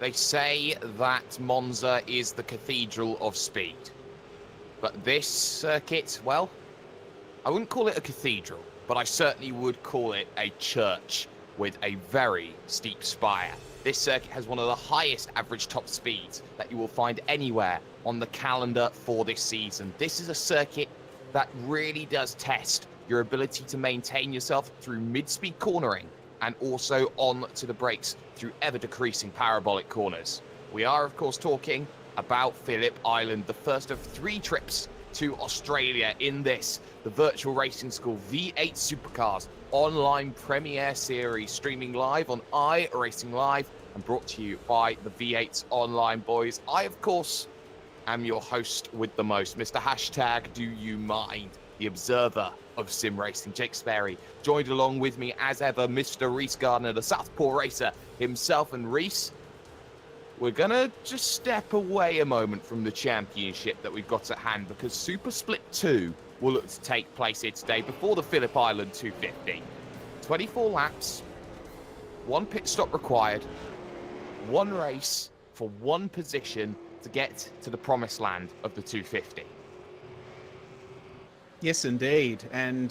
They say that Monza is the cathedral of speed. But this circuit, well, I wouldn't call it a cathedral, but I certainly would call it a church with a very steep spire. This circuit has one of the highest average top speeds that you will find anywhere on the calendar for this season. This is a circuit that really does test your ability to maintain yourself through mid-speed cornering and also on to the brakes through ever-decreasing parabolic corners. We are, of course, talking about Phillip Island, the first of 3 trips to Australia in this, the Virtual Racing School V8 Supercars online premiere series, streaming live on iRacing Live and brought to you by the V8s Online Boys. I, of course, am your host with the most, Mr. Hashtag Do You Mind, the observer of sim racing, Jake Sperry. Joined along with me, as ever, Mr. Reese Gardner, the Southpaw racer himself. And Reese, we're going to just step away a moment from the championship that we've got at hand, because Super Split 2 will look to take place here today before the Phillip Island 250. 24 laps, 1 pit stop required, 1 race for 1 position to get to the promised land of the 250. Yes, indeed. And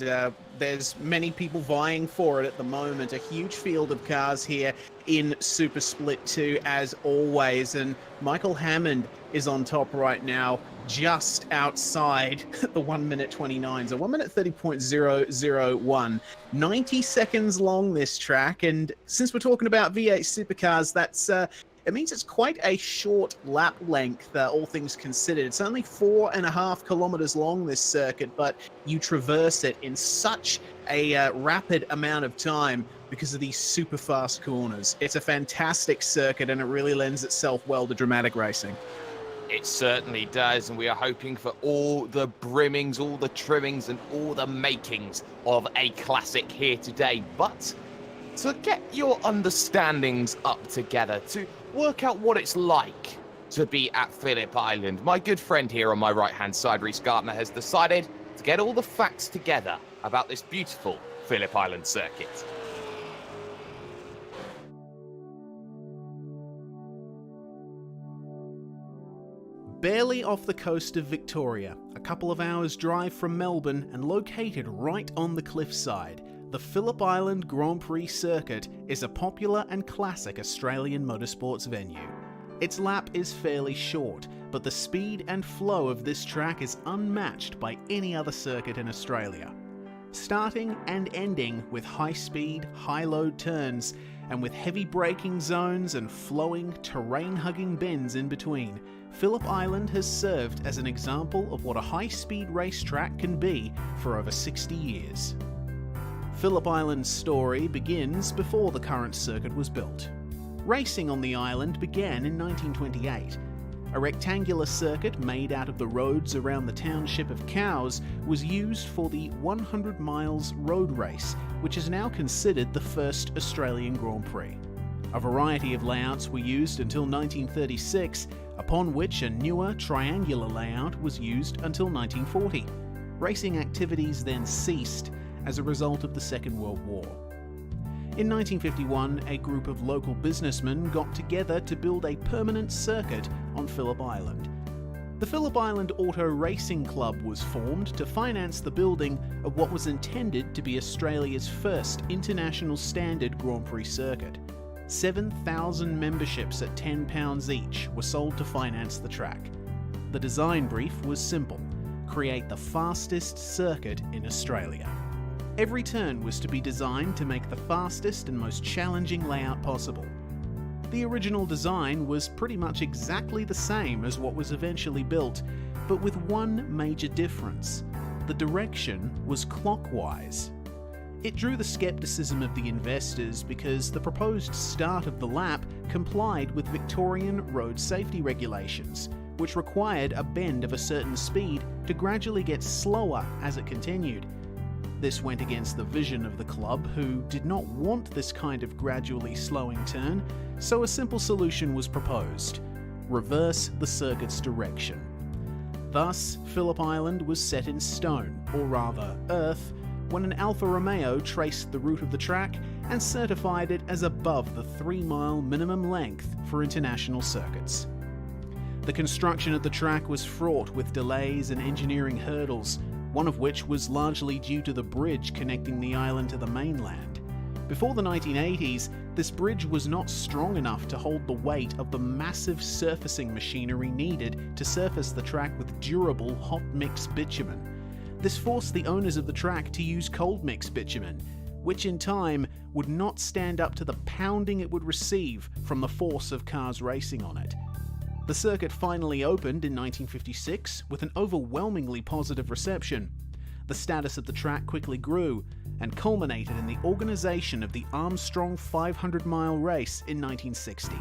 there's many people vying for it at the moment. A huge field of cars here in Super Split 2, as always. And Michael Hammond is on top right now, just outside the 1 minute 29. So 1 minute 30.001. 90 seconds long, this track. And since we're talking about V8 supercars, that's... it means it's quite a short lap length, all things considered. It's only 4.5 kilometers long, this circuit, but you traverse it in such a rapid amount of time because of these super fast corners. It's a fantastic circuit, and it really lends itself well to dramatic racing. It certainly does, and we are hoping for all the brimmings, all the trimmings, and all the makings of a classic here today. But to get your understandings up together, to work out what it's like to be at Phillip Island, my good friend here on my right-hand side, Reese Gardner, has decided to get all the facts together about this beautiful Phillip Island circuit. Barely off the coast of Victoria, a couple of hours' drive from Melbourne and located right on the cliffside, the Phillip Island Grand Prix circuit is a popular and classic Australian motorsports venue. Its lap is fairly short, but the speed and flow of this track is unmatched by any other circuit in Australia. Starting and ending with high-speed, high-load turns, and with heavy braking zones and flowing, terrain-hugging bends in between, Phillip Island has served as an example of what a high-speed racetrack can be for over 60 years. Phillip Island's story begins before the current circuit was built. Racing on the island began in 1928. A rectangular circuit made out of the roads around the township of Cowes was used for the 100 miles road race, which is now considered the first Australian Grand Prix. A variety of layouts were used until 1936, upon which a newer triangular layout was used until 1940. Racing activities then ceased as a result of the Second World War. In 1951, a group of local businessmen got together to build a permanent circuit on Phillip Island. The Phillip Island Auto Racing Club was formed to finance the building of what was intended to be Australia's first international standard Grand Prix circuit. 7,000 memberships at £10 each were sold to finance the track. The design brief was simple: create the fastest circuit in Australia. Every turn was to be designed to make the fastest and most challenging layout possible. The original design was pretty much exactly the same as what was eventually built, but with one major difference: the direction was clockwise. It drew the skepticism of the investors because the proposed start of the lap complied with Victorian road safety regulations, which required a bend of a certain speed to gradually get slower as it continued. This went against the vision of the club, who did not want this kind of gradually slowing turn, so a simple solution was proposed: reverse the circuit's direction. Thus, Phillip Island was set in stone, or rather earth, when an Alfa Romeo traced the route of the track and certified it as above the 3-mile minimum length for international circuits. The construction of the track was fraught with delays and engineering hurdles, one of which was largely due to the bridge connecting the island to the mainland. Before the 1980s, this bridge was not strong enough to hold the weight of the massive surfacing machinery needed to surface the track with durable hot mix bitumen. This forced the owners of the track to use cold mix bitumen, which in time would not stand up to the pounding it would receive from the force of cars racing on it. The circuit finally opened in 1956 with an overwhelmingly positive reception. The status of the track quickly grew and culminated in the organisation of the Armstrong 500-mile race in 1960.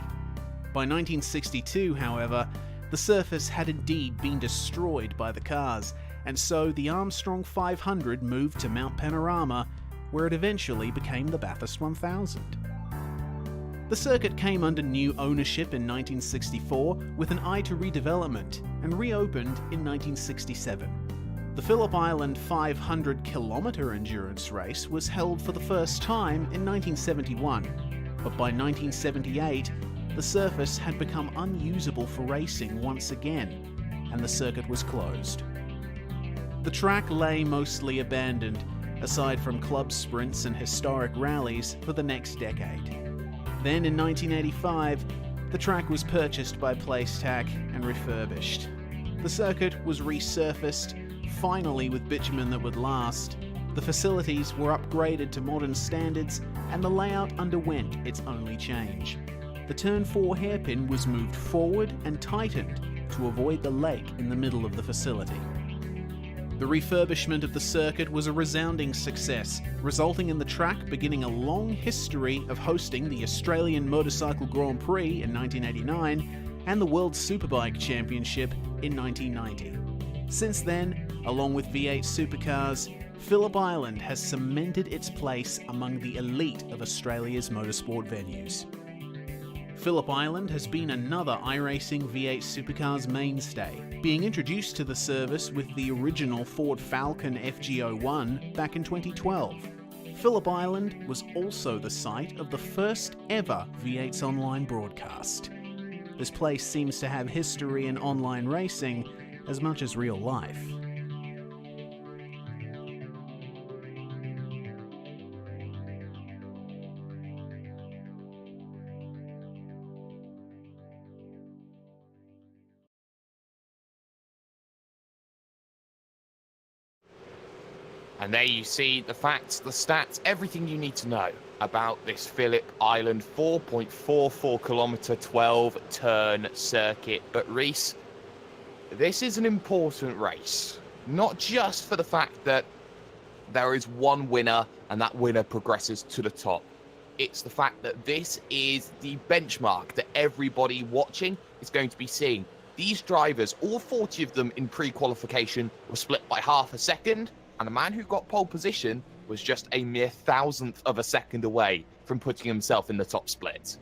By 1962, however, the surface had indeed been destroyed by the cars, and so the Armstrong 500 moved to Mount Panorama, where it eventually became the Bathurst 1000. The circuit came under new ownership in 1964 with an eye to redevelopment and reopened in 1967. The Phillip Island 500-kilometre endurance race was held for the first time in 1971, but by 1978, the surface had become unusable for racing once again, and the circuit was closed. The track lay mostly abandoned, aside from club sprints and historic rallies, for the next decade. Then in 1985, the track was purchased by Placetac and refurbished. The circuit was resurfaced, finally with bitumen that would last. The facilities were upgraded to modern standards, and the layout underwent its only change. The Turn 4 hairpin was moved forward and tightened to avoid the lake in the middle of the facility. The refurbishment of the circuit was a resounding success, resulting in the track beginning a long history of hosting the Australian Motorcycle Grand Prix in 1989 and the World Superbike Championship in 1990. Since then, along with V8 supercars, Phillip Island has cemented its place among the elite of Australia's motorsport venues. Phillip Island has been another iRacing V8 supercars mainstay, being introduced to the service with the original Ford Falcon FG01 back in 2012. Phillip Island was also the site of the first ever V8's online broadcast. This place seems to have history in online racing as much as real life. And there you see the facts, the stats, everything you need to know about this Phillip Island 4.44 kilometre 12 turn circuit. But Reese, this is an important race, not just for the fact that there is one winner and that winner progresses to the top. It's the fact that this is the benchmark that everybody watching is going to be seeing. These drivers, all 40 of them in pre-qualification, were split by half a second. And the man who got pole position was just a mere thousandth of a second away from putting himself in the top split.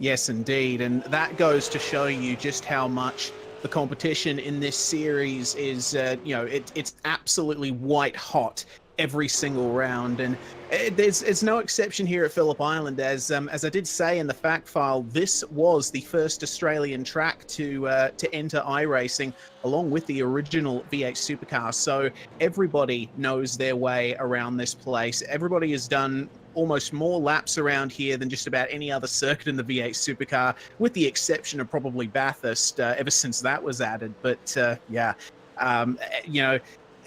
Yes, indeed. And that goes to show you just how much the competition in this series is, it's absolutely white hot every single round. And it's no exception here at Phillip Island. As I did say in the fact file, this was the first Australian track to enter iRacing, along with the original V8 supercar. So everybody knows their way around this place. Everybody has done almost more laps around here than just about any other circuit in the V8 supercar, with the exception of probably Bathurst, ever since that was added. But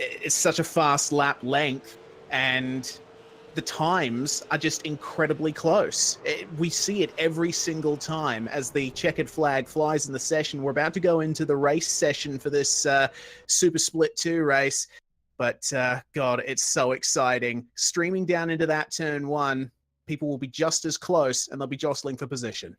it's such a fast lap length, and the times are just incredibly close. We see it every single time as the checkered flag flies in the session. We're about to go into the race session for this Super Split 2 race, but God, it's so exciting. Streaming down into that turn 1, people will be just as close, and they'll be jostling for position.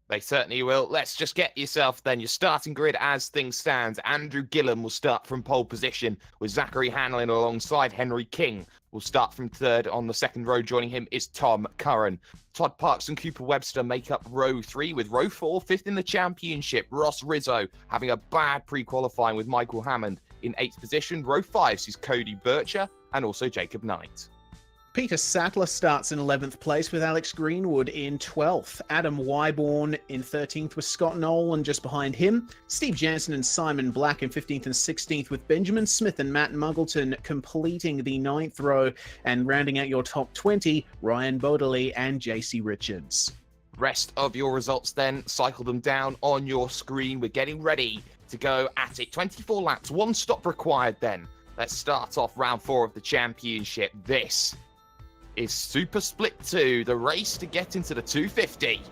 They certainly will. Let's just get yourself then your starting grid as things stand. Andrew Gillam will start from pole position with Zachary Hanlon alongside Henry King. Will start from third. On the second row, joining him is Tom Curran. Todd Parks and Cooper Webster make up row 3, with row 4 fifth in the championship. Ross Rizzo having a bad pre-qualifying with Michael Hammond in 8th position. Row 5 sees Cody Bircher and also Jacob Knight. Peter Sattler starts in 11th place with Alex Greenwood in 12th. Adam Wyborn in 13th with Scott Nolan just behind him. Steve Jansen and Simon Black in 15th and 16th with Benjamin Smith and Matt Muggleton completing the 9th row, and rounding out your top 20, Ryan Bodley and JC Richards. Rest of your results then, cycle them down on your screen. We're getting ready to go at it. 24 laps, 1 stop required then. Let's start off round 4 of the championship. This is Super Split 2, the race to get into the 250.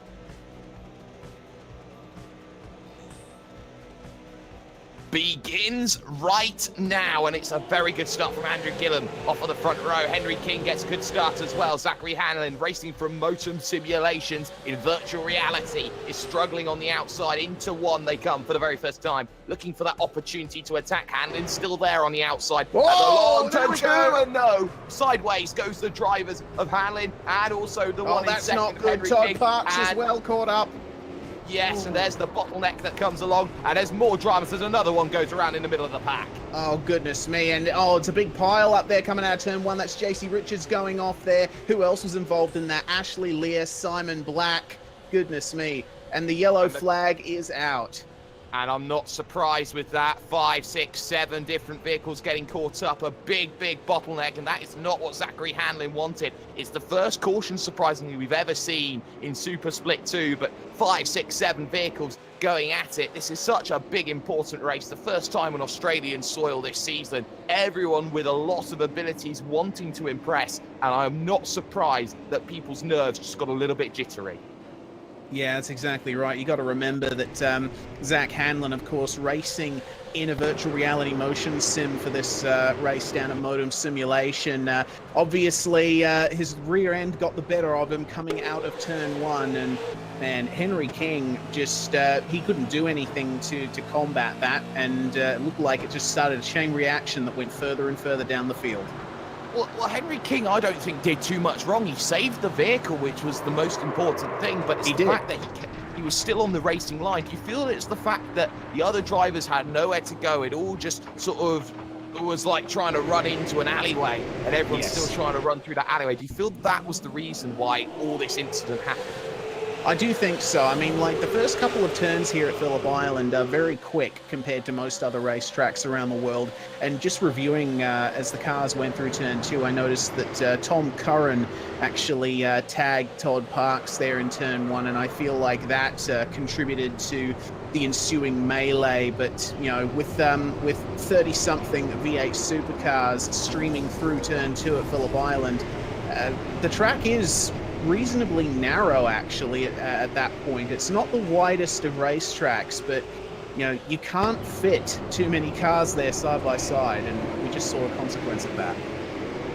Begins right now, and it's a very good start from Andrew Gillam off of the front row. Henry King gets a good start as well. Zachary Hanlon, racing from Motum Simulations in virtual reality, is struggling on the outside. Into 1 they come for the very first time, looking for that opportunity to attack. Hanlon's still there on the outside. Whoa, there we go. And no, sideways goes the drivers of Hanlon, and also the one in that's second, not good. Henry Todd King. Parks as well caught up. Yes, and there's the bottleneck that comes along, and there's more dramas. There's another one goes around in the middle of the pack. Oh, goodness me. And, it's a big pile up there coming out of turn 1. That's JC Richards going off there. Who else was involved in that? Ashley Lear, Simon Black. Goodness me. And the yellow flag is out. And I'm not surprised with that. 5, 6, 7 different vehicles getting caught up. A big bottleneck, and that is not what Zachary Hanlon wanted. It's the first caution, surprisingly, we've ever seen in Super Split 2, but 5, 6, 7 vehicles going at it. This is such a big, important race. The first time on Australian soil this season. Everyone with a lot of abilities wanting to impress, and I'm not surprised that people's nerves just got a little bit jittery. Yeah, that's exactly right. You got to remember that Zach Hanlon, of course, racing in a virtual reality motion sim for this race down at Modem Simulation. Obviously, his rear end got the better of him coming out of turn 1, and man, Henry King just he couldn't do anything to combat that, and it looked like it just started a chain reaction that went further and further down the field. Well, Henry King, I don't think, did too much wrong. He saved the vehicle, which was the most important thing, but it's the fact that he was still on the racing line. Do you feel that it's the fact that the other drivers had nowhere to go? It all just sort of was like trying to run into an alleyway, and everyone's still trying to run through that alleyway. Do you feel that was the reason why all this incident happened? I do think so. I mean, like, the first couple of turns here at Phillip Island are very quick compared to most other racetracks around the world. And just reviewing as the cars went through turn 2, I noticed that Tom Curran actually tagged Todd Parks there in turn 1, and I feel like that contributed to the ensuing melee. But, you know, with 30-something V8 supercars streaming through turn 2 at Phillip Island, the track is reasonably narrow, actually, at that point. It's not the widest of racetracks, but you know, you can't fit too many cars there side by side, and we just saw a consequence of that.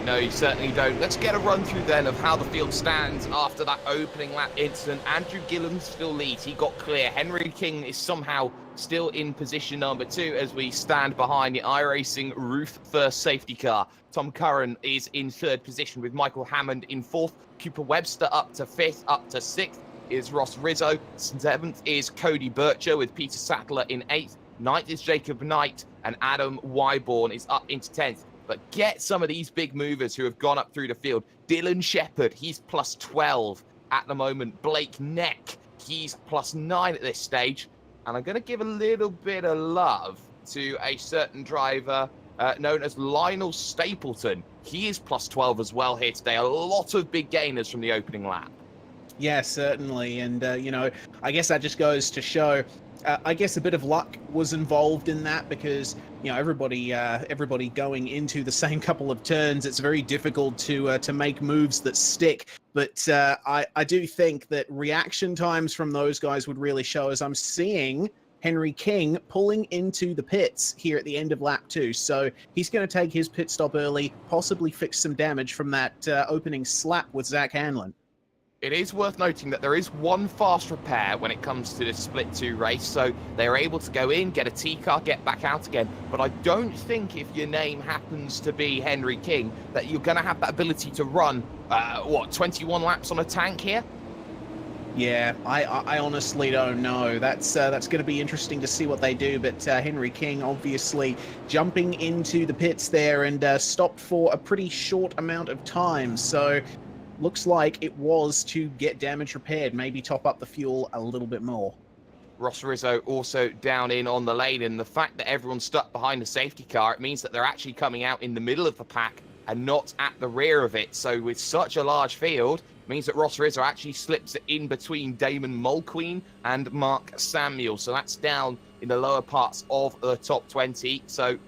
No, you certainly don't. Let's get a run through then of how the field stands after that opening lap incident. Andrew Gillam still leads. He got clear. Henry King is somehow still in position number 2 as we stand behind the iRacing roof first safety car. Tom Curran is in 3rd position with Michael Hammond in 4th. Cooper Webster up to 5th. Up to 6th is Ross Rizzo. 7th is Cody Bircher with Peter Sattler in 8th. 9th is Jacob Knight, and Adam Wyborn is up into 10th. But get some of these big movers who have gone up through the field. Dylan Shepherd, he's plus 12 at the moment. Blake Neck, he's plus 9 at this stage. And I'm going to give a little bit of love to a certain driver known as Lionel Stapleton. He is plus 12 as well here today. A lot of big gainers from the opening lap. Yeah, certainly. And, you know, I guess that just goes to show, I guess a bit of luck was involved in that because, you know, everybody going into the same couple of turns, it's very difficult to make moves that stick. But I do think that reaction times from those guys would really show, as I'm seeing Henry King pulling into the pits here at the end of lap 2. So he's going to take his pit stop early, possibly fix some damage from that opening slap with Zach Hanlon. It is worth noting that there is one fast repair when it comes to this Split 2 race, so they're able to go in, get a T-car, get back out again. But I don't think if your name happens to be Henry King that you're going to have that ability to run, 21 laps on a tank here? Yeah, I honestly don't know. That's going to be interesting to see what they do. But Henry King obviously jumping into the pits there and stopped for a pretty short amount of time. So looks like it was to get damage repaired, maybe top up the fuel a little bit more. Ross Rizzo also down in on the lane, and the fact that everyone's stuck behind the safety car, it means that they're actually coming out in the middle of the pack and not at the rear of it. So with such a large field, it means that Ross Rizzo actually slips it in between Damon Mulqueen and Mark Samuel. So that's down in the lower parts of the top 20. So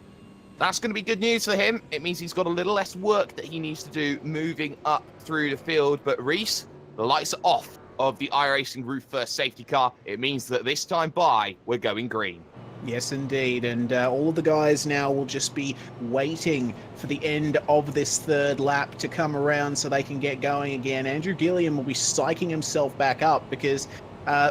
that's going to be good news for him. It means he's got a little less work that he needs to do moving up through the field. But Reese, the lights are off of the iRacing Roof First safety car. It means that this time by, we're going green. Yes, indeed. And all of the guys now will just be waiting for the end of this third lap to come around so they can get going again. Andrew Gilliam will be psyching himself back up because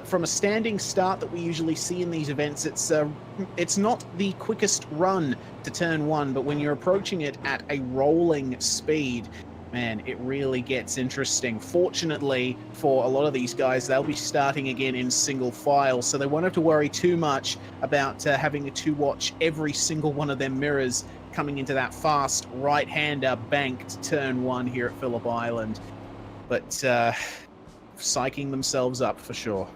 from a standing start that we usually see in these events, it's not the quickest run to turn one, but when you're approaching it at a rolling speed, man, it really gets interesting. Fortunately for a lot of these guys, they'll be starting again in single file, so they won't have to worry too much about having to watch every single one of their mirrors coming into that fast right-hander banked turn one here at Phillip Island. But psyching themselves up for sure.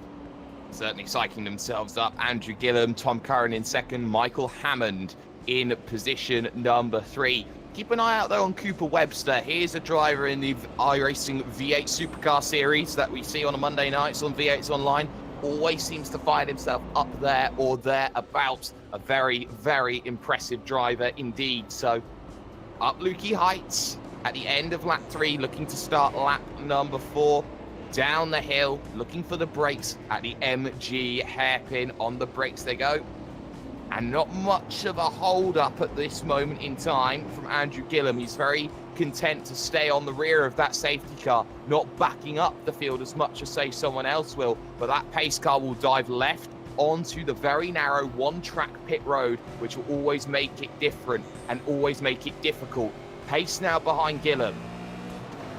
Certainly psyching themselves up. Andrew Gilliam, Tom Curran in second, Michael Hammond in position number 3. Keep an eye out though on Cooper Webster. Here's a driver in the iRacing V8 Supercar Series that we see on a Monday nights on V8s Online. Always seems to find himself up there or thereabouts. A very, very impressive driver indeed. So up Lukey Heights at the end of lap 3, looking to start lap number 4. Down the hill, looking for the brakes at the MG hairpin. On the brakes they go. And not much of a hold-up at this moment in time from Andrew Gilliam. He's very content to stay on the rear of that safety car, not backing up the field as much as, say, someone else will. But that pace car will dive left onto the very narrow one-track pit road, which will always make it different and always make it difficult. Pace now behind Gilliam.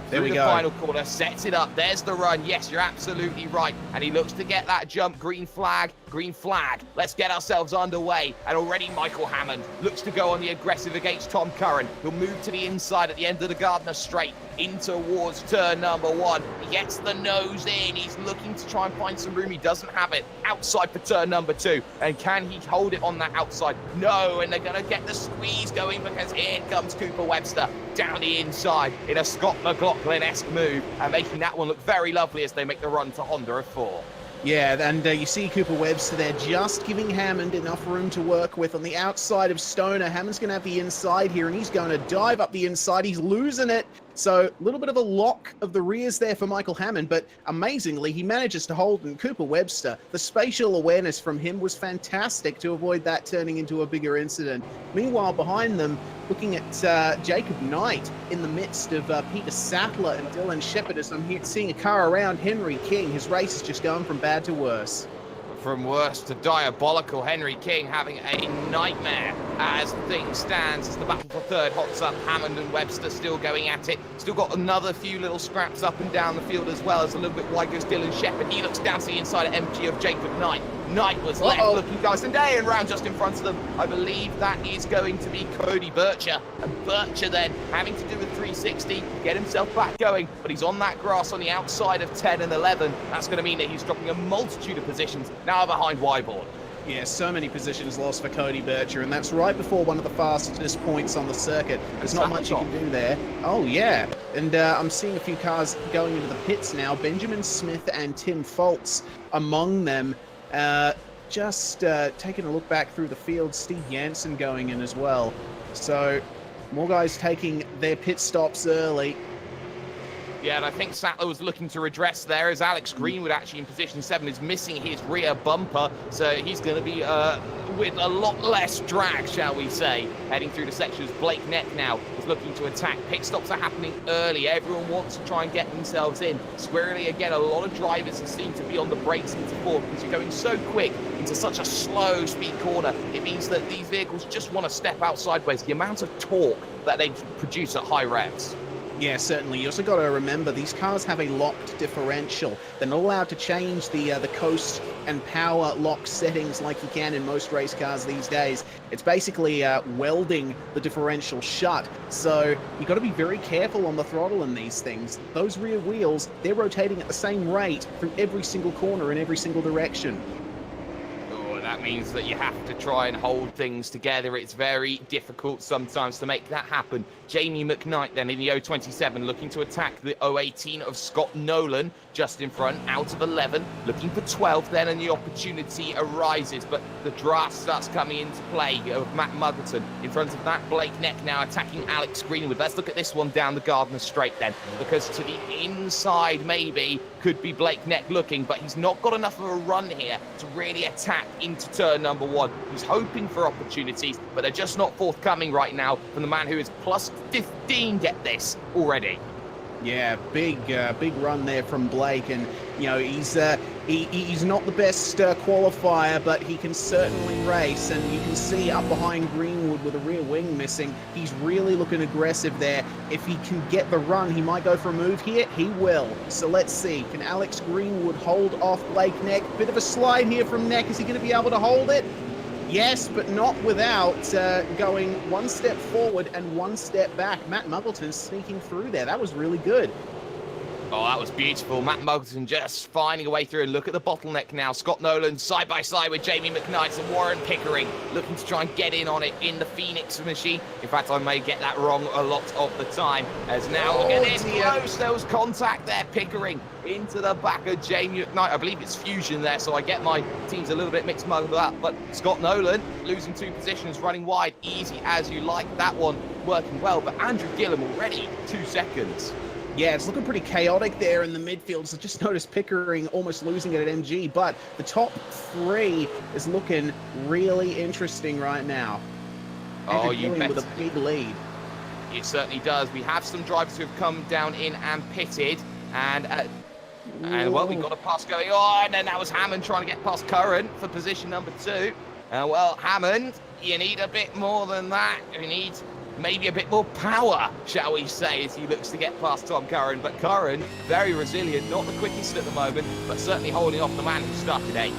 There we the go. Final corner, sets it up. There's the run. Yes, you're absolutely right. And he looks to get that jump. Green flag, green flag. Let's get ourselves underway. And already Michael Hammond looks to go on the aggressive against Tom Curran. He'll move to the inside at the end of the Gardner Straight in towards turn number 1. He gets the nose in. He's looking to try and find some room. He doesn't have it. Outside for turn number 2. And can he hold it on that outside? No, and they're going to get the squeeze going because here comes Cooper Webster down the inside in a Scott McLaughlin-esque move and making that one look very lovely as they make the run to Honda of 4. Yeah, and you see Cooper Webster there just giving Hammond enough room to work with on the outside of Stoner. Hammond's going to have the inside here, and he's going to dive up the inside. He's losing it. So a little bit of a lock of the rears there for Michael Hammond, but amazingly, he manages to hold. And Cooper Webster, the spatial awareness from him was fantastic to avoid that turning into a bigger incident. Meanwhile, behind them, looking at Jacob Knight in the midst of Peter Sattler and Dylan Shepard, as I'm here seeing a car around Henry King. His race is just going from bad to worse. From worse to diabolical, Henry King having a nightmare as things stands as the battle for third hots up. Hammond and Webster still going at it. Still got another few little scraps up and down the field as well, as a little bit wide goes Dylan Shepard. He looks down to the inside at MG of Jacob Knight. Knight was left looking guys and day and round just in front of them. I believe that is going to be Cody Bircher. And Bircher then having to do a 360, get himself back going, but he's on that grass on the outside of 10 and 11. That's going to mean that he's dropping a multitude of positions now behind Wyborn. Yeah, so many positions lost for Cody Bircher, and that's right before one of the fastest points on the circuit. There's not much you can do there. Oh, yeah. And I'm seeing a few cars going into the pits now. Benjamin Smith and Tim Foltz among them. Just taking a look back through the field, Steve Jansen going in as well. So more guys taking their pit stops early. Yeah, and I think Sattler was looking to redress there as Alex Greenwood actually in position 7 is missing his rear bumper. So he's going to be with a lot less drag, shall we say, heading through the sections. Blake Neck now is looking to attack. Pit stops are happening early. Everyone wants to try and get themselves in. Squarely again, a lot of drivers seem to be on the brakes into 4 because you're going so quick into such a slow speed corner. It means that these vehicles just want to step out sideways. The amount of torque that they produce at high revs. Yeah, certainly. You also got to remember these cars have a locked differential. They're not allowed to change the coast and power lock settings like you can in most race cars these days. It's basically welding the differential shut. So you got to be very careful on the throttle in these things. Those rear wheels, they're rotating at the same rate through every single corner in every single direction. That means that you have to try and hold things together. It's very difficult sometimes to make that happen. Jamie McKnight then in the 027 looking to attack the 018 of Scott Nolan just in front, out of 11, looking for 12 then, and the opportunity arises, but the draft starts coming into play of Matt Muggleton. In front of that, Blake Neck now attacking Alex Greenwood. Let's look at this one down the Gardner Straight then, because to the inside maybe could be Blake Neck looking, but he's not got enough of a run here to really attack into turn number one. He's hoping for opportunities, but they're just not forthcoming right now from the man who is plus 15, get this, already. Yeah, big run there from Blake, and you know he's not the best qualifier, but he can certainly race. And you can see up behind Greenwood with a rear wing missing, he's really looking aggressive there. If he can get the run, he might go for a move here. He will. So let's see. Can Alex Greenwood hold off Blake Neck? Bit of a slide here from Neck. Is he going to be able to hold it? Yes, but not without going one step forward and one step back. Matt Muggleton sneaking through there. That was really good. Oh, that was beautiful. Matt Muggleton just finding a way through. And look at the bottleneck now. Scott Nolan side by side with Jamie McKnight and Warren Pickering looking to try and get in on it in the Phoenix machine. In fact, I may get that wrong a lot of the time. As now, look at this close. There was contact there. Pickering into the back of Jamie McKnight. I believe it's Fusion there, so I get my teams a little bit mixed up with that. But Scott Nolan losing 2 positions, running wide, easy as you like. That one working well. But Andrew Gillum already 2 seconds. Yeah, it's looking pretty chaotic there in the midfield. So just noticed Pickering almost losing it at MG, but the top 3 is looking really interesting right now. Oh, you bet. With a big lead. It certainly does. We have some drivers who have come down in and pitted, and well, we've got a pass going on, and that was Hammond trying to get past Curran for position number 2. Well, Hammond, you need a bit more than that. You need maybe a bit more power, shall we say, as he looks to get past Tom Curran. But Curran, very resilient, not the quickest at the moment, but certainly holding off the man who started 8th.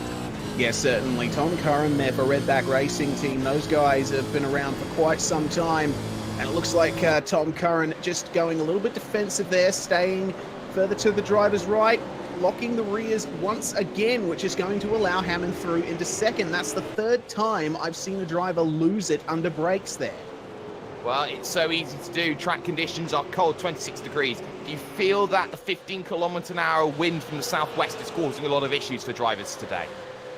Yeah, certainly. Tom Curran there for Redback Racing Team. Those guys have been around for quite some time. And it looks like Tom Curran just going a little bit defensive there, staying further to the driver's right, locking the rears once again, which is going to allow Hammond through into 2nd. That's the 3rd time I've seen a driver lose it under brakes there. Well, it's so easy to do. Track conditions are cold, 26 degrees. Do you feel that the 15-kilometre-an-hour wind from the southwest is causing a lot of issues for drivers today?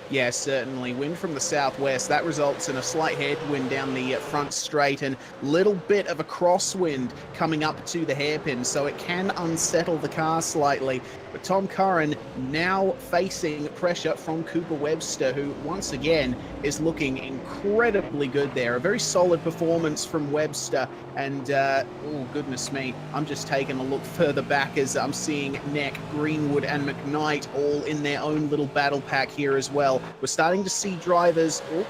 Yeah, certainly. Wind from the southwest, that results in a slight headwind down the front straight and little bit of a crosswind coming up to the hairpin, so it can unsettle the car slightly. But Tom Curran now facing pressure from Cooper Webster, who once again is looking incredibly good there. A very solid performance from Webster, and oh goodness me, I'm just taking a look further back as I'm seeing Neck, Greenwood and McKnight all in their own little battle pack here as well. We're starting to see drivers... Oh.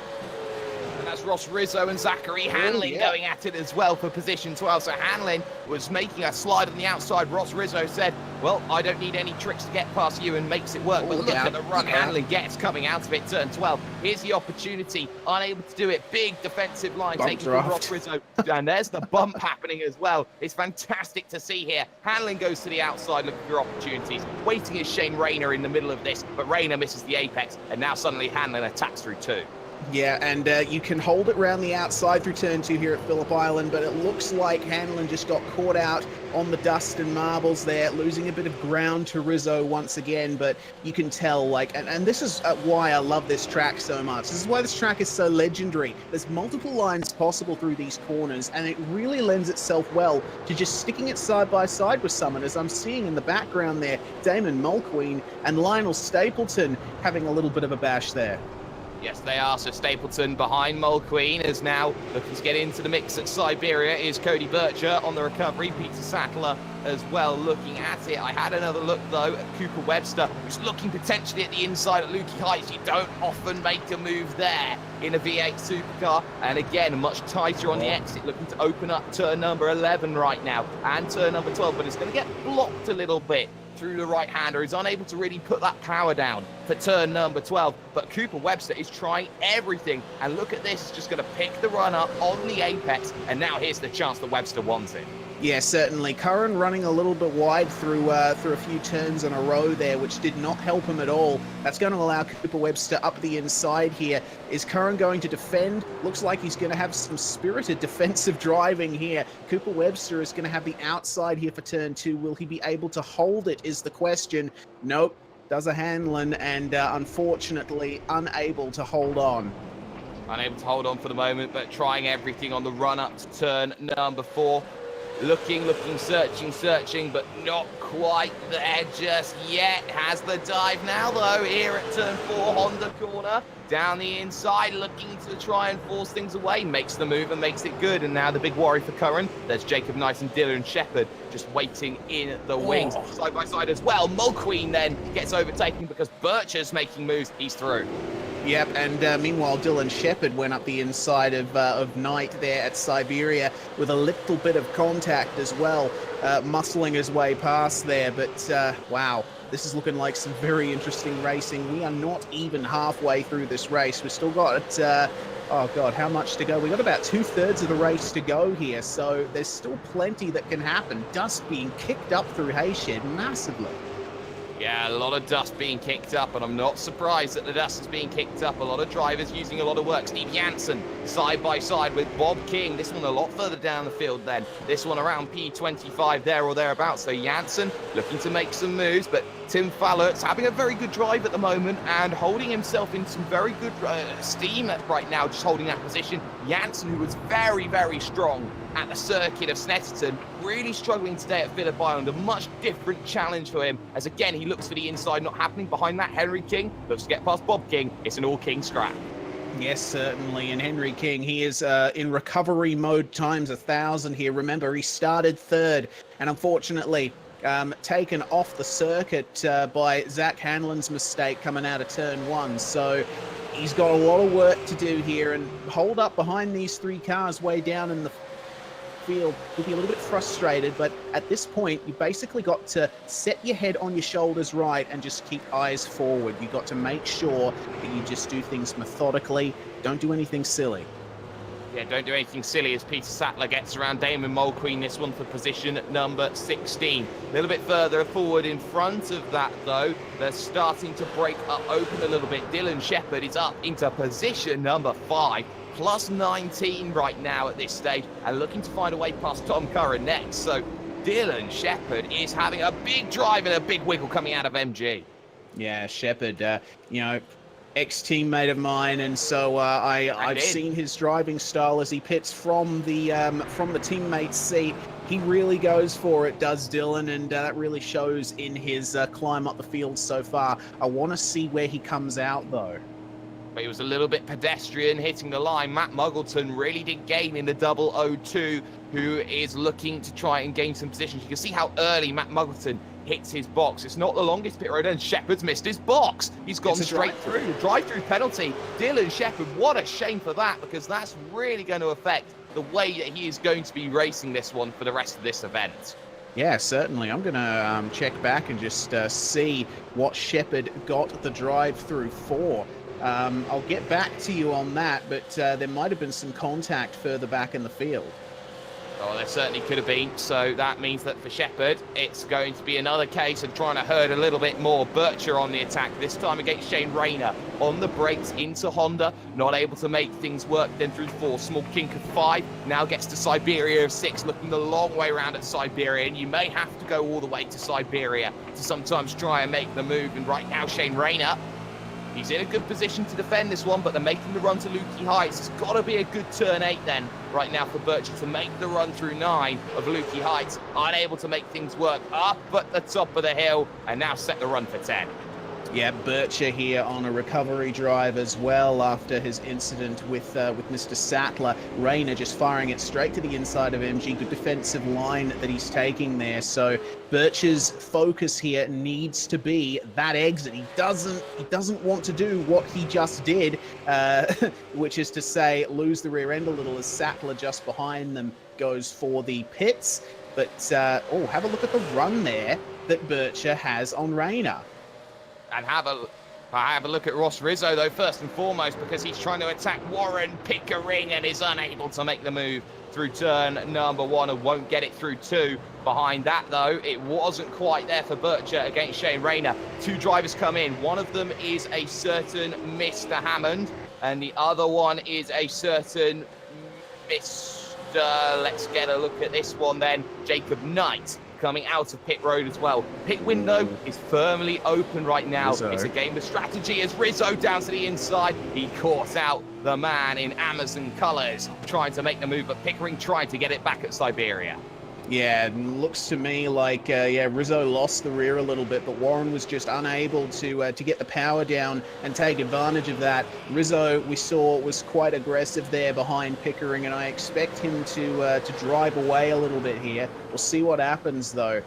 And that's Ross Rizzo and Zachary Hanlon going at it as well for position 12. So Hanlon was making a slide on the outside. Ross Rizzo said, well, I don't need any tricks to get past you, and makes it work. But look at the run Hanlon gets coming out of it, turn 12. Here's the opportunity, unable to do it. Big defensive line taken from Ross Rizzo. And there's the bump happening as well. It's fantastic to see here. Hanlon goes to the outside looking for opportunities. Waiting is Shane Rayner in the middle of this, but Rayner misses the apex. And now suddenly Hanlon attacks through 2. Yeah, and you can hold it around the outside through turn 2 here at Phillip Island, but it looks like Hanlon just got caught out on the dust and marbles there, losing a bit of ground to Rizzo once again. But you can tell, like, and this is why I love this track so much. This is why this track is so legendary. There's multiple lines possible through these corners, and it really lends itself well to just sticking it side by side with someone, as I'm seeing in the background there, Damon Mulqueen and Lionel Stapleton having a little bit of a bash there. Yes, they are. So Stapleton behind Mulqueen is now looking to get into the mix at Siberia. Is Cody Bircher on the recovery. Peter Sattler as well looking at it. I had another look, though, at Cooper Webster, who's looking potentially at the inside at Lukey Heights. You don't often make a move there in a V8 supercar. And again, much tighter on the exit, looking to open up turn number 11 right now and turn number 12. But it's going to get blocked a little bit through the right-hander. He's unable to really put that power down for turn number 12, but Cooper Webster is trying everything, and look at this, just going to pick the run up on the apex, and now here's the chance that Webster wants it. Yeah, certainly. Curran running a little bit wide through a few turns in a row there, which did not help him at all. That's going to allow Cooper Webster up the inside here. Is Curran going to defend? Looks like he's going to have some spirited defensive driving here. Cooper Webster is going to have the outside here for turn 2. Will he be able to hold it is the question. Nope. Does a Hanlon and unfortunately unable to hold on. Unable to hold on for the moment, but trying everything on the run up to turn number 4. Looking, searching, but not quite there just yet. Has the dive now, though, here at turn 4, Honda corner. Down the inside, looking to try and force things away. Makes the move and makes it good. And now the big worry for Curran. There's Jacob Knight and Dylan Shepherd just waiting in the wings. Side by side as well. Mulqueen then gets overtaken because Bircher's making moves. He's through. Yep, and meanwhile, Dylan Shepherd went up the inside of Knight there at Siberia with a little bit of contact as well, muscling his way past there. But, wow, this is looking like some very interesting racing. We are not even halfway through this race. We've still got, oh, God, how much to go? We've got about 2/3 of the race to go here, so there's still plenty that can happen. Dust being kicked up through Hayshed massively. Yeah, a lot of dust being kicked up, and I'm not surprised that the dust is being kicked up. A lot of drivers using a lot of work. Steve Janssen side by side with Bob King. This one a lot further down the field then. This one around P25 there or thereabouts. So Janssen looking to make some moves, but Tim Fallert's having a very good drive at the moment and holding himself in some very good steam right now, just holding that position. Janssen, who was very, very strong at the circuit of Snetterton, really struggling today at Phillip Island. A much different challenge for him, as again he looks for the inside, not happening. Behind that, Henry King looks to get past Bob King. It's an all King scrap. Yes, certainly. And Henry King, he is in recovery mode times 1,000 here. Remember, he started 3rd and unfortunately taken off the circuit by Zach Hanlon's mistake coming out of turn 1. So he's got a lot of work to do here and hold up behind these 3 cars way down in the field. He'll be a little bit frustrated, but at this point you basically got to set your head on your shoulders right and just keep eyes forward. You got to make sure that you just do things methodically. Don't do anything silly. Yeah, don't do anything silly as Peter Sattler gets around Damon Mulqueen, this one for position number 16. A little bit further forward in front of that, though. They're starting to break up open a little bit. Dylan Shepherd is up into position number 5. Plus 19 right now at this stage, and looking to find a way past Tom Curran next. So Dylan Shepherd is having a big drive and a big wiggle coming out of MG. Yeah, Shepherd, you know, ex-teammate of mine, and so I've seen his driving style as he pits from the teammate's seat. He really goes for it, does Dylan, and that really shows in his climb up the field so far. I want to see where he comes out, though. But he was a little bit pedestrian hitting the line. Matt Muggleton really did gain in the 002, who is looking to try and gain some positions. You can see how early Matt Muggleton hits his box. It's not the longest pit road, and Shepherd's missed his box. He's gone straight through. The drive-through penalty. Dylan Shepherd, what a shame for that, because that's really going to affect the way that he is going to be racing this one for the rest of this event. Yeah, certainly. I'm going to check back and just see what Shepherd got the drive-through for. I'll get back to you on that, but there might have been some contact further back in the field. Oh, there certainly could have been. So that means that for Shepherd, it's going to be another case of trying to herd a little bit more. Bircher on the attack, this time against Shane Rayner. On the brakes into Honda, not able to make things work. Then through 4, small kink of 5. Now gets to Siberia of 6, looking the long way around at Siberia. And you may have to go all the way to Siberia to sometimes try and make the move. And right now, Shane Rayner, he's in a good position to defend this one, but they're making the run to Lukey Heights. It's got to be a good turn 8 then, right now for Bircher to make the run through 9 of Lukey Heights. Unable to make things work up at the top of the hill, and now set the run for 10. Yeah, Bircher here on a recovery drive as well after his incident with Mr. Sattler. Rayner just firing it straight to the inside of MG. Good defensive line that he's taking there. So Bircher's focus here needs to be that exit. He doesn't want to do what he just did, which is to say lose the rear end a little as Sattler just behind them goes for the pits. But have a look at the run there that Bircher has on Rayner. And have a look at Ross Rizzo, though, first and foremost, because he's trying to attack Warren Pickering and is unable to make the move through turn number 1 and won't get it through 2. Behind that, though, it wasn't quite there for Bircher against Shane Rayner. 2 drivers come in. One of them is a certain Mr. Hammond, and the other one is a certain Mr. Let's get a look at this one then, Jacob Knight, coming out of pit road as well. Pit window is firmly open right now. Rizzo. It's a game of strategy as Rizzo down to the inside. He caught out the man in Amazon colours, trying to make the move, but Pickering tried to get it back at Siberia. Yeah, looks to me like Rizzo lost the rear a little bit, but Warren was just unable to get the power down and take advantage of that. Rizzo, we saw, was quite aggressive there behind Pickering, and I expect him to drive away a little bit here. We'll see what happens, though.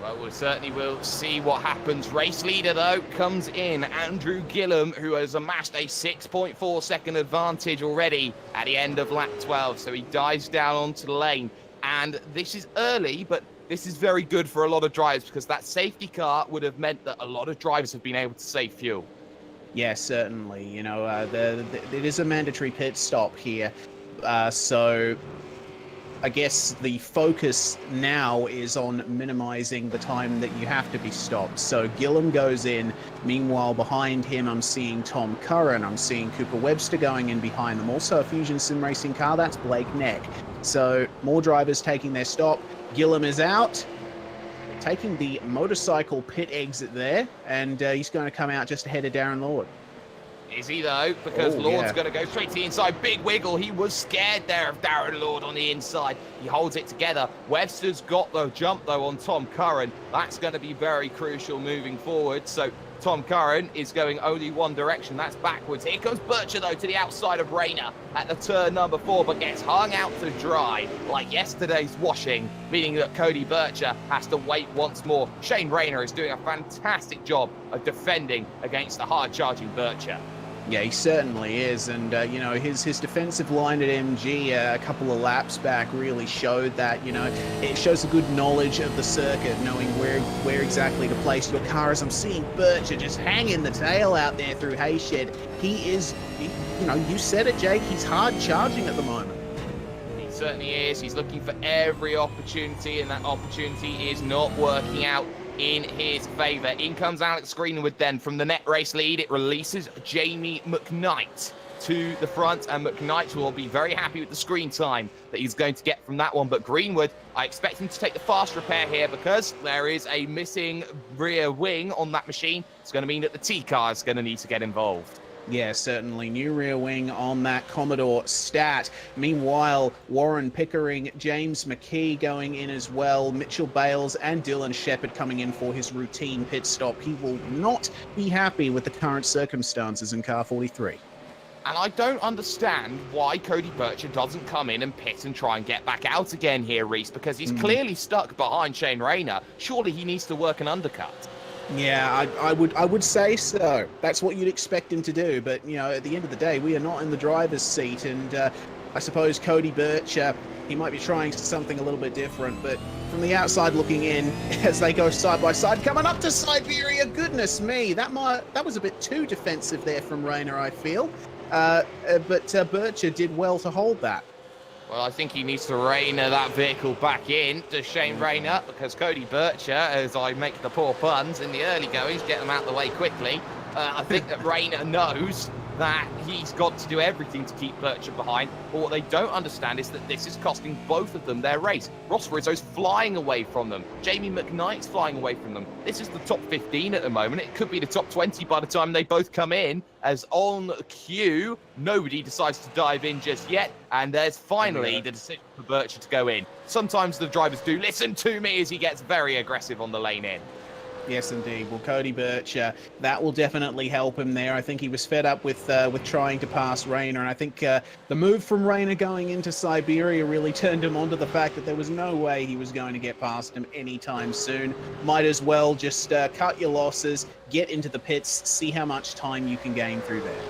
Well, we certainly will see what happens. Race leader, though, comes in. Andrew Gillum, who has amassed a 6.4 second advantage already at the end of lap 12, so he dives down onto the lane. And this is early, but this is very good for a lot of drivers because that safety car would have meant that a lot of drivers have been able to save fuel. Yeah, certainly. You know, it is a mandatory pit stop here. So I guess the focus now is on minimizing the time that you have to be stopped. So Gillum goes in. Meanwhile, behind him, I'm seeing Tom Curran. I'm seeing Cooper Webster going in behind them. Also a Fusion Sim Racing car. That's Blake Neck. So more drivers taking their stop. Gillum is out, taking the motorcycle pit exit there, and he's going to come out just ahead of Darren Lord. Is he, though? Because Lord's going to go straight to the inside. Big wiggle. He was scared there of Darren Lord on the inside. He holds it together. Webster's got the jump, though, on Tom Curran. That's going to be very crucial moving forward. So Tom Curran is going only one direction. That's backwards. Here comes Bircher, though, to the outside of Rayner at the turn number 4, but gets hung out to dry like yesterday's washing, meaning that Cody Bircher has to wait once more. Shane Rayner is doing a fantastic job of defending against the hard-charging Bircher. Yeah, he certainly is, and you know, his defensive line at MG a couple of laps back really showed that. You know, it shows a good knowledge of the circuit, knowing where exactly to place your car. As I'm seeing Bircher just hanging the tail out there through Hayshed, you know, you said it, Jake. He's hard charging at the moment. He certainly is. He's looking for every opportunity, and that opportunity is not working out in his favour. In comes Alex Greenwood then from the net race lead. It releases Jamie McKnight to the front, and McKnight will be very happy with the screen time that he's going to get from that one. But Greenwood, I expect him to take the fast repair here because there is a missing rear wing on that machine. It's going to mean that the T-car is going to need to get involved. Yeah, certainly. New rear wing on that Commodore stat. Meanwhile, Warren Pickering, James McKee going in as well. Mitchell Bales and Dylan Shepherd coming in for his routine pit stop. He will not be happy with the current circumstances in car 43. And I don't understand why Cody Bircher doesn't come in and pit and try and get back out again here, Reese, because he's clearly stuck behind Shane Rayner. Surely he needs to work an undercut. Yeah, I would say so. That's what you'd expect him to do. But, you know, at the end of the day, we are not in the driver's seat. And I suppose Cody Bircher, he might be trying something a little bit different. But from the outside looking in, as they go side by side, coming up to Siberia, goodness me, that was a bit too defensive there from Rayner, I feel. But Bircher did well to hold that. Well, I think he needs to rein that vehicle back in to Shane Rayner, because Cody Bircher, as I make the poor puns in the early goings, get them out of the way quickly. I think that Rayner knows that he's got to do everything to keep Bircher behind. But what they don't understand is that this is costing both of them their race. Ross Rizzo's flying away from them. Jamie McKnight's flying away from them. This is the top 15 at the moment. It could be the top 20 by the time they both come in. As on cue, nobody decides to dive in just yet. And there's finally the decision for Bircher to go in. Sometimes the drivers do listen to me as he gets very aggressive on the lane in. Yes, indeed. Well, Cody Birch, that will definitely help him there. I think he was fed up with trying to pass Rayner, and I think the move from Rayner going into Siberia really turned him onto the fact that there was no way he was going to get past him anytime soon. Might as well just cut your losses, get into the pits, see how much time you can gain through there.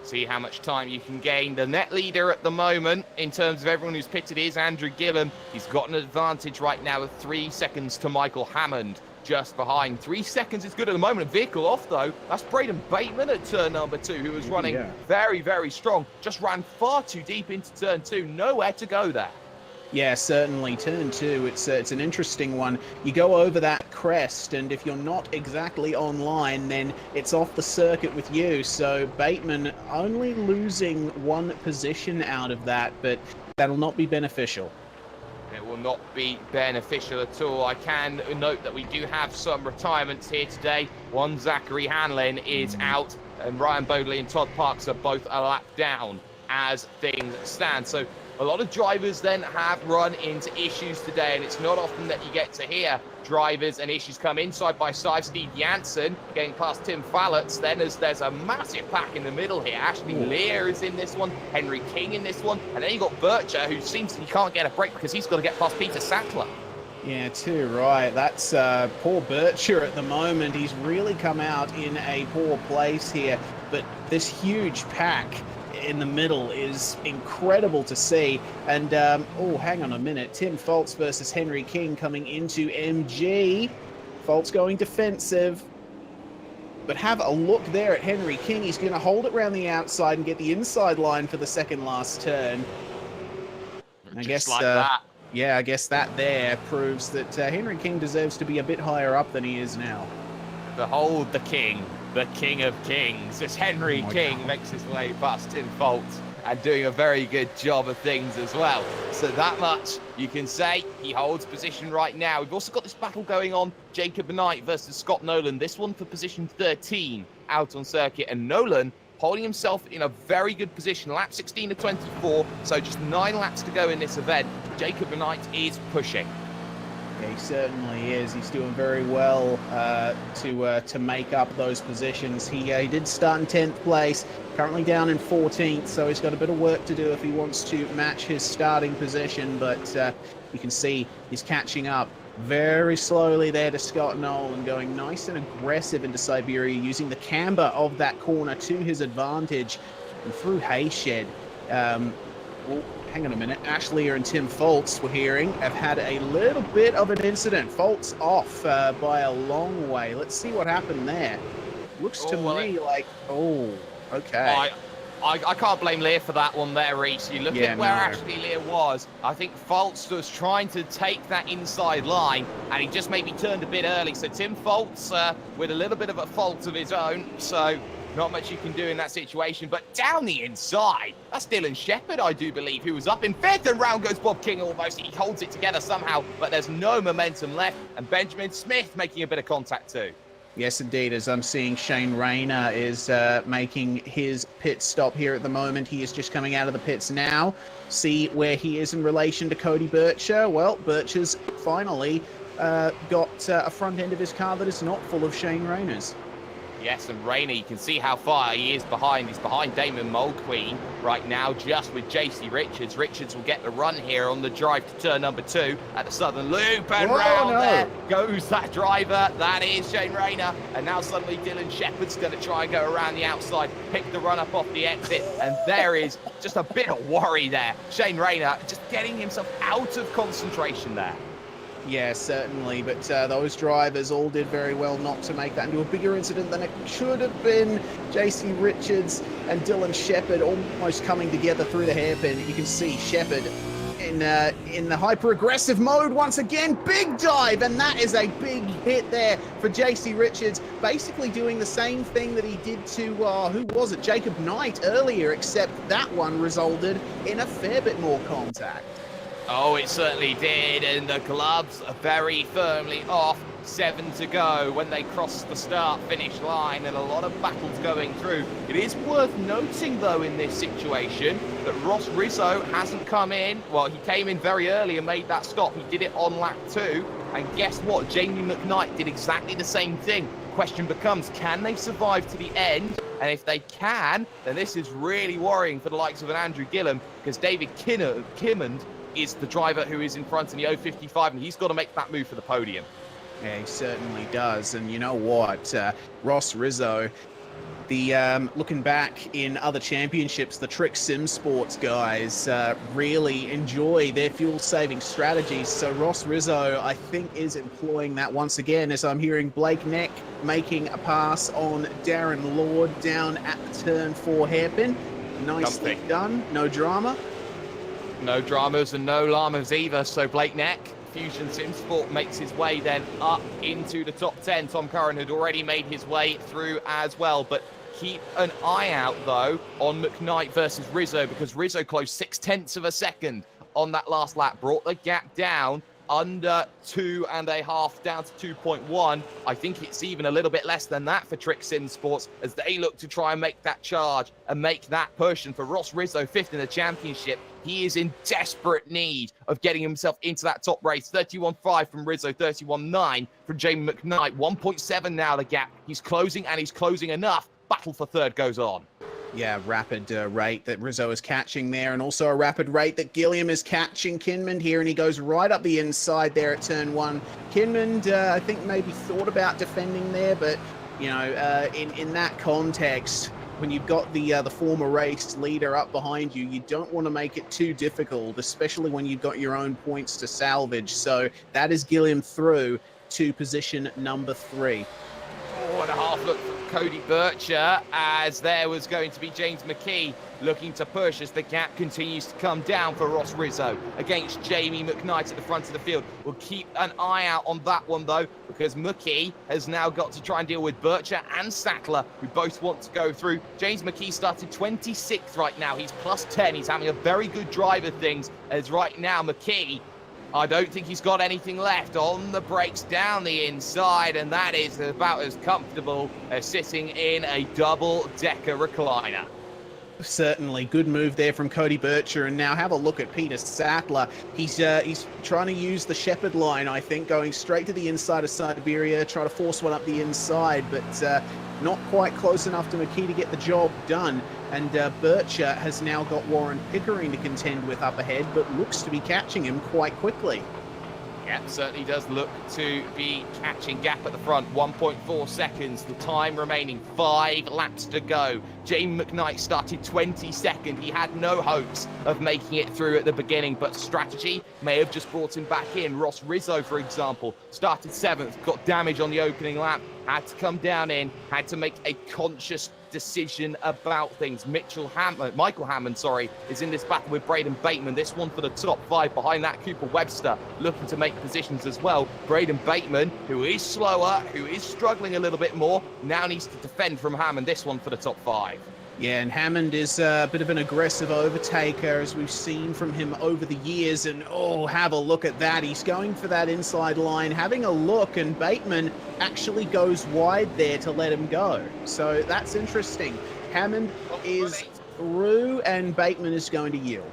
See how much time you can gain. The net leader at the moment, in terms of everyone who's pitted, is Andrew Gillen. He's got an advantage right now of 3 seconds to Michael Hammond, just behind. 3 seconds is good at the moment. Vehicle off, though. That's Braden Bateman at turn number 2, who was running very, very strong. Just ran far too deep into turn 2. Nowhere to go there. Yeah, certainly. Turn 2, it's an interesting one. You go over that crest, and if you're not exactly online, then it's off the circuit with you. So Bateman only losing 1 position out of that, but that'll not be beneficial. It will not be beneficial at all. I can note that we do have some retirements here today. One, Zachary Hanlon is out, and Ryan Bodley and Todd Parks are both a lap down as things stand. So a lot of drivers then have run into issues today, and it's not often that you get to hear drivers and issues come in side by side. Steve Janssen getting past Tim Fallotz. Then as there's a massive pack in the middle here. Ashley Lear is in this one, Henry King in this one, and then you got Bircher, who seems he can't get a break because he's got to get past Peter Sattler. Yeah, too right. That's poor Bircher at the moment. He's really come out in a poor place here, but this huge pack in the middle is incredible to see. And oh, hang on a minute, Tim Foltz versus Henry King coming into MG. Foltz going defensive, but have a look there at Henry King. He's going to hold it around the outside and get the inside line for the second last turn. I guess like that. Yeah, I guess that there proves that Henry King deserves to be a bit higher up than he is now. Behold the king of kings, as Henry King makes his way past Tim Foltz and doing a very good job of things as well. So that much you can say. He holds position right now. We've also got this battle going on, Jacob Knight versus Scott Nolan. This one for position 13 out on circuit, and Nolan holding himself in a very good position. Lap 16 to 24, so just 9 laps to go in this event. Jacob Knight is pushing. Yeah, he certainly is. He's doing very well to make up those positions. He did start in 10th place, currently down in 14th, so he's got a bit of work to do if he wants to match his starting position, but you can see he's catching up very slowly there to Scott Nolan, going nice and aggressive into Siberia, using the camber of that corner to his advantage and through Hayshed. Well, hang on a minute. Ashley and Tim Foltz, we're hearing, have had a little bit of an incident. Foltz off by a long way. Let's see what happened there. Looks to me like, okay. I can't blame Lear for that one there, Reese. You look at where Ashley Lear was. I think Foltz was trying to take that inside line, and he just maybe turned a bit early. So Tim Foltz with a little bit of a fault of his own. So not much you can do in that situation. But down the inside, that's Dylan Shepherd, I do believe, who was up in 5th, and round goes Bob King almost. He holds it together somehow, but there's no momentum left. And Benjamin Smith making a bit of contact too. Yes, indeed, as I'm seeing Shane Rayner is making his pit stop here at the moment. He is just coming out of the pits now. See where he is in relation to Cody Bircher. Well, Bircher's finally got a front end of his car that is not full of Shane Rayner's. Yes, and Rayner, you can see how far he is behind. He's behind Damon Mulqueen right now, just with JC Richards. Richards will get the run here on the drive to turn number 2 at the Southern Loop. And there goes that driver. That is Shane Rayner. And now suddenly Dylan Shepherd's going to try and go around the outside, pick the run up off the exit. And there is just a bit of worry there. Shane Rayner just getting himself out of concentration there. Yeah, certainly, but those drivers all did very well not to make that into a bigger incident than it should have been. JC Richards and Dylan Shepherd almost coming together through the hairpin. You can see Shepherd in the hyper-aggressive mode once again. Big dive, and that is a big hit there for JC Richards, basically doing the same thing that he did to, who was it, Jacob Knight earlier, except that one resulted in a fair bit more contact. Oh, it certainly did, and the gloves are very firmly off. 7 to go when they cross the start-finish line, and a lot of battles going through. It is worth noting, though, in this situation, that Ross Rizzo hasn't come in. Well, he came in very early and made that stop. He did it on lap 2, And guess what? Jamie McKnight did exactly the same thing. Question becomes, can they survive to the end? And if they can, then this is really worrying for the likes of an Andrew Gillum, because David Kimmond is the driver who is in front in the 055, and he's got to make that move for the podium. Yeah, he certainly does. And you know what? Ross Rizzo, looking back in other championships, the Trick Sim Sports guys really enjoy their fuel-saving strategies. So Ross Rizzo, I think, is employing that once again, as I'm hearing Blake Neck making a pass on Darren Lord down at the turn 4 hairpin. Nicely done. No drama. No dramas and no llamas either. So Blake Neck, Fusion Sim Sport, makes his way then up into the top 10. Tom Curran had already made his way through as well, but keep an eye out though on McKnight versus Rizzo, because Rizzo closed 0.6 of a second on that last lap, brought the gap down under 2.5 down to 2.1. I think it's even a little bit less than that for Trick Sim Sports as they look to try and make that charge and make that push. And for Ross Rizzo, 5th in the championship, he is in desperate need of getting himself into that top race. 31.5 from Rizzo, 31.9 from Jamie McKnight, 1.7 now the gap. He's closing, and he's closing enough. Battle for third goes on. Yeah, rapid rate that Rizzo is catching there, and also a rapid rate that Gilliam is catching Kinmond here, and he goes right up the inside there at turn 1. Kinmond, I think, maybe thought about defending there, but, you know, in that context, when you've got the former race leader up behind you, you don't want to make it too difficult, especially when you've got your own points to salvage. So that is Gilliam through to position number 3. 4.5 look from Cody Bircher, as there was going to be James McKee looking to push as the gap continues to come down for Ross Rizzo against Jamie McKnight at the front of the field. We'll keep an eye out on that one though, because McKee has now got to try and deal with Bircher and Sattler, who both want to go through. James McKee started 26th right now. He's plus 10. He's having a very good drive of things, as right now McKee, I don't think he's got anything left on the brakes down the inside, and that is about as comfortable as sitting in a double-decker recliner. Certainly, good move there from Cody Bircher, and now have a look at Peter Sattler. He's trying to use the Shepherd line, I think, going straight to the inside of Siberia, try to force one up the inside, but not quite close enough to McKee to get the job done. And Bircher has now got Warren Pickering to contend with up ahead, but looks to be catching him quite quickly. Yeah, certainly does look to be catching gap at the front. 1.4 seconds, the time remaining, 5 laps to go. Jamie McKnight started 22nd. He had no hopes of making it through at the beginning, but strategy may have just brought him back in. Ross Rizzo, for example, started 7th, got damage on the opening lap, had to come down in, had to make a conscious decision about things. Michael Hammond, is in this battle with Braden Bateman. This one for the top 5. Behind that, Cooper Webster looking to make positions as well. Braden Bateman, who is slower, who is struggling a little bit more, now needs to defend from Hammond. This one for the top 5. Yeah, and Hammond is a bit of an aggressive overtaker, as we've seen from him over the years. And, oh, have a look at that. He's going for that inside line, having a look, and Bateman actually goes wide there to let him go. So that's interesting. Hammond is through, and Bateman is going to yield.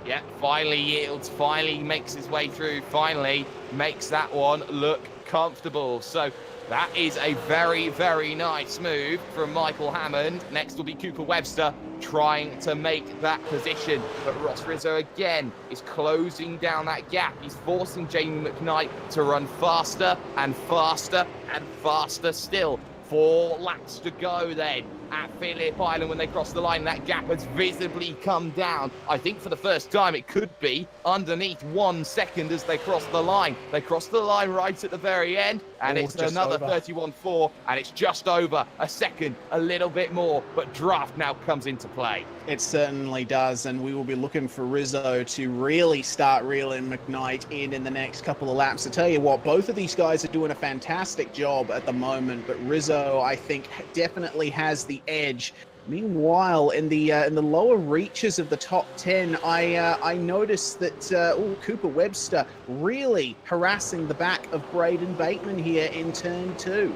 Yeah, finally yields, finally makes his way through, finally makes that one look comfortable. So that is a very, very nice move from Michael Hammond. Next will be Cooper Webster trying to make that position. But Ross Rizzo again is closing down that gap. He's forcing Jamie McKnight to run faster and faster and faster still. 4 laps to go then at Phillip Island when they cross the line. That gap has visibly come down. I think for the first time it could be underneath 1 second as they cross the line. They cross the line right at the very end, and it's another 31.4, and it's just over a second, a little bit more, but draft now comes into play. It certainly does, and we will be looking for Rizzo to really start reeling McKnight in the next couple of laps. I tell you what, both of these guys are doing a fantastic job at the moment, but Rizzo, I think, definitely has the edge. Meanwhile, in the lower reaches of the top 10, I noticed that Cooper Webster really harassing the back of Braden Bateman here in turn 2.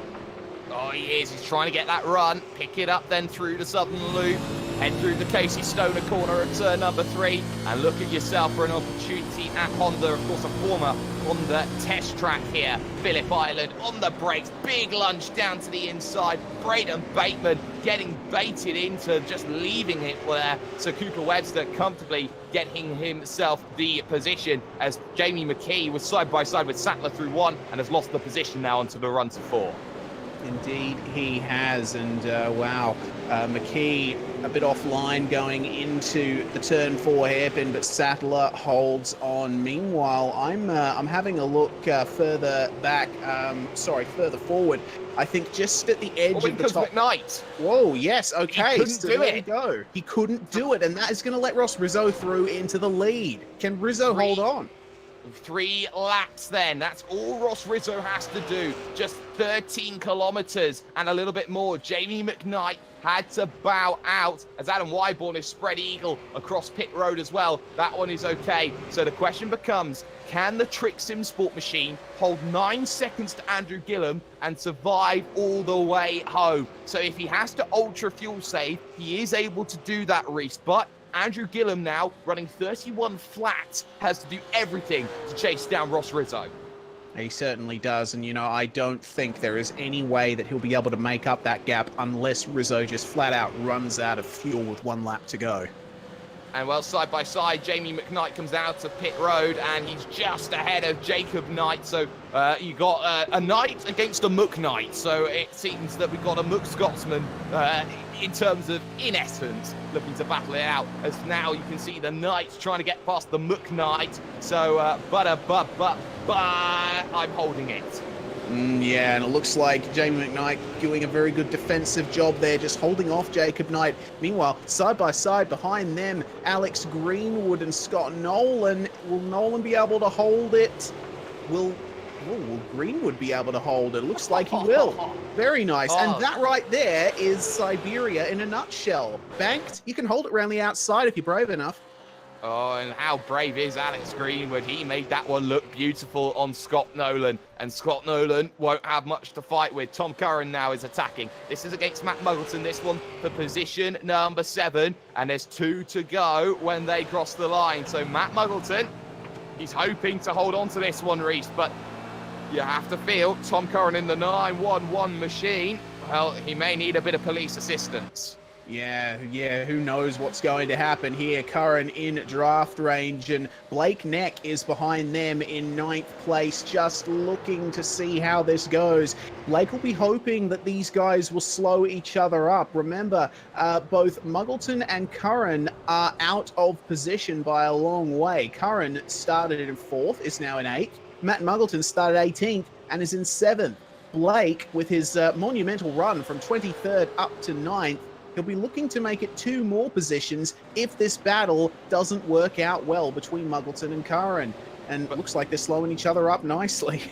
Oh, he is. He's trying to get that run, pick it up then through the southern loop. Head through the Casey Stoner corner at turn number 3 and look at yourself for an opportunity at Honda. Of course, a former Honda test track here. Phillip Island on the brakes, big lunge down to the inside. Braden Bateman getting baited into just leaving it there. So Cooper Webster comfortably getting himself the position as Jamie McKee was side by side with Sattler through 1 and has lost the position now onto the run to 4. Indeed, he has, and wow, McKee a bit offline going into the turn 4 hairpin, but Sattler holds on. Meanwhile, I'm having a look further back, further forward. I think just at the edge of the top. McKnight. Whoa, yes, okay. He couldn't do it. Go. He couldn't do it, and that is going to let Ross Rizzo through into the lead. Can Rizzo hold on? 3 laps then. That's all Ross Rizzo has to do. Just 13 kilometers and a little bit more. Jamie McKnight had to bow out as Adam Wyborn is spread eagle across pit road as well. That one is okay. So the question becomes, can the Trick Sim Sport machine hold 9 seconds to Andrew Gillum and survive all the way home? So if he has to ultra fuel save, he is able to do that, Reese. But Andrew Gillum now, running 31 flat, has to do everything to chase down Ross Rizzo. He certainly does, and I don't think there is any way that he'll be able to make up that gap unless Rizzo just flat out runs out of fuel with 1 lap to go. And well, side by side, Jamie McKnight comes out of pit road and he's just ahead of Jacob Knight. So you got a Knight against a McKnight. So it seems that we've got a Scotsman in terms of, in essence, looking to battle it out. As now you can see the Knight trying to get past the McKnight. So, I'm holding it. Yeah, and it looks like Jamie McKnight doing a very good defensive job there, just holding off Jacob Knight. Meanwhile, side by side behind them, Alex Greenwood and Scott Nolan. Will Nolan be able to hold it? Will Greenwood be able to hold it? Looks like he will. Very nice. And that right there is Siberia in a nutshell. Banked, you can hold it around the outside if you're brave enough. Oh, and how brave is Alex Greenwood? He made that one look beautiful on Scott Nolan. And Scott Nolan won't have much to fight with. Tom Curran now is attacking. This is against Matt Muggleton, this one for position number 7. And there's 2 to go when they cross the line. So Matt Muggleton, he's hoping to hold on to this one, Reese. But you have to feel Tom Curran in the 911 machine. Well, he may need a bit of police assistance. Yeah, who knows what's going to happen here. Curran in draft range, and Blake Neck is behind them in 9th place, just looking to see how this goes. Blake will be hoping that these guys will slow each other up. Remember, both Muggleton and Curran are out of position by a long way. Curran started in 4th, is now in 8th. Matt Muggleton started 18th and is in 7th. Blake, with his monumental run from 23rd up to 9th, he'll be looking to make it 2 more positions if this battle doesn't work out well between Muggleton and Curran. And it looks like they're slowing each other up nicely.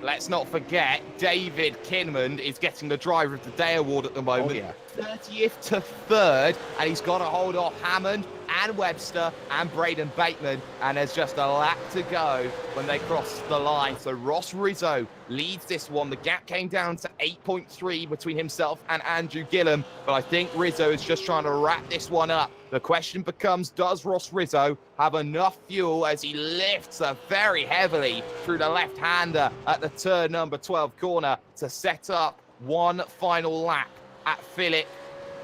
Let's not forget, David Kinmond is getting the Driver of the Day award at the moment. Oh, yeah. 30th to 3rd, and he's got to hold off Hammond and Webster and Braden Bateman, and there's just a lap to go when they cross the line. So Ross Rizzo leads this one. The gap came down to 8.3 between himself and Andrew Gillum, but I think Rizzo is just trying to wrap this one up. The question becomes, does Ross Rizzo have enough fuel as he lifts very heavily through the left-hander at the turn number 12 corner to set up one final lap at Phillip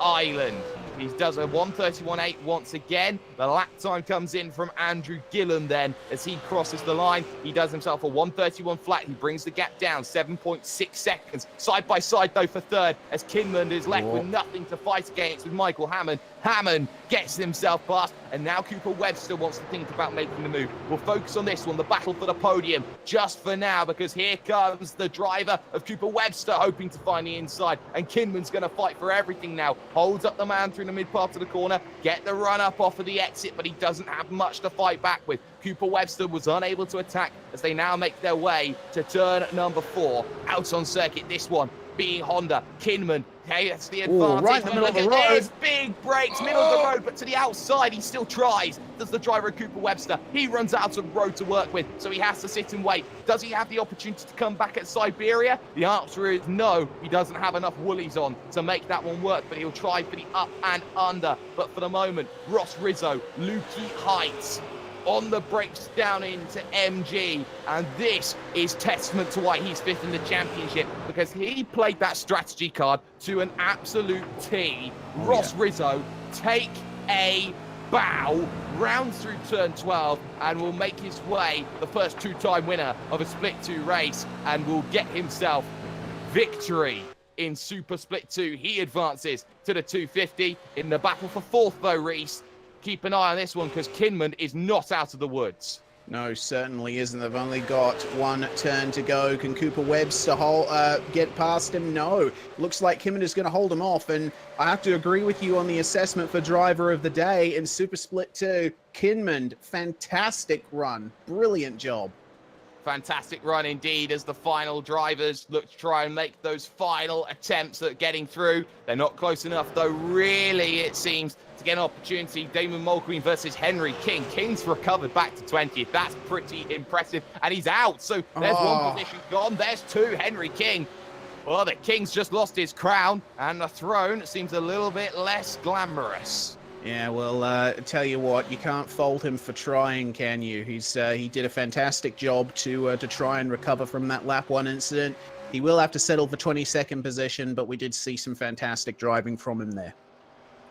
Island? He does a 1:31.8 once again. The lap time comes in from Andrew Gillum then as he crosses the line. He does himself a 1:31 flat. He brings the gap down 7.6 seconds. Side by side though for 3rd as Kinmond is left with nothing to fight against with Michael Hammond. Hammond gets himself past, and now Cooper Webster wants to think about making the move. We'll focus on this one, the battle for the podium, just for now, because here comes the driver of Cooper Webster hoping to find the inside, and Kinman's going to fight for everything now. Holds up the man through the mid part of the corner, get the run up off of the exit, but he doesn't have much to fight back with. Cooper Webster was unable to attack as they now make their way to turn number 4. Out on circuit, this one being Honda. Kinman, okay, that's the Ooh, advantage. right in the middle Look of the at road. this, big brakes, middle of the road, but to the outside, he still tries. Does the driver Cooper Webster. He runs out of road to work with, so he has to sit and wait. Does he have the opportunity to come back at Siberia? The answer is no. He doesn't have enough woolies on to make that one work, but he'll try for the up and under. But for the moment, Ross Rizzo, Lukey Heights, on the brakes down into MG, and this is testament to why he's fifth in the championship, because he played that strategy card to an absolute T. Ross Rizzo, take a bow round through turn 12 and will make his way the first two-time winner of a Split 2 race and will get himself victory in Super Split 2. He advances to the 250 in the battle for fourth, though, Reese. Keep an eye on this one because Kinman is not out of the woods. No, certainly isn't. They've only got one turn to go. Can Cooper Webster get past him? No. Looks like Kinman is going to hold him off. And I have to agree with you on the assessment for driver of the day in Super Split 2. Kinman, fantastic run. Brilliant job. Fantastic run indeed as the final drivers look to try and make those final attempts at getting through. They're not close enough, though, really, it seems, to get an opportunity. Damon Mulqueen versus Henry King. King's recovered back to 20th. That's pretty impressive. And he's out. So there's one position gone. There's two. Henry King. Well, the King's just lost his crown, and the throne seems a little bit less glamorous. Yeah, well, tell you what, you can't fault him for trying, can you? He did a fantastic job to try and recover from that lap 1 incident. He will have to settle for 22nd position, but we did see some fantastic driving from him there.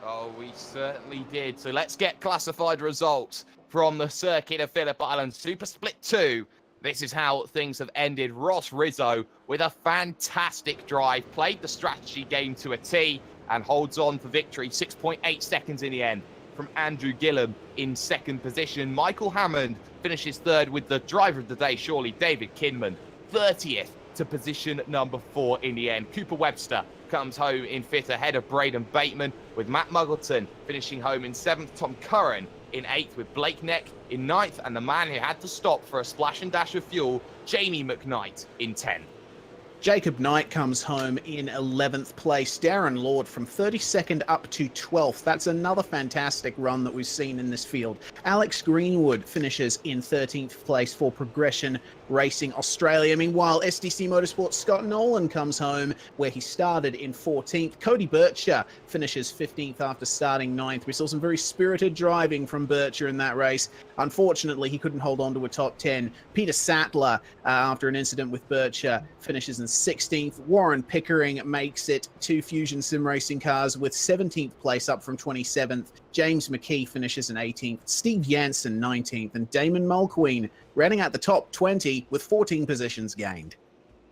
Oh, we certainly did. So let's get classified results from the circuit of Phillip Island Super Split 2. This is how things have ended. Ross Rizzo with a fantastic drive, played the strategy game to a T, and holds on for victory. 6.8 seconds in the end from Andrew Gillum in second position. Michael Hammond finishes third with the driver of the day, surely, David Kinman. 30th to position number 4 in the end. Cooper Webster comes home in fifth ahead of Braden Bateman, with Matt Muggleton finishing home in 7th. Tom Curran in 8th, with Blake Neck in 9th, and the man who had to stop for a splash and dash of fuel, Jamie McKnight, in 10th. Jacob Knight comes home in 11th place. Darren Lord from 32nd up to 12th. That's another fantastic run that we've seen in this field. Alex Greenwood finishes in 13th place for Progression Racing Australia. Meanwhile, SDC Motorsports Scott Nolan comes home where he started in 14th. Cody Bircher finishes 15th after starting 9th. We saw some very spirited driving from Bircher in that race. Unfortunately, he couldn't hold on to a top 10. Peter Sattler, after an incident with Bircher, finishes in 16th. Warren Pickering makes it 2 Fusion Sim Racing cars with 17th place up from 27th. James McKee finishes in 18th. Steve Jansen 19th. And Damon Mulqueen rounding out the top 20 with 14 positions gained.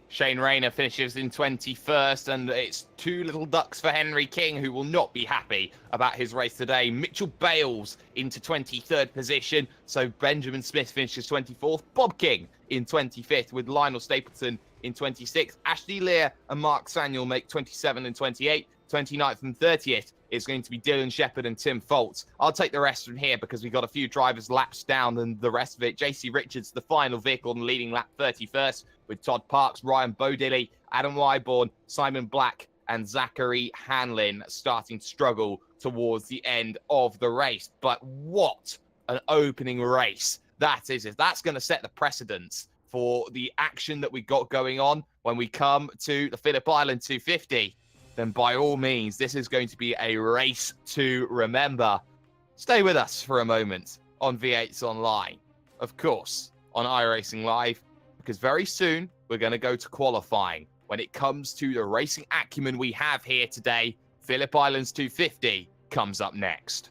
Shane Rayner finishes in 21st, and it's 2 little ducks for Henry King, who will not be happy about his race today. Mitchell Bales into 23rd position, so Benjamin Smith finishes 24th. Bob King in 25th, with Lionel Stapleton in 26th. Ashley Lear and Mark Samuel make 27 and 28. 29th and 30th is going to be Dylan Shepherd and Tim Foltz. I'll take the rest from here because we've got a few drivers laps down than the rest of it. JC Richards, the final vehicle on leading lap 31st, with Todd Parks, Ryan Bodilly, Adam Wyborn, Simon Black, and Zachary Hanlin starting to struggle towards the end of the race. But what an opening race that is. If that's going to set the precedence for the action that we got going on when we come to the Phillip Island 250, then by all means, this is going to be a race to remember. Stay with us for a moment on V8's Online, of course, on iRacing Live, because very soon we're going to go to qualifying. When it comes to the racing acumen we have here today, Phillip Island's 250 comes up next.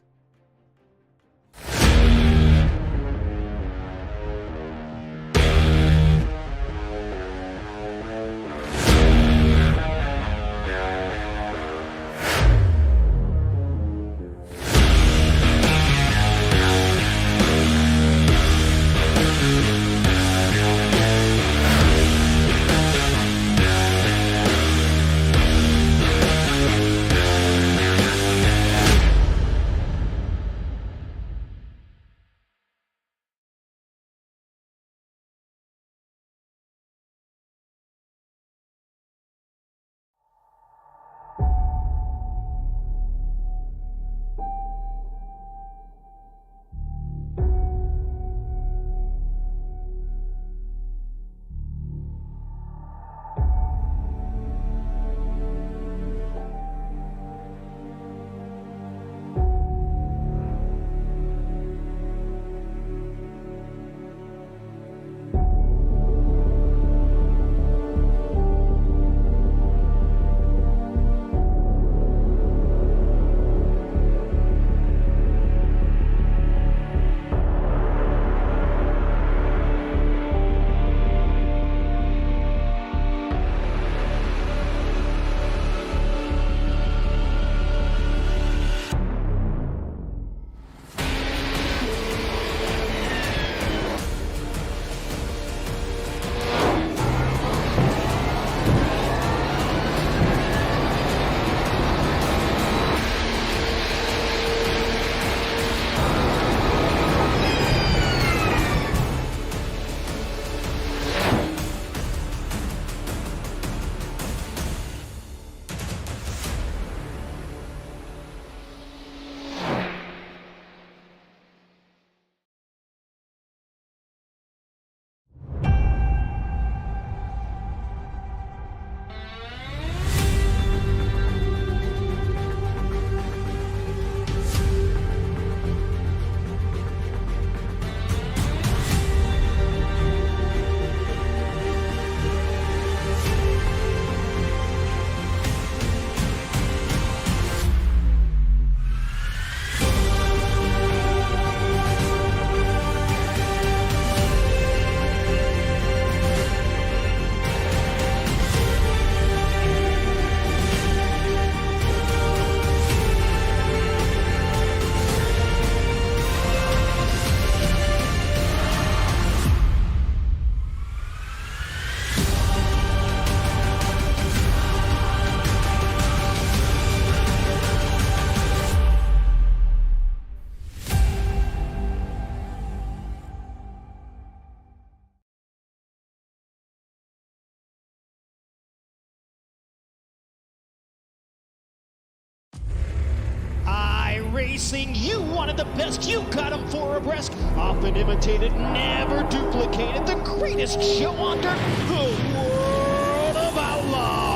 iRacing. You wanted the best, you got them 4 abreast. Often imitated, never duplicated. The greatest show on dirt, the World of Outlaws.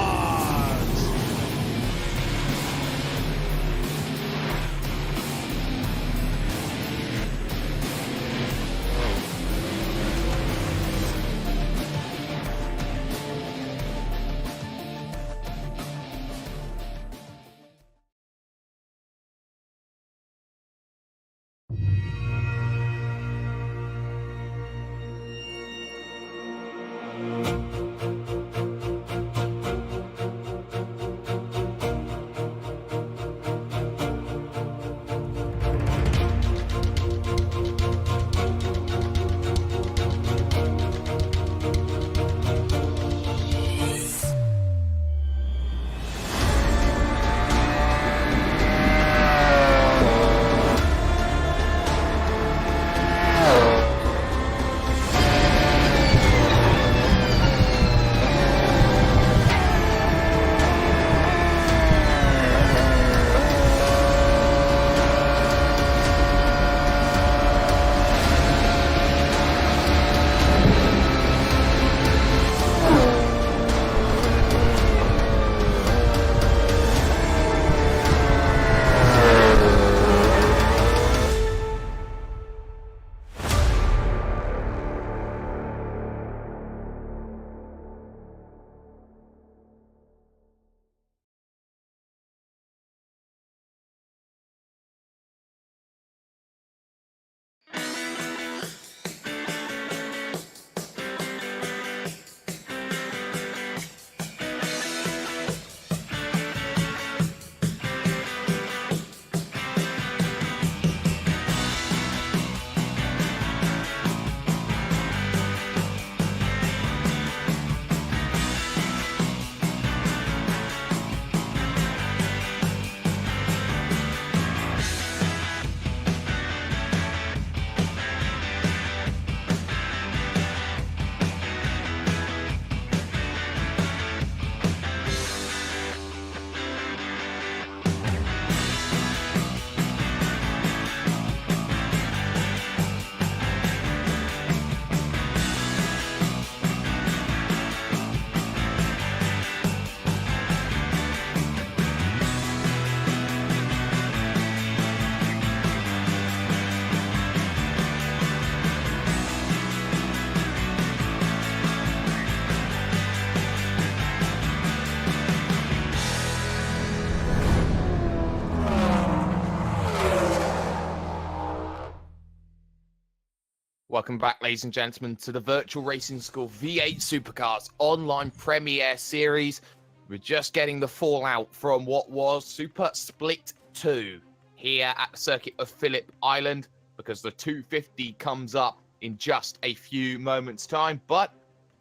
Welcome back, ladies and gentlemen, to the Virtual Racing School V8 Supercars online premiere series. We're just getting the fallout from what was Super Split 2 here at the circuit of Phillip Island, because the 250 comes up in just a few moments' time. But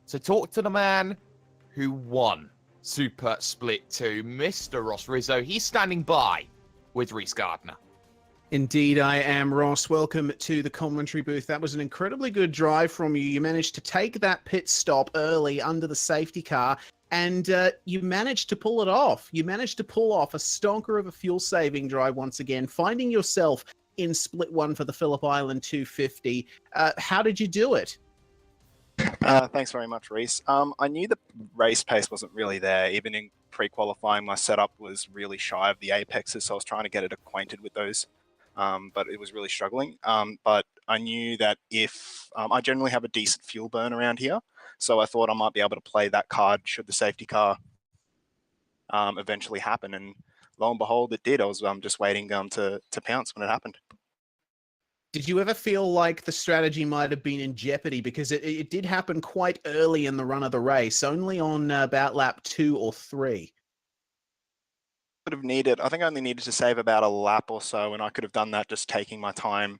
to talk to the man who won Super Split 2, Mr. Ross Rizzo, he's standing by with Reese Gardner. Indeed, I am, Ross. Welcome to the commentary booth. That was an incredibly good drive from you. You managed to take that pit stop early under the safety car, and you managed to pull it off. You managed to pull off a stonker of a fuel-saving drive once again, finding yourself in Split 1 for the Phillip Island 250. How did you do it? Thanks very much, Reese. I knew the race pace wasn't really there. Even in pre-qualifying, my setup was really shy of the apexes, so I was trying to get it acquainted with those. But it was really struggling. But I knew that if I generally have a decent fuel burn around here, so I thought I might be able to play that card should the safety car eventually happen. And lo and behold, it did. I was just waiting to pounce when it happened. Did you ever feel like the strategy might have been in jeopardy? Because it did happen quite early in the run of the race, only on about lap 2 or 3. I think I only needed to save about a lap or so, and I could have done that just taking my time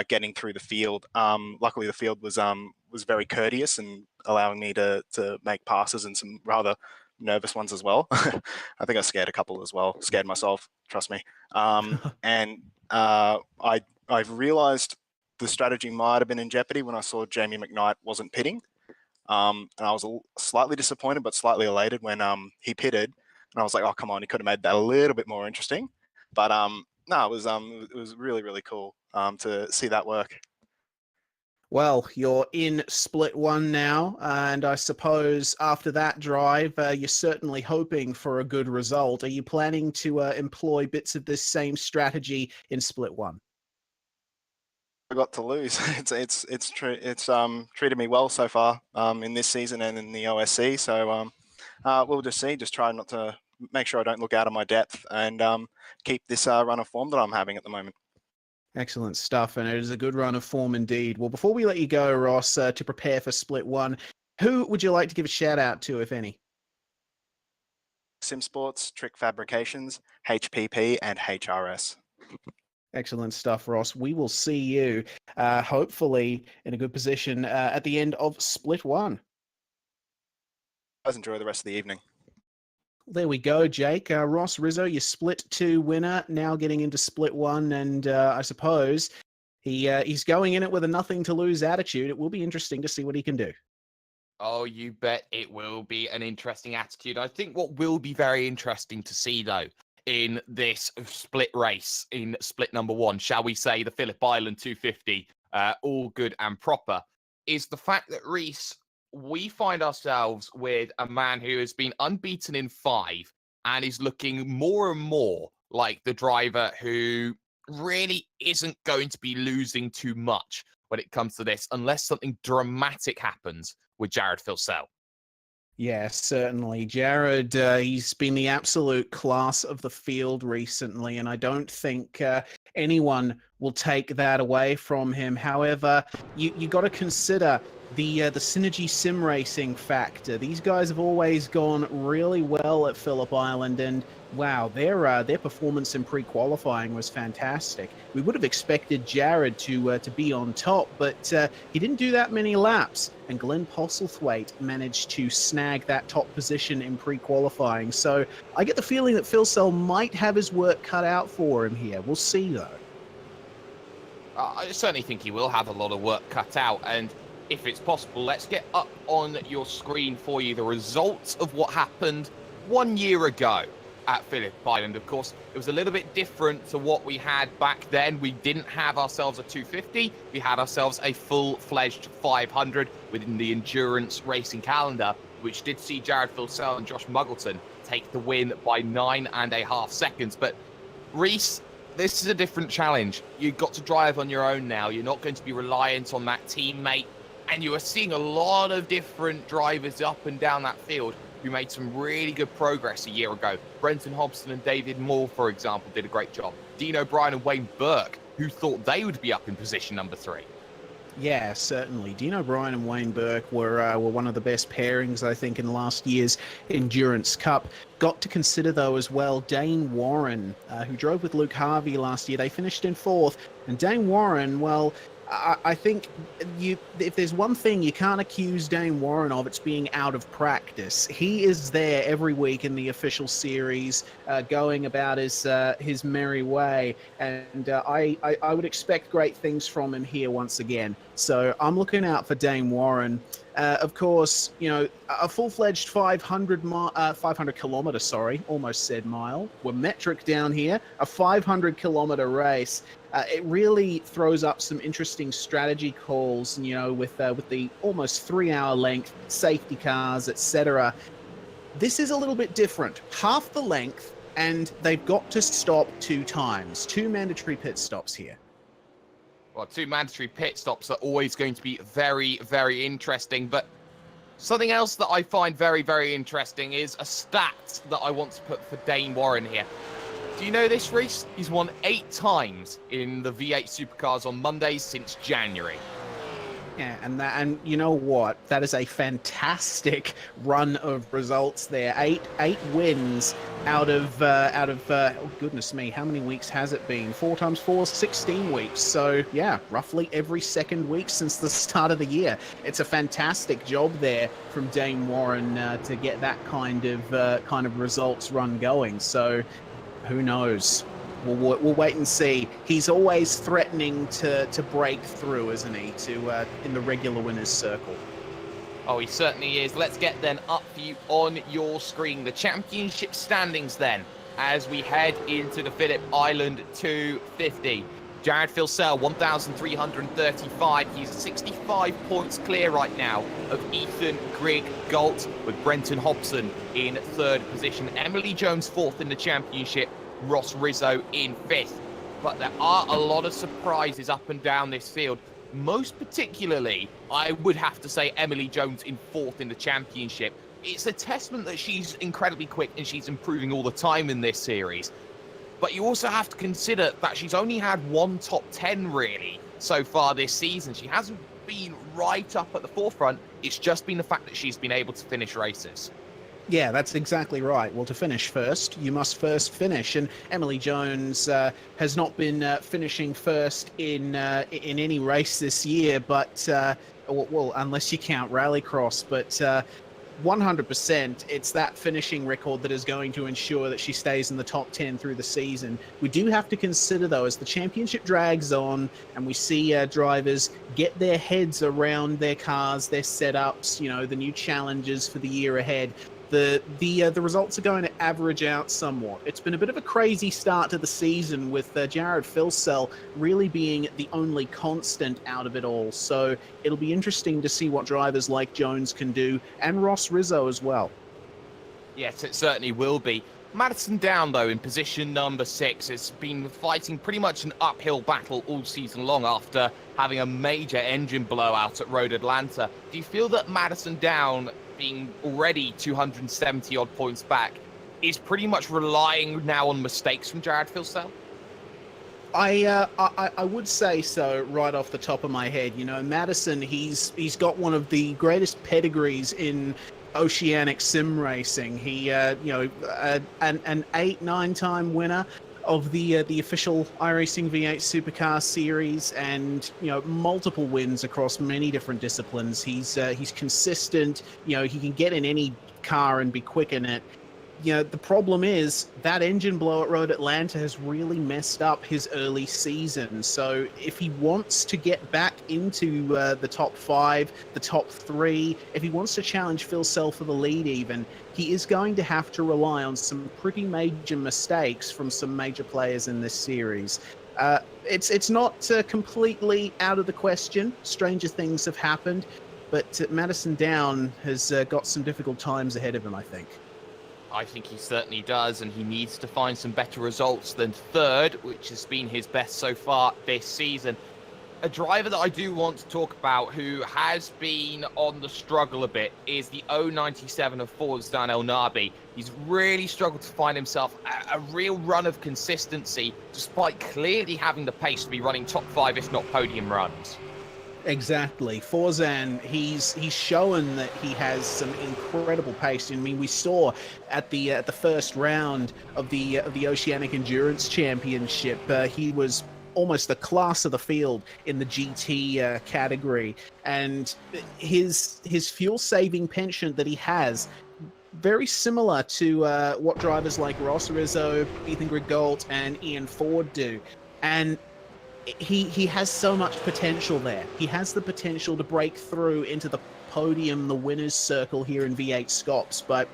getting through the field. Luckily, the field was very courteous and allowing me to make passes and some rather nervous ones as well. I think I scared a couple as well. Scared myself, trust me. And I've realised the strategy might have been in jeopardy when I saw Jamie McKnight wasn't pitting. And I was slightly disappointed, but slightly elated when he pitted. And I was like, oh, come on, he could have made that a little bit more interesting. But No, it was really, really cool to see that work. Well, you're in split one now, and I suppose after that drive, you're certainly hoping for a good result. Are you planning to employ bits of this same strategy in split one? I got to lose. It's treated me well so far in this season and in the OSC. So we'll just see. Just try not to make sure I don't look out of my depth and keep this run of form that I'm having at the moment. Excellent stuff, and it is a good run of form indeed. Well, before we let you go, Ross, to prepare for split one, who would you like to give a shout out to, if any? Sim Sports, Trick Fabrications, HPP, and HRS. Excellent stuff, Ross. We will see you, hopefully, in a good position at the end of split one. Guys, enjoy the rest of the evening. There we go, Jake. Ross Rizzo, your split two winner, now getting into split one, and I suppose he's going in it with a nothing to lose attitude. It will be interesting to see what he can do. Oh, you bet it will be an interesting attitude. I think what will be very interesting to see, though, in this split race, in split number one, shall we say the Phillip Island 250, all good and proper, is the fact that Reese, we find ourselves with a man who has been unbeaten in 5 and is looking more and more like the driver who really isn't going to be losing too much when it comes to this, unless something dramatic happens with Jared Philsell. Yeah, certainly. Jared, he's been the absolute class of the field recently, and I don't think anyone will take that away from him. However, you got to consider the synergy sim racing factor. These guys have always gone really well at Phillip Island, and wow, their performance in pre-qualifying was fantastic. We would have expected Jared to be on top, but he didn't do that many laps, and Glenn Postlethwaite managed to snag that top position in pre-qualifying. So I get the feeling that Philsell might have his work cut out for him here. We'll see, though. I certainly think he will have a lot of work cut out, and if it's possible, let's get up on your screen for you the results of what happened 1 year ago at Phillip Island. Of course, it was a little bit different to what we had back then. We didn't have ourselves a 250. We had ourselves a full-fledged 500 within the endurance racing calendar, which did see Jared Philsell and Josh Muggleton take the win by 9.5 seconds. But Reese, this is a different challenge. You've got to drive on your own now. You're not going to be reliant on that teammate. And you are seeing a lot of different drivers up and down that field who made some really good progress a year ago. Brenton Hobson and David Moore, for example, did a great job. Dean O'Brien and Wayne Burke, who thought they would be up in position number 3. Yeah, certainly. Dean O'Brien and Wayne Burke were one of the best pairings, I think, in last year's Endurance Cup. Got to consider, though, as well, Dane Warren, who drove with Luke Harvey last year. They finished in 4th. And Dane Warren, well, I think if there's one thing you can't accuse Dane Warren of, it's being out of practice. He is there every week in the official series, going about his merry way, and I would expect great things from him here once again. So I'm looking out for Dane Warren. Of course, you know, a full-fledged 500 kilometer, almost said mile. We're metric down here. A 500 kilometer race. It really throws up some interesting strategy calls, you know, with the almost 3-hour length, safety cars, etc. This is a little bit different. Half the length, and they've got to stop 2 times. 2 mandatory pit stops here. Well, 2 mandatory pit stops are always going to be very, very interesting. But something else that I find very, very interesting is a stat that I want to put for Dane Warren here. Do you know this, Reese? He's won 8 times in the V8 Supercars on Mondays since January. Yeah, and you know what? That is a fantastic run of results there. Eight wins out of oh goodness me, how many weeks has it been? 4 times 4, 16 weeks. So yeah, roughly every second week since the start of the year. It's a fantastic job there from Dane Warren to get that kind of results run going. So who knows? We'll wait and see. He's always threatening to break through, isn't he, in the regular winners circle. Oh, he certainly is. Let's get then up for you on your screen. The championship standings then as we head into the Phillip Island 250. Jared Filsell, 1,335. He's 65 points clear right now of Ethan Grigg Galt, with Brenton Hobson in third position. Emily Jones fourth in the championship. Ross Rizzo in fifth. But there are a lot of surprises up and down this field. Most particularly, I would have to say Emily Jones in fourth in the championship. It's a testament that she's incredibly quick and she's improving all the time in this series. But you also have to consider that she's only had one top 10 really so far this season. She hasn't been right up at the forefront. It's just been the fact that she's been able to finish races. Yeah, that's exactly right. Well, to finish first, you must first finish. And Emily Jones has not been finishing first in any race this year, but well, unless you count Rallycross, but 100%, it's that finishing record that is going to ensure that she stays in the top 10 through the season. We do have to consider, though, as the championship drags on and we see drivers get their heads around their cars, their setups, you know, the new challenges for the year ahead, the results are going to average out somewhat. It's been a bit of a crazy start to the season with Jared Filsell really being the only constant out of it all. So it'll be interesting to see what drivers like Jones can do, and Ross Rizzo as well. Yes, it certainly will be. Madison Down, though, in position number 6, has been fighting pretty much an uphill battle all season long after having a major engine blowout at Road Atlanta. Do you feel that Madison Down, being already 270 odd points back, is pretty much relying now on mistakes from Jared Filsell? I would say so right off the top of my head. You know, Madison, he's got one of the greatest pedigrees in oceanic sim racing. He an 8-9 time winner of the official iRacing V8 Supercar series, and you know, multiple wins across many different disciplines. He's consistent. You know, he can get in any car and be quick in it. You know, the problem is that engine blow at Road Atlanta has really messed up his early season. So if he wants to get back into the top 5, the top 3, if he wants to challenge Filsell for the lead even, he is going to have to rely on some pretty major mistakes from some major players in this series. It's not completely out of the question. Stranger things have happened, but Madison Down has got some difficult times ahead of him, I think. I think he certainly does, and he needs to find some better results than third, which has been his best so far this season. A driver that I do want to talk about who has been on the struggle a bit is the 097 of Ford's Dan El Nabi. He's really struggled to find himself a real run of consistency, despite clearly having the pace to be running top 5, if not podium runs. Exactly. Forzan, he's shown that he has some incredible pace. I mean, we saw at the first round of the Oceanic Endurance Championship, he was almost the class of the field in the GT category, and his fuel saving penchant that he has, very similar to what drivers like Ross Rizzo, Ethan Grigg Galt, and Ian Ford do. And he has so much potential there. He has the potential to break through into the podium, the winner's circle here in V8SCOPS, but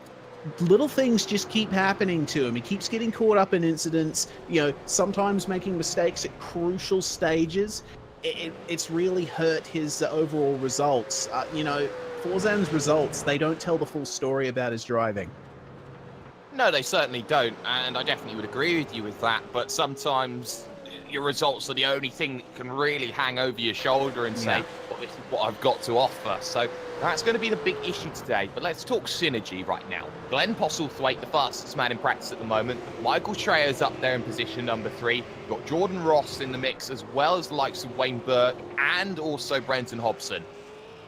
little things just keep happening to him. He keeps getting caught up in incidents, you know, sometimes making mistakes at crucial stages. It's really hurt his overall results. You know, Forzan's results, they don't tell the full story about his driving. No, they certainly don't, and I definitely would agree with you with that, but sometimes your results are the only thing that can really hang over your shoulder and say, well, this is what I've got to offer. So that's going to be the big issue today. But let's talk synergy right now. Glenn Postlethwaite, the fastest man in practice at the moment. Michael Schreier's up there in position number 3. You've got Jordan Ross in the mix, as well as the likes of Wayne Burke and also Brenton Hobson.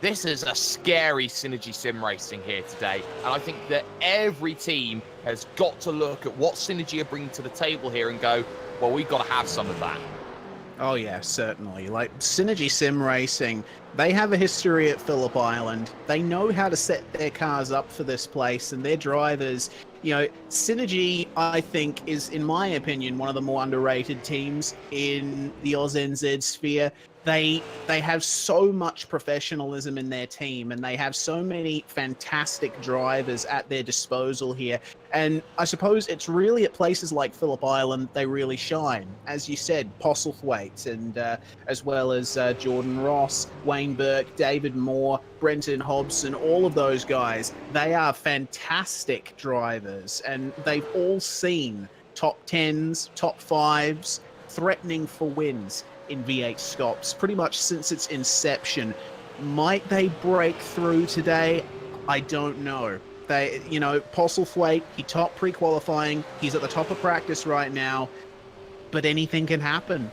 This is a scary synergy sim racing here today. And I think that every team has got to look at what synergy are bringing to the table here and go, well, we've got to have some of that. Oh yeah, certainly. Like Synergy Sim Racing, they have a history at Phillip Island. They know how to set their cars up for this place, and their drivers, you know, Synergy, I think, is, in my opinion, one of the more underrated teams in the AusNZ sphere. they have so much professionalism in their team, and they have so many fantastic drivers at their disposal here. And I suppose it's really at places like Phillip Island they really shine. As you said, Postlethwaite, and as well as Jordan Ross, Wayne Burke, David Moore, Brenton Hobson, all of those guys, they are fantastic drivers, and they've all seen top 10s, top 5s, threatening for wins in V8SCOPS pretty much since its inception. Might they break through today? I don't know. They, you know, Postlethwaite, he topped pre-qualifying, he's at the top of practice right now, but anything can happen.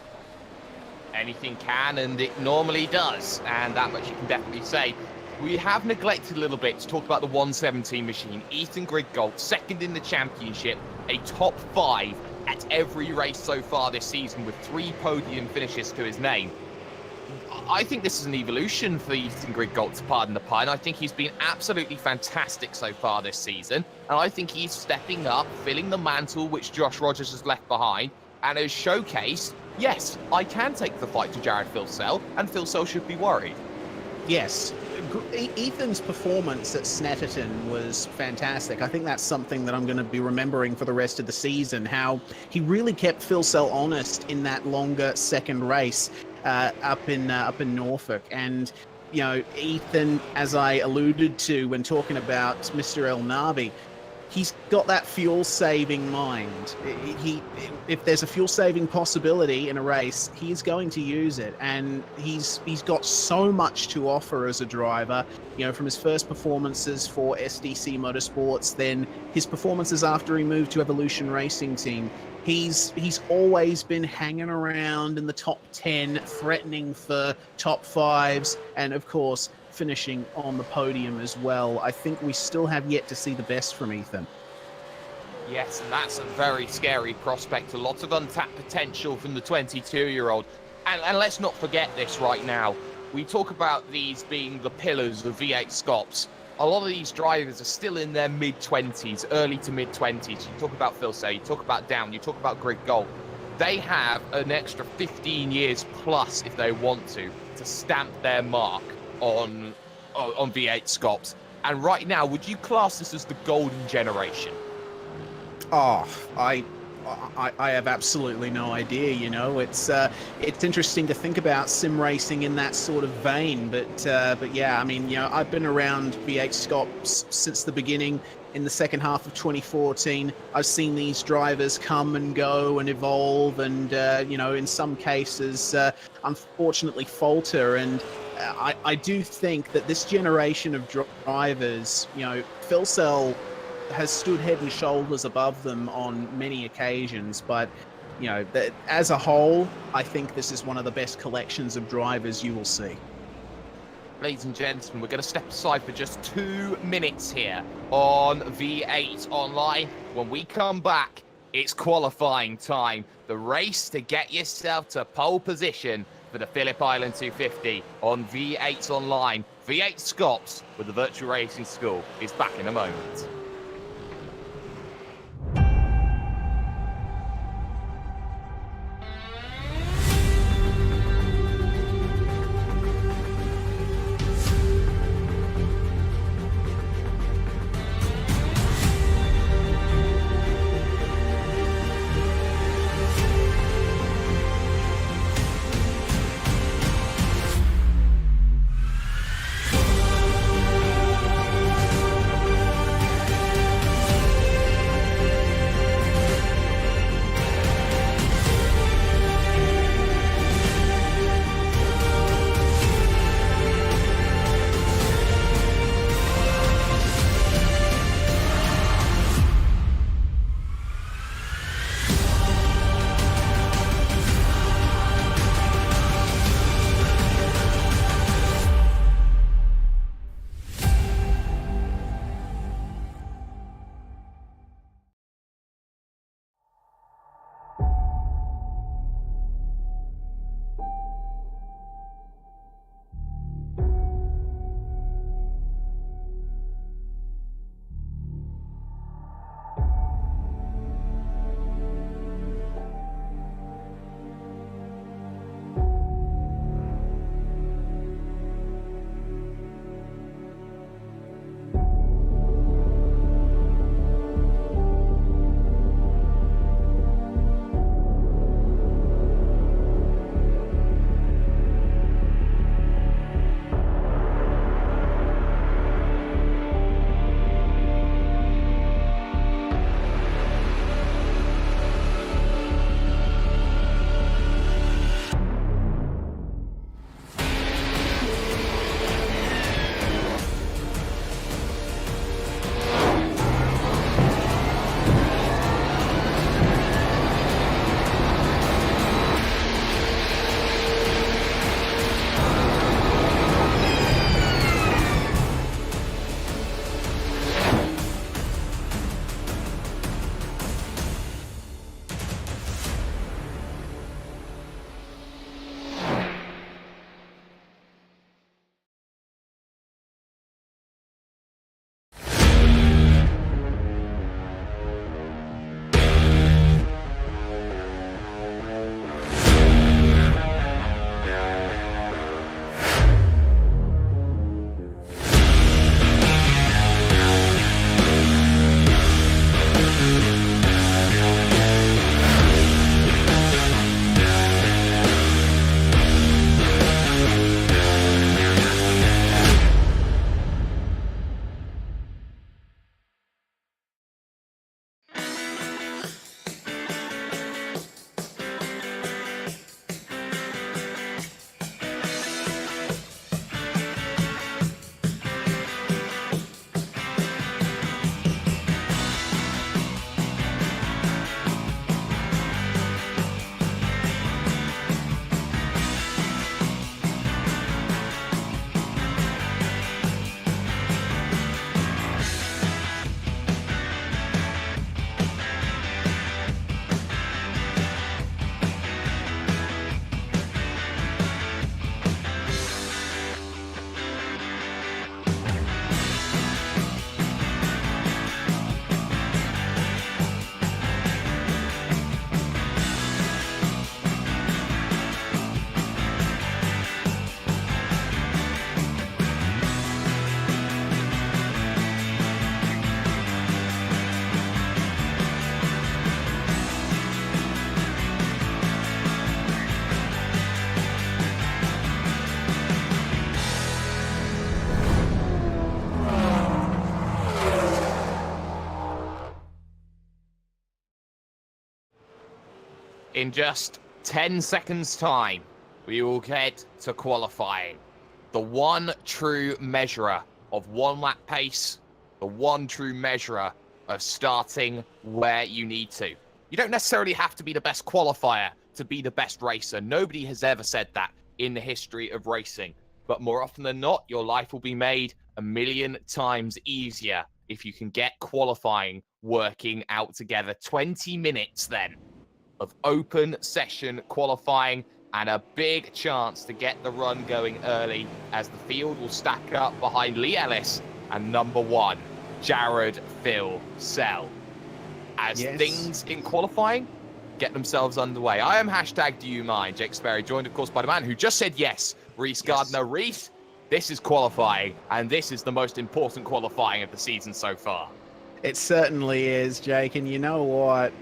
Anything can, and it normally does, and that much you can definitely say. We have neglected a little bit to talk about the 117 machine. Ethan Griggold, second in the championship, a top 5 at every race so far this season with 3 podium finishes to his name. I think this is an evolution for Ethan Griggold, to pardon the pun. I think he's been absolutely fantastic so far this season, and I think he's stepping up, filling the mantle which Josh Rogers has left behind, and has showcased, yes, I can take the fight to Jared Philsell, and Philsell should be worried. Yes, Ethan's performance at Snetterton was fantastic. I think that's something that I'm going to be remembering for the rest of the season, how he really kept Philsell honest in that longer second race up in Norfolk. And, you know, Ethan, as I alluded to when talking about Mr. El Nabi, he's got that fuel-saving mind. If there's a fuel-saving possibility in a race, he's going to use it, and he's got so much to offer as a driver. You know, from his first performances for SDC Motorsports, then his performances after he moved to Evolution Racing Team. He's always been hanging around in the top 10, threatening for top 5s, and of course, finishing on the podium as well. I think we still have yet to see the best from Ethan. Yes, and that's a very scary prospect. A lot of untapped potential from the 22-year-old. And let's not forget this right now. We talk about these being the pillars of V8SCOPS. A lot of these drivers are still in their mid-20s, early to mid-20s. You talk about Philsell, you talk about Down, you talk about Griggold. They have an extra 15 years plus, if they want to stamp their mark on V8SCOPS. And right now, would you class this as the golden generation? Oh, I have absolutely no idea. You know, it's interesting to think about sim racing in that sort of vein. But yeah, I mean, you know, I've been around V8SCOPS since the beginning. In the second half of 2014, I've seen these drivers come and go and evolve, and you know, in some cases, unfortunately, falter. And I do think that this generation of drivers, you know, Philsell has stood head and shoulders above them on many occasions, but, you know, as a whole, I think this is one of the best collections of drivers you will see. Ladies and gentlemen, we're going to step aside for just 2 minutes here on V8 Online. When we come back, it's qualifying time. The race to get yourself to pole position for the Phillip Island 250 on V8 Online. V8SCOPS with the Virtual Racing School is back in a moment. In just 10 seconds' time, we will get to qualifying. The one true measurer of one lap pace, the one true measurer of starting where you need to. You don't necessarily have to be the best qualifier to be the best racer. Nobody has ever said that in the history of racing. But more often than not, your life will be made a million times easier if you can get qualifying working out together. 20 minutes then of open session qualifying and a big chance to get the run going early as the field will stack up behind Lee Ellis and number 1, Jared Phil Sell. As things in qualifying get themselves underway. I am hashtag Do You Mind, Jake Sperry, joined of course by the man who just said yes, Reese Gardner. Reese, this is qualifying, and this is the most important qualifying of the season so far. It certainly is, Jake, and you know what?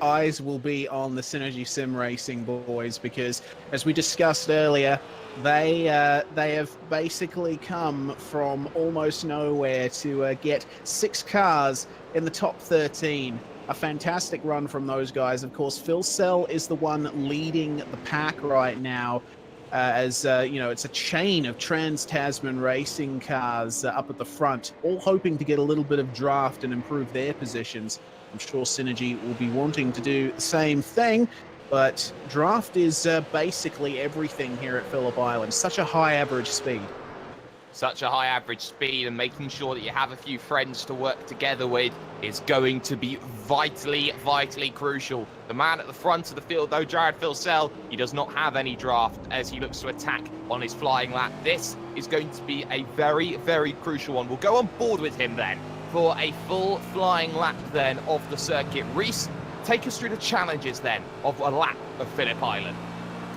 Eyes will be on the Synergy Sim Racing boys because, as we discussed earlier, they have basically come from almost nowhere to get 6 cars in the top 13. A fantastic run from those guys. Of course, Phil Sell is the one leading the pack right now. As you know, it's a chain of Trans-Tasman racing cars up at the front, all hoping to get a little bit of draft and improve their positions. I'm sure Synergy will be wanting to do the same thing, but draft is basically everything here at Phillip Island. Such a high average speed. Such a high average speed, and making sure that you have a few friends to work together with is going to be vitally crucial. The man at the front of the field, though, Jared Phil Sell, he does not have any draft as he looks to attack on his flying lap. This is going to be a very crucial one. We'll go on board with him then for a full flying lap then of the circuit. Reese, take us through the challenges then of a lap of Phillip Island.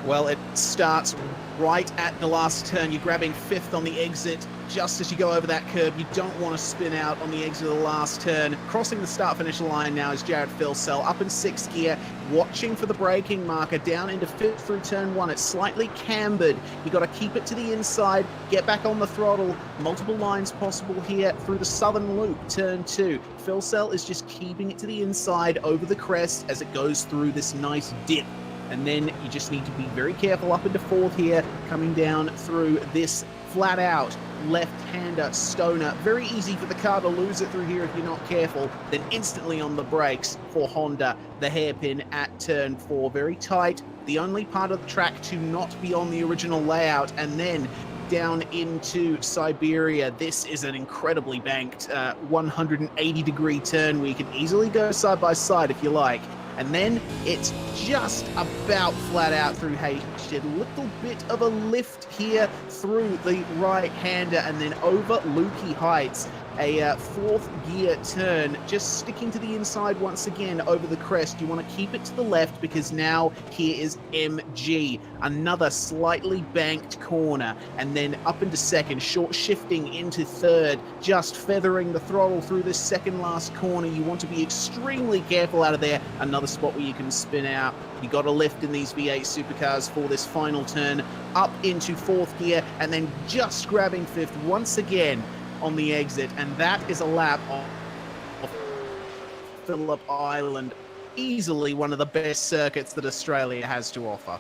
Well, it starts right at the last turn. You're grabbing 5th on the exit just as you go over that curb. You don't want to spin out on the exit of the last turn. Crossing the start-finish line now is Jared Phil Sell up in 6th gear, watching for the braking marker down into 5th through turn 1. It's slightly cambered. You got to keep it to the inside, get back on the throttle. Multiple lines possible here through the southern loop, turn 2. Phil Sell is just keeping it to the inside over the crest as it goes through this nice dip. And then you just need to be very careful up into 4th here, coming down through this flat out left-hander stoner. Very easy for the car to lose it through here if you're not careful. Then instantly on the brakes for Honda, the hairpin at turn 4. Very tight, the only part of the track to not be on the original layout. And then down into Siberia. This is an incredibly banked 180-degree turn where you can easily go side by side if you like. And then it's just about flat out through H. A little bit of a lift here through the right-hander and then over Lukey Heights. A 4th gear turn, just sticking to the inside once again over the crest. You want to keep it to the left because now here is MG. Another slightly banked corner and then up into 2nd, short shifting into 3rd, just feathering the throttle through this second last corner. You want to be extremely careful out of there. Another spot where you can spin out. You got to lift in these V8 supercars for this final turn up into 4th gear and then just grabbing 5th once again on the exit, and that is a lap of Phillip Island, easily one of the best circuits that Australia has to offer.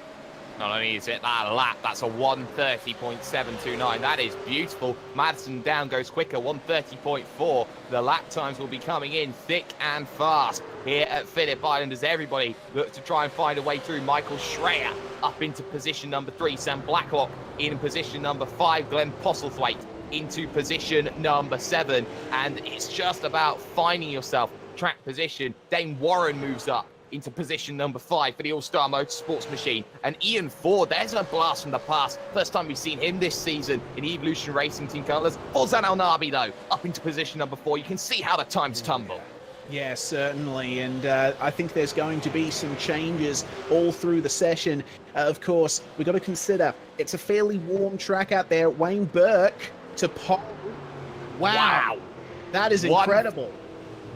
Not only is it that lap, that's a 1:30.729. That is beautiful. Madison down goes quicker, 1:30.4. The lap times will be coming in thick and fast here at Phillip Island as everybody looks to try and find a way through. Michael Schreier up into position number 3. Sam Blacklock in position number 5. Glenn Postlethwaite into position number 7. And it's just about finding yourself track position. Dane Warren moves up into position number 5 for the All-Star Motorsports machine. And Ian Ford, there's a blast from the past. First time we've seen him this season in Evolution Racing Team colours. Ozan Al-Nabi, though, up into position number 4. You can see how the times tumble. Yeah, certainly, and I think there's going to be some changes all through the session. Of course, we've got to consider it's a fairly warm track out there. Wayne Burke to pole. Wow. That is incredible.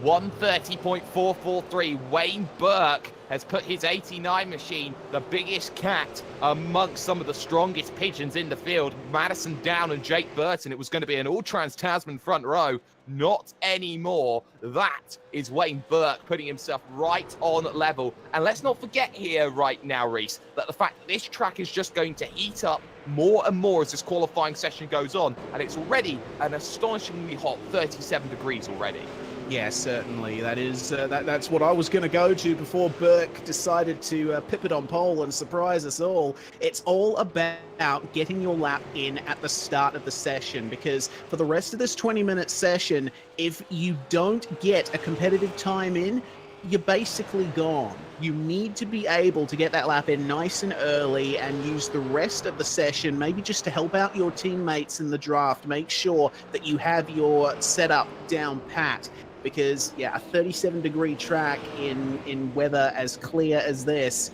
1:30.443. Wayne Burke has put his 89 machine, the biggest cat, amongst some of the strongest pigeons in the field. Madison Down and Jake Burton. It was going to be an all-Trans-Tasman front row. Not anymore. That is Wayne Burke putting himself right on level. And let's not forget here right now, Reese, that the fact that this track is just going to heat up more and more as this qualifying session goes on. And it's already an astonishingly hot 37 degrees already. Yeah, certainly. That's what I was going to go to before Burke decided to pip it on pole and surprise us all. It's all about getting your lap in at the start of the session, because for the rest of this 20-minute session, if you don't get a competitive time in, you're basically gone. You need to be able to get that lap in nice and early and use the rest of the session maybe just to help out your teammates in the draft. Make sure that you have your setup down pat. Because, yeah, a 37-degree track in weather as clear as this,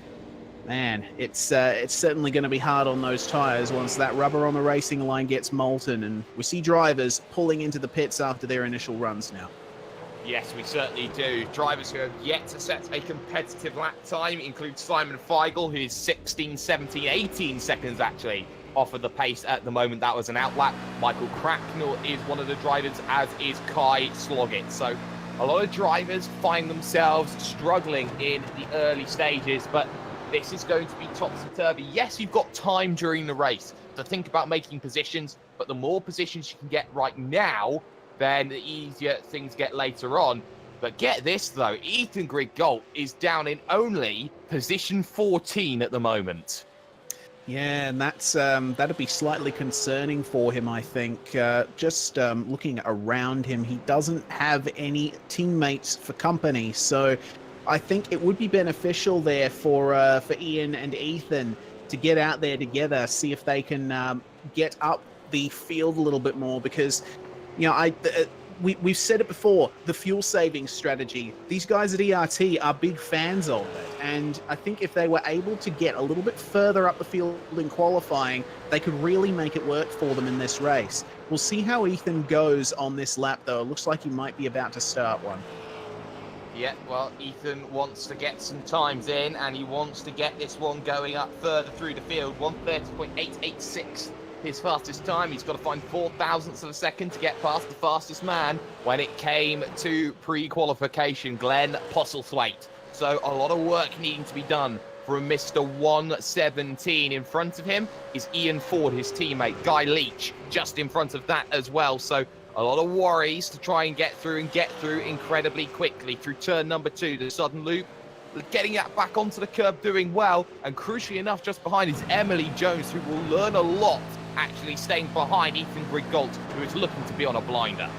man, it's certainly going to be hard on those tires once that rubber on the racing line gets molten. And we see drivers pulling into the pits after their initial runs now. Yes, we certainly do. Drivers who have yet to set a competitive lap time include Simon Feigl, who is 16, 17, 18 seconds, actually, off of the pace at the moment. That was an outlap. Michael Cracknell is one of the drivers, as is Kai Sloggett. So a lot of drivers find themselves struggling in the early stages, but this is going to be topsy-turvy. Yes, you've got time during the race to think about making positions, but the more positions you can get right now, then the easier things get later on. But get this, though, Ethan Griggold is down in only position 14 at the moment. Yeah, and that'd be slightly concerning for him, I think. Just looking around him, he doesn't have any teammates for company, so I think it would be beneficial there for Ian and Ethan to get out there together, see if they can get up the field a little bit more, because, you know, we've said it before, the fuel saving strategy. These guys at ERT are big fans of it. And I think if they were able to get a little bit further up the field in qualifying, they could really make it work for them in this race. We'll see how Ethan goes on this lap, though. It looks like he might be about to start one. Yeah, well, Ethan wants to get some times in, and he wants to get this one going up further through the field. 1:30.886. His fastest time. He's got to find 4 thousandths of a second to get past the fastest man when it came to pre-qualification, Glenn Postlethwaite. So a lot of work needing to be done from Mr. 117. In front of him is Ian Ford, his teammate. Guy Leach just in front of that as well. So a lot of worries to try and get through incredibly quickly through turn number 2, the sudden loop. Getting that back onto the curb, doing well. And crucially enough, just behind is Emily Jones, who will learn a lot actually staying behind Ethan Griggold, who is looking to be on a blinder.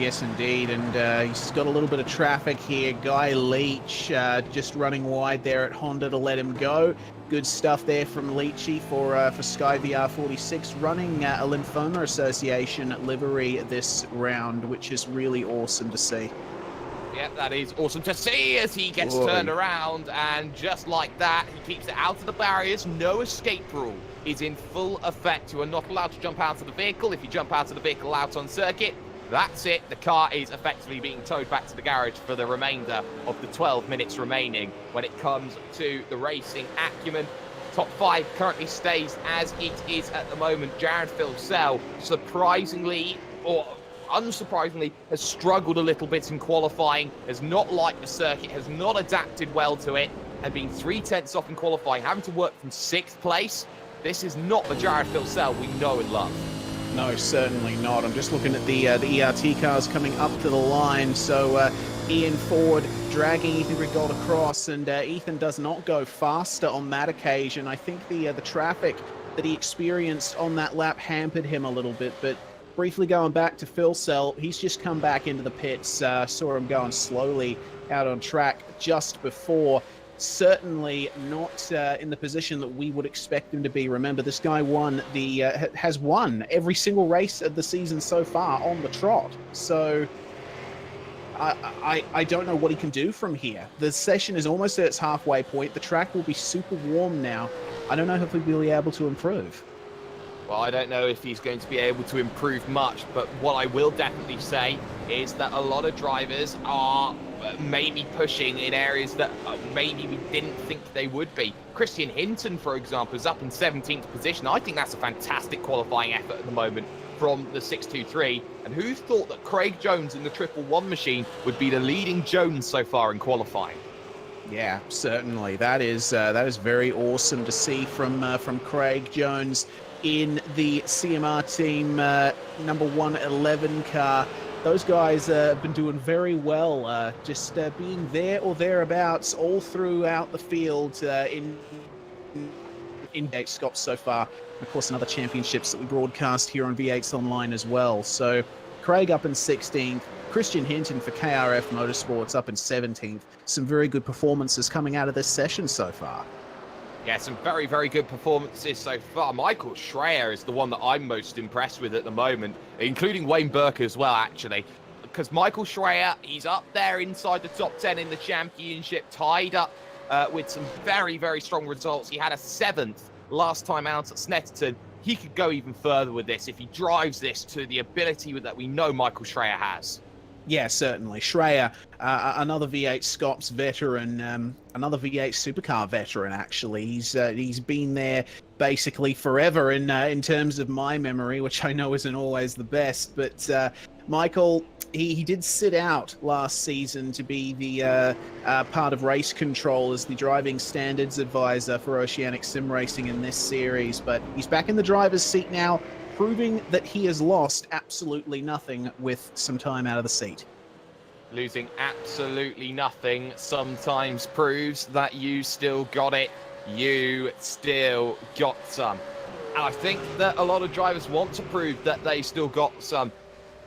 Yes, indeed, and he's got a little bit of traffic here. Guy Leach just running wide there at Honda to let him go. Good stuff there from Leachy for Sky VR46, running a Lymphoma Association livery this round, which is really awesome to see. Yeah, that is awesome to see as he gets turned around, and just like that, he keeps it out of the barriers. No escape rule is in full effect. You are not allowed to jump out of the vehicle. If you jump out of the vehicle out on circuit, that's it. The car is effectively being towed back to the garage for the remainder of the 12 minutes remaining. When it comes to the racing acumen, top 5 currently stays as it is at the moment. Jared Philsell, surprisingly, or unsurprisingly, has struggled a little bit in qualifying, has not liked the circuit, has not adapted well to it, and being 3/10 off in qualifying, having to work from 6th place. This is not the Jared Philsell we know and love. No, certainly not. I'm just looking at the ERT cars coming up to the line. So Ian Ford dragging Ethan Griggold across, and Ethan does not go faster on that occasion. I think the traffic that he experienced on that lap hampered him a little bit, but briefly going back to Philsell, he's just come back into the pits, saw him going slowly out on track just before. Certainly not in the position that we would expect him to be. Remember, this guy has won every single race of the season so far on the trot. So I don't know what he can do from here. The session is almost at its halfway point. The track will be super warm now. I don't know if he'll be able to improve. Well, I don't know if he's going to be able to improve much, but what I will definitely say is that a lot of drivers are maybe pushing in areas that maybe we didn't think they would be. Christian Hinton, for example, is up in 17th position. I think that's a fantastic qualifying effort at the moment from the 623. And who thought that Craig Jones in the 111 machine would be the leading Jones so far in qualifying? Yeah, certainly. That is very awesome to see from Craig Jones in the CMR team number 111 car. Those guys have been doing very well, just being there or thereabouts all throughout the field in V8SCOPS so far. Of course, another championships that we broadcast here on V8s Online as well. So Craig up in 16th, Christian Hinton for KRF Motorsports up in 17th. Some very good performances coming out of this session so far. Yeah, some very, very good performances so far. Michael Schreier is the one that I'm most impressed with at the moment, including Wayne Burke as well, actually. Because Michael Schreier, he's up there inside the top 10 in the championship, tied up with some very, very strong results. He had a 7th last time out at Snetterton. He could go even further with this if he drives this to the ability that we know Michael Schreier has. Yeah, certainly. Schreier, another V8SCOPS veteran, another V8 supercar veteran, actually. He's been there basically forever in terms of my memory, which I know isn't always the best. But Michael, he did sit out last season to be the part of race control as the driving standards advisor for Oceanic Sim Racing in this series. But he's back in the driver's seat now, proving that he has lost absolutely nothing with some time out of the seat. Losing absolutely nothing sometimes proves that you still got it. You still got some. And I think that a lot of drivers want to prove that they still got some.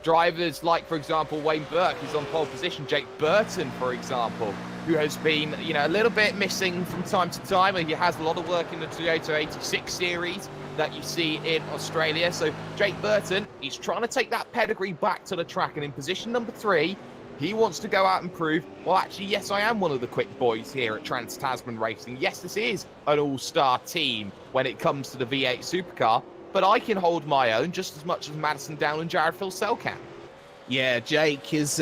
Drivers like, for example, Wayne Burke, who's on pole position, Jake Burton, for example, who has been, a little bit missing from time to time. And he has a lot of work in the Toyota 86 series that you see in Australia. So Jake Burton, he's trying to take that pedigree back to the track, and in position number 3, he wants to go out and prove, well, actually, yes, I am one of the quick boys here at Trans-Tasman Racing. Yes, this is an all-star team when it comes to the V8 supercar, but I can hold my own just as much as Madison Down and Jared Philsell can. Yeah, Jake, his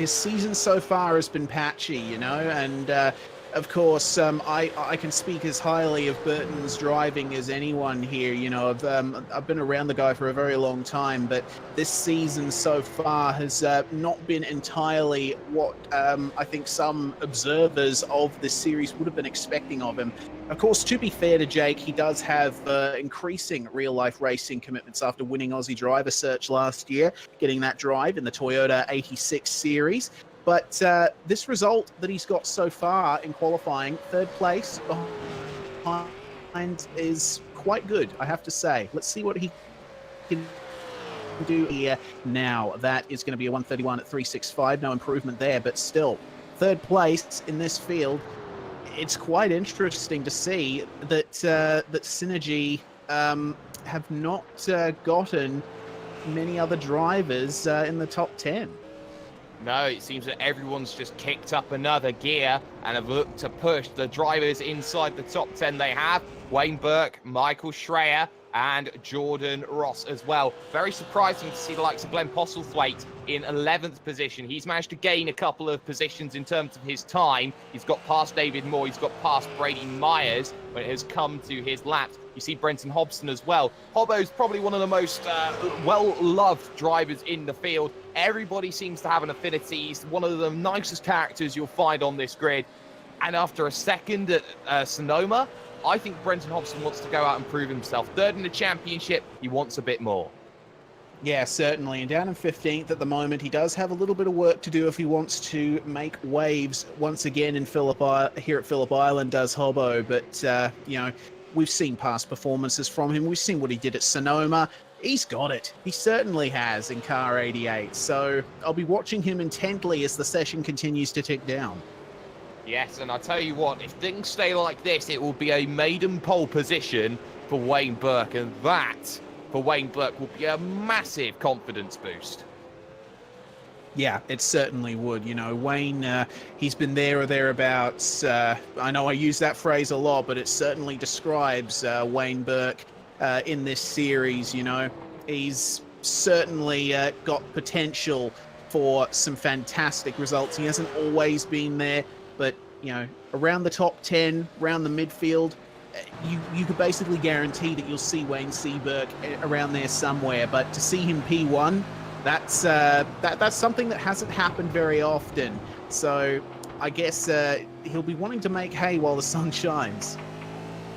season so far has been patchy, and of course, I can speak as highly of Burton's driving as anyone here. I've been around the guy for a very long time, but this season so far has not been entirely what I think some observers of this series would have been expecting of him. Of course, to be fair to Jake, he does have increasing real-life racing commitments after winning Aussie Driver Search last year, getting that drive in the Toyota 86 series. But this result that he's got so far in qualifying, 3rd place behind, is quite good, I have to say. Let's see what he can do here now. That is going to be a 131 at 365. No improvement there, but still, 3rd place in this field. It's quite interesting to see that Synergy have not gotten many other drivers in the top 10. No, it seems that everyone's just kicked up another gear and have looked to push the drivers inside the top 10 they have. Wayne Burke, Michael Schreier, and Jordan Ross as well. Very surprising to see the likes of Glenn Postlethwaite in 11th position. He's managed to gain a couple of positions in terms of his time. He's got past David Moore, he's got past Brady Myers when it has come to his laps. You see Brenton Hobson as well. Hobbo's probably one of the most well-loved drivers in the field. Everybody seems to have an affinity. He's one of the nicest characters you'll find on this grid. And after a second at Sonoma, I think Brenton Hobson wants to go out and prove himself. 3rd in the championship, he wants a bit more. Yeah, certainly. And down in 15th at the moment, he does have a little bit of work to do if he wants to make waves once again in here at Phillip Island, does Hobbo. But, we've seen past performances from him. We've seen what he did at Sonoma. He's got it. He certainly has in Car 88. So I'll be watching him intently as the session continues to tick down. Yes, and I tell you what, if things stay like this, it will be a maiden pole position for Wayne Burke, and that, for Wayne Burke, will be a massive confidence boost. Yeah, it certainly would. Wayne, he's been there or thereabouts. I know I use that phrase a lot, but it certainly describes Wayne Burke in this series. He's certainly got potential for some fantastic results. He hasn't always been there, but, you know, around the top 10, around the midfield, you could basically guarantee that you'll see Wayne Seaburg around there somewhere. But to see him P1, that's something that hasn't happened very often. So I guess he'll be wanting to make hay while the sun shines.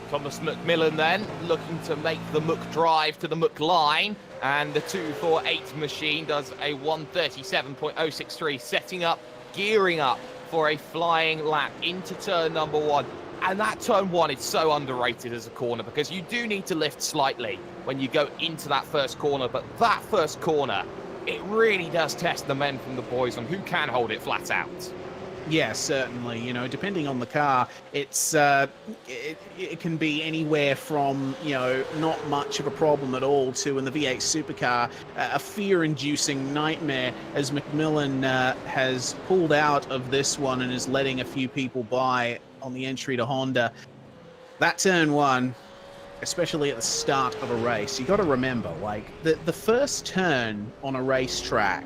Thomas McMillan then looking to make the Muck drive to the Muck line, and the 248 machine does a 137.063, setting up, gearing up for a flying lap into turn number 1. And that turn 1 is so underrated as a corner, because you do need to lift slightly when you go into that first corner, but that first corner, it really does test the men from the boys on who can hold it flat out. Yeah, certainly. You know, depending on the car, it's it can be anywhere from, you know, not much of a problem at all to, in the V8 supercar, a fear-inducing nightmare, as McMillan has pulled out of this one and is letting a few people by on the entry to Honda. That turn 1, especially at the start of a race, you got to remember, like, the first turn on a racetrack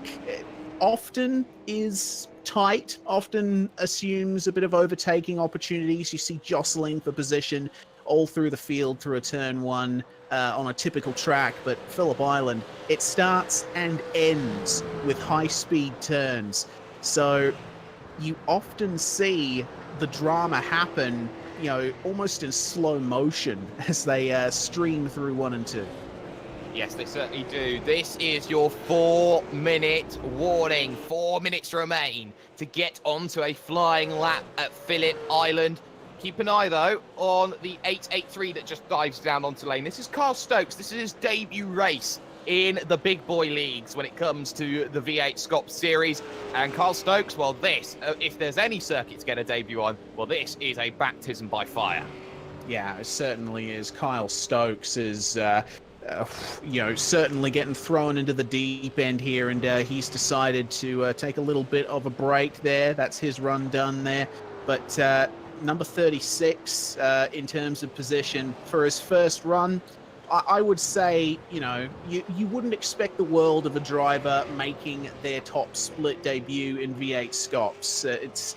often is tight, often assumes a bit of overtaking opportunities. You see jostling for position all through the field through a turn 1 on a typical track, but Phillip Island, it starts and ends with high-speed turns. So you often see the drama happen, you know, almost in slow motion as they stream through 1 and 2. Yes, they certainly do. This is your 4-minute warning. 4 minutes remain to get onto a flying lap at Phillip Island. Keep an eye, though, on the 883 that just dives down onto lane. This is Carl Stokes. This is his debut race in the big boy leagues when it comes to the V8SCOPS series. And Carl Stokes, well, this, if there's any circuit to get a debut on, well, this is a baptism by fire. Yeah, it certainly is. Kyle Stokes is... you know, certainly getting thrown into the deep end here, and he's decided to take a little bit of a break there. That's his run done there. But number 36 in terms of position for his first run, I would say, you know, you wouldn't expect the world of a driver making their top split debut in V8SCOPS.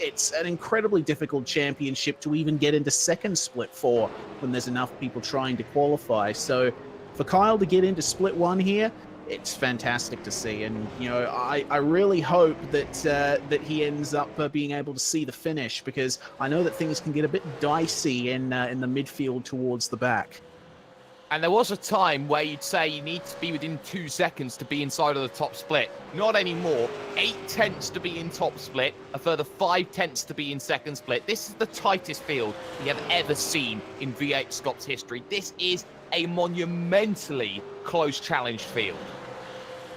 It's an incredibly difficult championship to even get into second split for when there's enough people trying to qualify. So for Kyle to get into split 1 here, it's fantastic to see. And, you know, I really hope that that he ends up being able to see the finish, because I know that things can get a bit dicey in the midfield towards the back. And there was a time where you'd say you need to be within 2 seconds to be inside of the top split. Not anymore. 8 tenths to be in top split, a further 5 tenths to be in second split. This is the tightest field we have ever seen in V8SCOPS history. This is a monumentally close challenged field.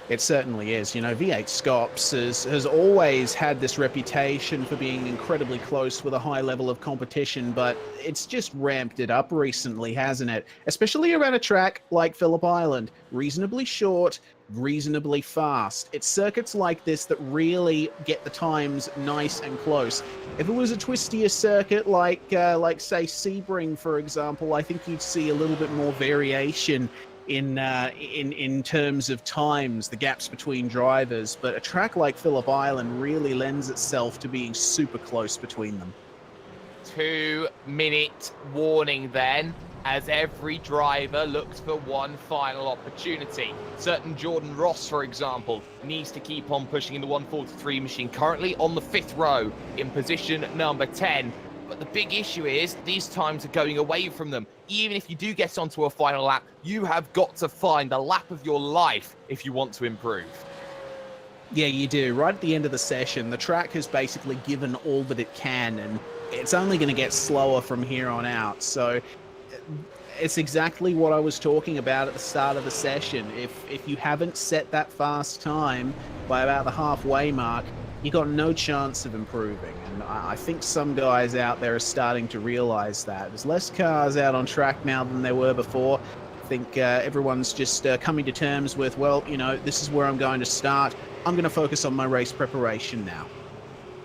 It certainly is. You know, V8SCOPS has always had this reputation for being incredibly close with a high level of competition, but it's just ramped it up recently, hasn't it? Especially around a track like Phillip Island. Reasonably short, reasonably fast. It's circuits like this that really get the times nice and close. If it was a twistier circuit like say Sebring, for example, I think you'd see a little bit more variation in terms of times, the gaps between drivers. But a track like Phillip Island really lends itself to being super close between them. 2-minute warning then, as every driver looks for one final opportunity. Certain Jordan Ross, for example, needs to keep on pushing in the 143 machine, currently on the 5th row in position number 10. But the big issue is these times are going away from them. Even if you do get onto a final lap, you have got to find the lap of your life if you want to improve. Yeah, you do. Right at the end of the session, the track has basically given all that it can, and it's only going to get slower from here on out. So it's exactly what I was talking about at the start of the session. If you haven't set that fast time by about the halfway mark, you got no chance of improving. And I think some guys out there are starting to realize that. There's less cars out on track now than there were before. I think everyone's just coming to terms with, well, you know, this is where I'm going to start. I'm going to focus on my race preparation now.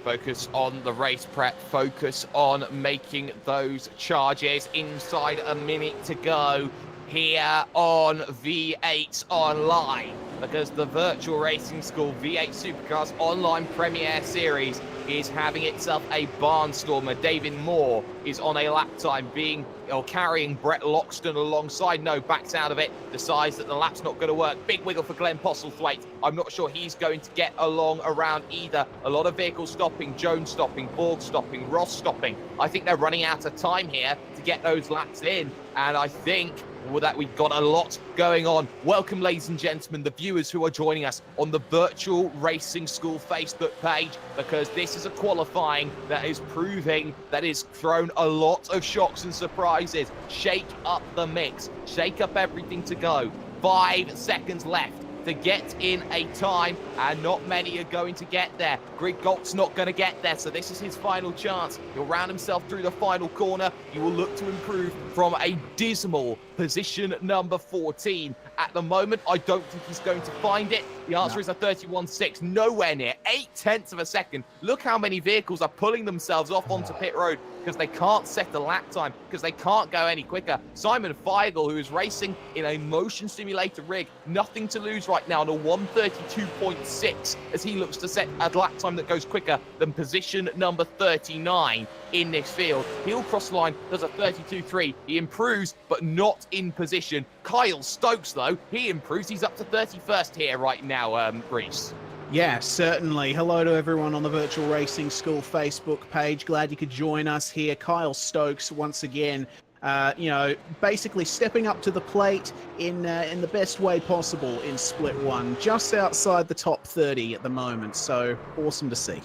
Focus on the race prep, focus on making those charges. Inside a minute to go here on V8 Online. because the Virtual Racing School V8 Supercars Online Premier Series is having itself a barnstormer. David Moore is on a lap time carrying Brett Loxton alongside. No, backs out of it, decides that the lap's not going to work. Big wiggle for Glenn Postlethwaite. I'm not sure he's going to get along around either. A lot of vehicles stopping, Jones stopping, Borg stopping, Ross stopping. I think they're running out of time here to get those laps in, and I think that we've got a lot going on. Welcome, ladies and gentlemen, the viewers who are joining us on the Virtual Racing School Facebook page, because this is a qualifying that is proving that is thrown a lot of shocks and surprises. Shake up the mix, shake up everything to go. 5 seconds left to get in a time, and not many are going to get there. Greg Galt's not going to get there, so this is his final chance. He'll round himself through the final corner. He will look to improve from a dismal position number 14. At the moment, I don't think he's going to find it. The answer is a 31.6, nowhere near, 0.8 of a second. Look how many vehicles are pulling themselves off onto pit road because they can't set a lap time, because they can't go any quicker. Simon Feigl, who is racing in a motion simulator rig, nothing to lose right now, on a 1:32.6, as he looks to set a lap time that goes quicker than position number 39 in this field. He'll cross the line, does a 32.3. He improves, but not in position. Kyle Stokes, though, he improves. He's up to 31st here right now, Reese. Yeah, certainly. Hello to everyone on the Virtual Racing School Facebook page. Glad you could join us here. Kyle Stokes, once again, basically stepping up to the plate in the best way possible in Split 1, just outside the top 30 at the moment. So awesome to see.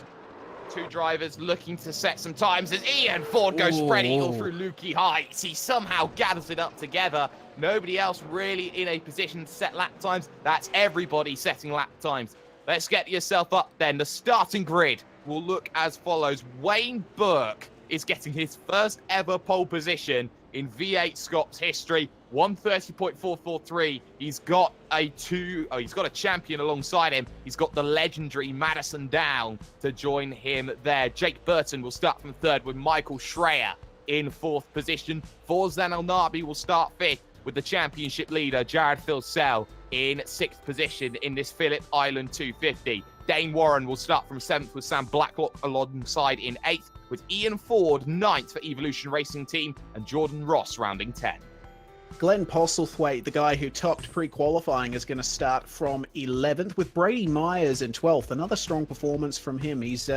Two drivers looking to set some times as Ian Ford goes spread eagle through Lukey Heights. He somehow gathers it up together. Nobody else really in a position to set lap times. That's everybody setting lap times. Let's get yourself up then. The starting grid will look as follows. Wayne Burke is getting his first ever pole position in V8SCOPS history. 1:30.443. He's got a champion alongside him. He's got the legendary Madison Down to join him there. Jake Burton will start from third with Michael Schreier in fourth position. Forzan El Nabi will start fifth with the championship leader Jared Filsell in sixth position in this Phillip Island 250. Dane Warren will start from seventh with Sam Blacklock alongside in eighth, with Ian Ford ninth for Evolution Racing Team and Jordan Ross rounding 10. Glenn Postlethwaite, the guy who topped pre-qualifying, is going to start from 11th, with Brady Myers in 12th. Another strong performance from him. He's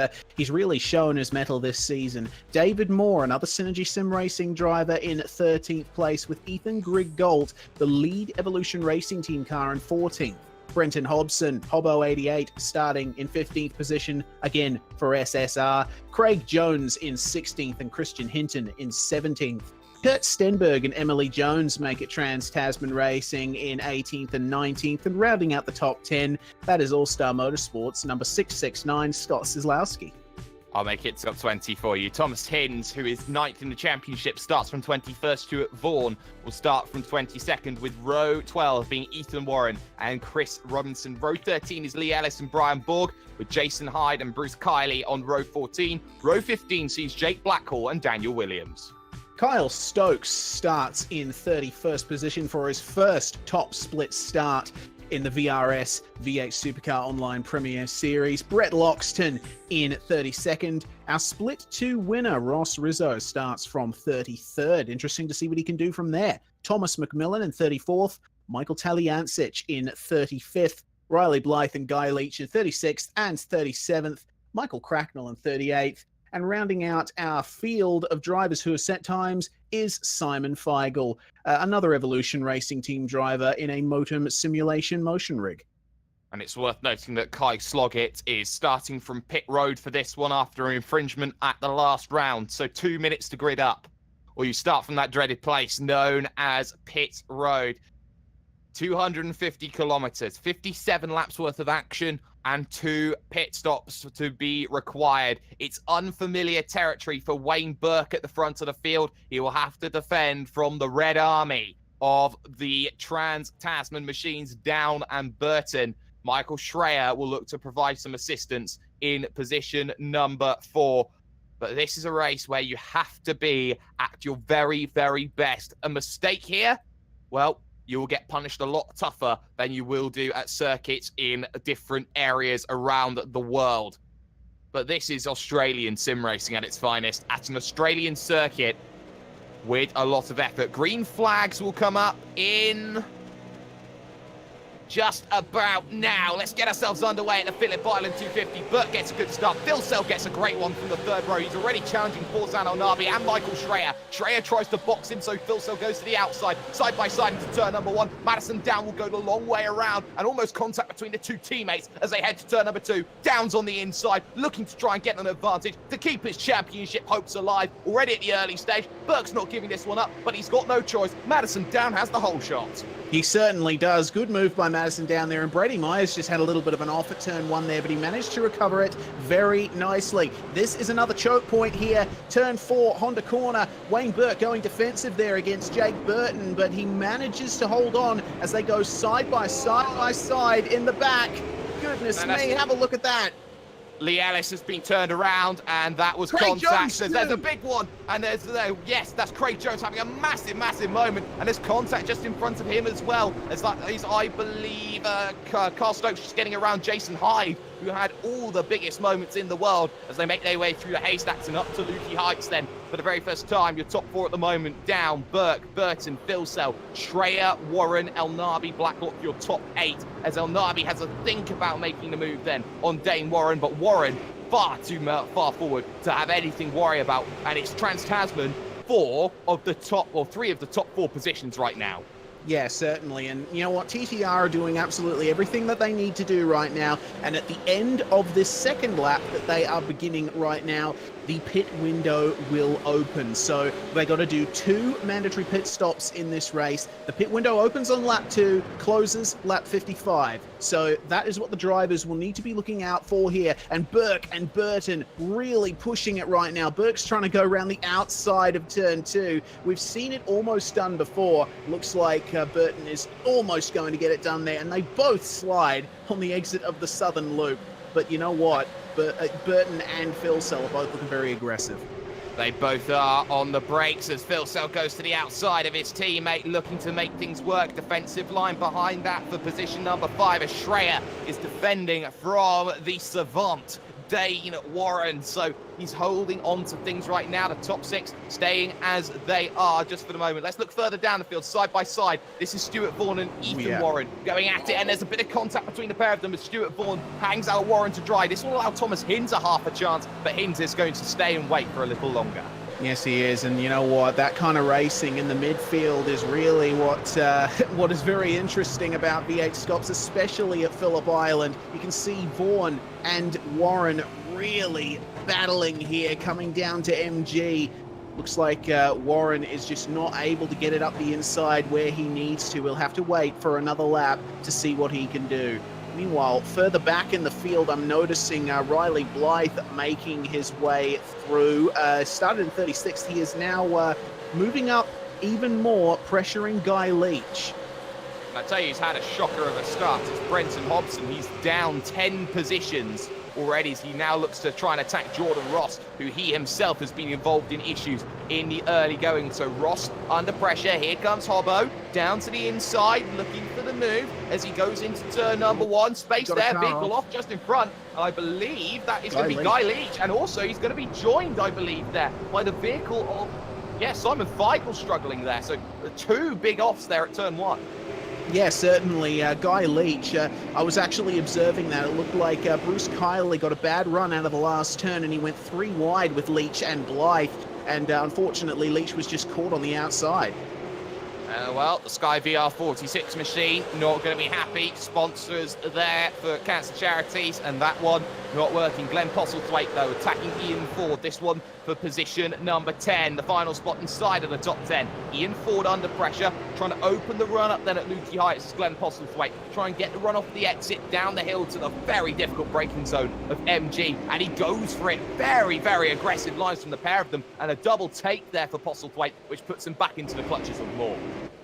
really shown his mettle this season. David Moore, another Synergy Sim Racing driver, in 13th place, with Ethan Grigg Galt, the lead Evolution Racing Team car, in 14th. Brenton Hobson, Hobbo88, starting in 15th position, again for SSR. Craig Jones in 16th and Christian Hinton in 17th. Kurt Stenberg and Emily Jones make it Trans-Tasman Racing in 18th and 19th, and rounding out the top 10, that is All-Star Motorsports, number 669, Scott Sislowski. I'll make it top 20 for you. Thomas Hinds, who is 9th in the championship, starts from 21st. Stuart Vaughan will start from 22nd, with row 12 being Ethan Warren and Chris Robinson. Row 13 is Lee Ellis and Brian Borg, with Jason Hyde and Bruce Kiley on row 14. Row 15 sees Jake Blackhall and Daniel Williams. Kyle Stokes starts in 31st position for his first top split start in the VRS V8 Supercar Online Premier Series. Brett Loxton in 32nd. Our Split 2 winner, Ross Rizzo, starts from 33rd. Interesting to see what he can do from there. Thomas McMillan in 34th. Michael Taliancic in 35th. Riley Blythe and Guy Leach in 36th and 37th. Michael Cracknell in 38th. And rounding out our field of drivers who have set times is Simon Feigl, another Evolution Racing Team driver in a Motum simulation motion rig. And it's worth noting that Kai Sloggett is starting from pit road for this one after an infringement at the last round. So 2 minutes to grid up, or you start from that dreaded place known as pit road. 250 kilometers, 57 laps worth of action, and 2 pit stops to be required. It's unfamiliar territory for Wayne Burke at the front of the field. He will have to defend from the Red Army of the Trans-Tasman machines, Down and Burton. Michael Schreier will look to provide some assistance in position number 4. But this is a race where you have to be at your very, very best. A mistake here, well, you will get punished a lot tougher than you will do at circuits in different areas around the world. But this is Australian sim racing at its finest, at an Australian circuit with a lot of effort. Green flags will come up in just about now. Let's get ourselves underway at the Phillip Island 250. Burt gets a good start. Phil gets a great one from the third row. He's already challenging Forzan Elnabi and Michael Schreier. Schreier tries to box him, so Phil goes to the outside, side by side into turn number 1. Madison Down will go the long way around, and almost contact between the two teammates as they head to turn number 2. Down's on the inside, looking to try and get an advantage to keep his championship hopes alive. Already at the early stage, Burke's not giving this one up, but he's got no choice. Madison Down has the whole shot. He certainly does. Good move by Madison down there, and Brady Myers just had a little bit of an off at turn 1 there, but he managed to recover it very nicely. This is another choke point here. Turn 4, Honda corner. Wayne Burke going defensive there against Jake Burton, but he manages to hold on as they go side by side in the back. Goodness me, have a look at that. Lee Ellis has been turned around, and that was Craig contact. Jones, There's a big one, and yes, that's Craig Jones having a massive moment, and there's contact just in front of him as well. As that is, I believe, Carl Stokes just getting around Jason Hyde, who had all the biggest moments in the world as they make their way through the haystacks and up to Lukey Heights then. For the very first time, your top 4 at the moment: Down, Burke, Burton, Philsell, Schreier, Warren, Elnabi, Blacklock, your top 8, as Elnabi has a think about making the move then on Dane Warren, but Warren far too far forward to have anything to worry about, and it's Trans-Tasman 3 of the top 4 positions right now. Yeah, certainly. And you know what? TTR are doing absolutely everything that they need to do right now. And at the end of this second lap that they are beginning right now, the pit window will open. So they got to do 2 mandatory pit stops in this race. The pit window opens on lap 2, closes lap 55. So that is what the drivers will need to be looking out for here. And Burke and Burton really pushing it right now. Burke's trying to go around the outside of turn 2. We've seen it almost done before. Looks like Burton is almost going to get it done there. And they both slide on the exit of the southern loop. But you know what? Burton and Philsell are both looking very aggressive. They both are on the brakes as Philsell goes to the outside of his teammate, looking to make things work. Defensive line behind that for position number 5 as Schreier is defending from the Savant, Dane Warren. So he's holding on to things right now. The top 6 staying as they are just for the moment. Let's look further down the field, side by side. This is Stuart Vaughan and Ethan Warren going at it, and there's a bit of contact between the pair of them as Stuart Vaughan hangs out Warren to dry. This will allow Thomas Hinz half a chance, but Hinz is going to stay and wait for a little longer. Yes, he is, and you know what? That kind of racing in the midfield is really what is very interesting about V8SCOPS, especially at Phillip Island. You can see Vaughan and Warren really battling here, coming down to MG. Looks like Warren is just not able to get it up the inside where he needs to. We'll have to wait for another lap to see what he can do. Meanwhile, further back in the field, I'm noticing Riley Blythe making his way through. Started in 36th. He is now moving up even more, pressuring Guy Leach. I tell you, he's had a shocker of a start. It's Brenton Hobson. He's down 10 positions already as he now looks to try and attack Jordan Ross, who he himself has been involved in issues in the early going. So Ross under pressure. Here comes Hobbo down to the inside, looking for the move as he goes into turn number 1. Space there, vehicle off just in front. I believe that is going to be Guy Leach, and also he's going to be joined, I believe, there by the vehicle of Simon Feigl struggling there. So 2 big offs there at turn 1. Yeah, certainly. Guy Leach, I was actually observing that. It looked like Bruce Kiley got a bad run out of the last turn, and he went 3 wide with Leach and Blythe, and unfortunately Leach was just caught on the outside. Well, the Sky VR46 machine not going to be happy. Sponsors there for cancer charities, and that one not working. Glenn Postlethwaite, though, attacking Ian Ford. This one for position number 10, the final spot inside of the top 10. Ian Ford under pressure, trying to open the run up then at Lukey Heights as Glenn Postlethwaite, try and get the run off the exit down the hill to the very difficult braking zone of MG, and he goes for it. Very, very aggressive lines from the pair of them, and a double take there for Postlethwaite, which puts him back into the clutches of Moore.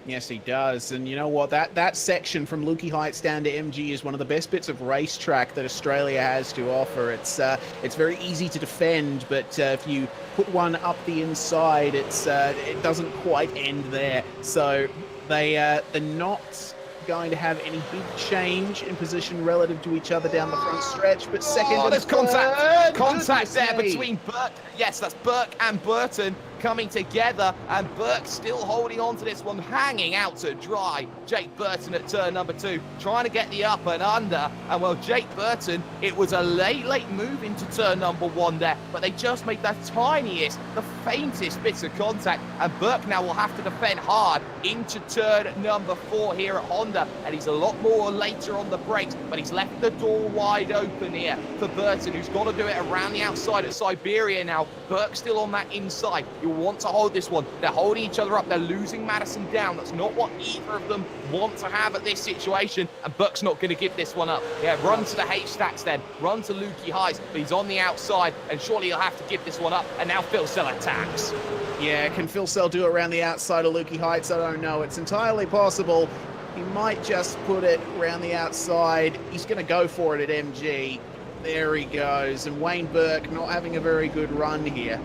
Yes, he does. And you know what? That section from Lukey Heights down to MG is one of the best bits of racetrack that Australia has to offer. It's very easy to defend, but if you put one up the inside, it doesn't quite end there. So They're not going to have any big change in position relative to each other down the front stretch, but second and there's third, contact there goodness me. between Burke. Yes, that's Burke and Burton coming together, and Burke still holding on to this one, hanging out to dry. Jake Burton at turn number 2, trying to get the up and under, and well, Jake Burton, it was a late move into turn number 1 there, but they just made the tiniest, the faintest bits of contact, and Burke now will have to defend hard into turn number 4 here at Honda, and he's a lot more later on the brakes, but he's left the door wide open here for Burton, who's got to do it around the outside at Siberia now. Burke still on that inside. You want to hold this one. They're holding each other up. They're losing Madison down. That's not what either of them want to have at this situation, and Burke's not going to give this one up. Yeah, run to the H-stacks then. Run to Lukey Highs, but he's on the outside, and surely he'll have to give this one up, and now Phil Sell attacks. Yeah, can Phil Sell do it around the outside of Lukey Heights? I don't know. It's entirely possible. He might just put it around the outside. He's going to go for it at MG. There he goes. And Wayne Burke not having a very good run here.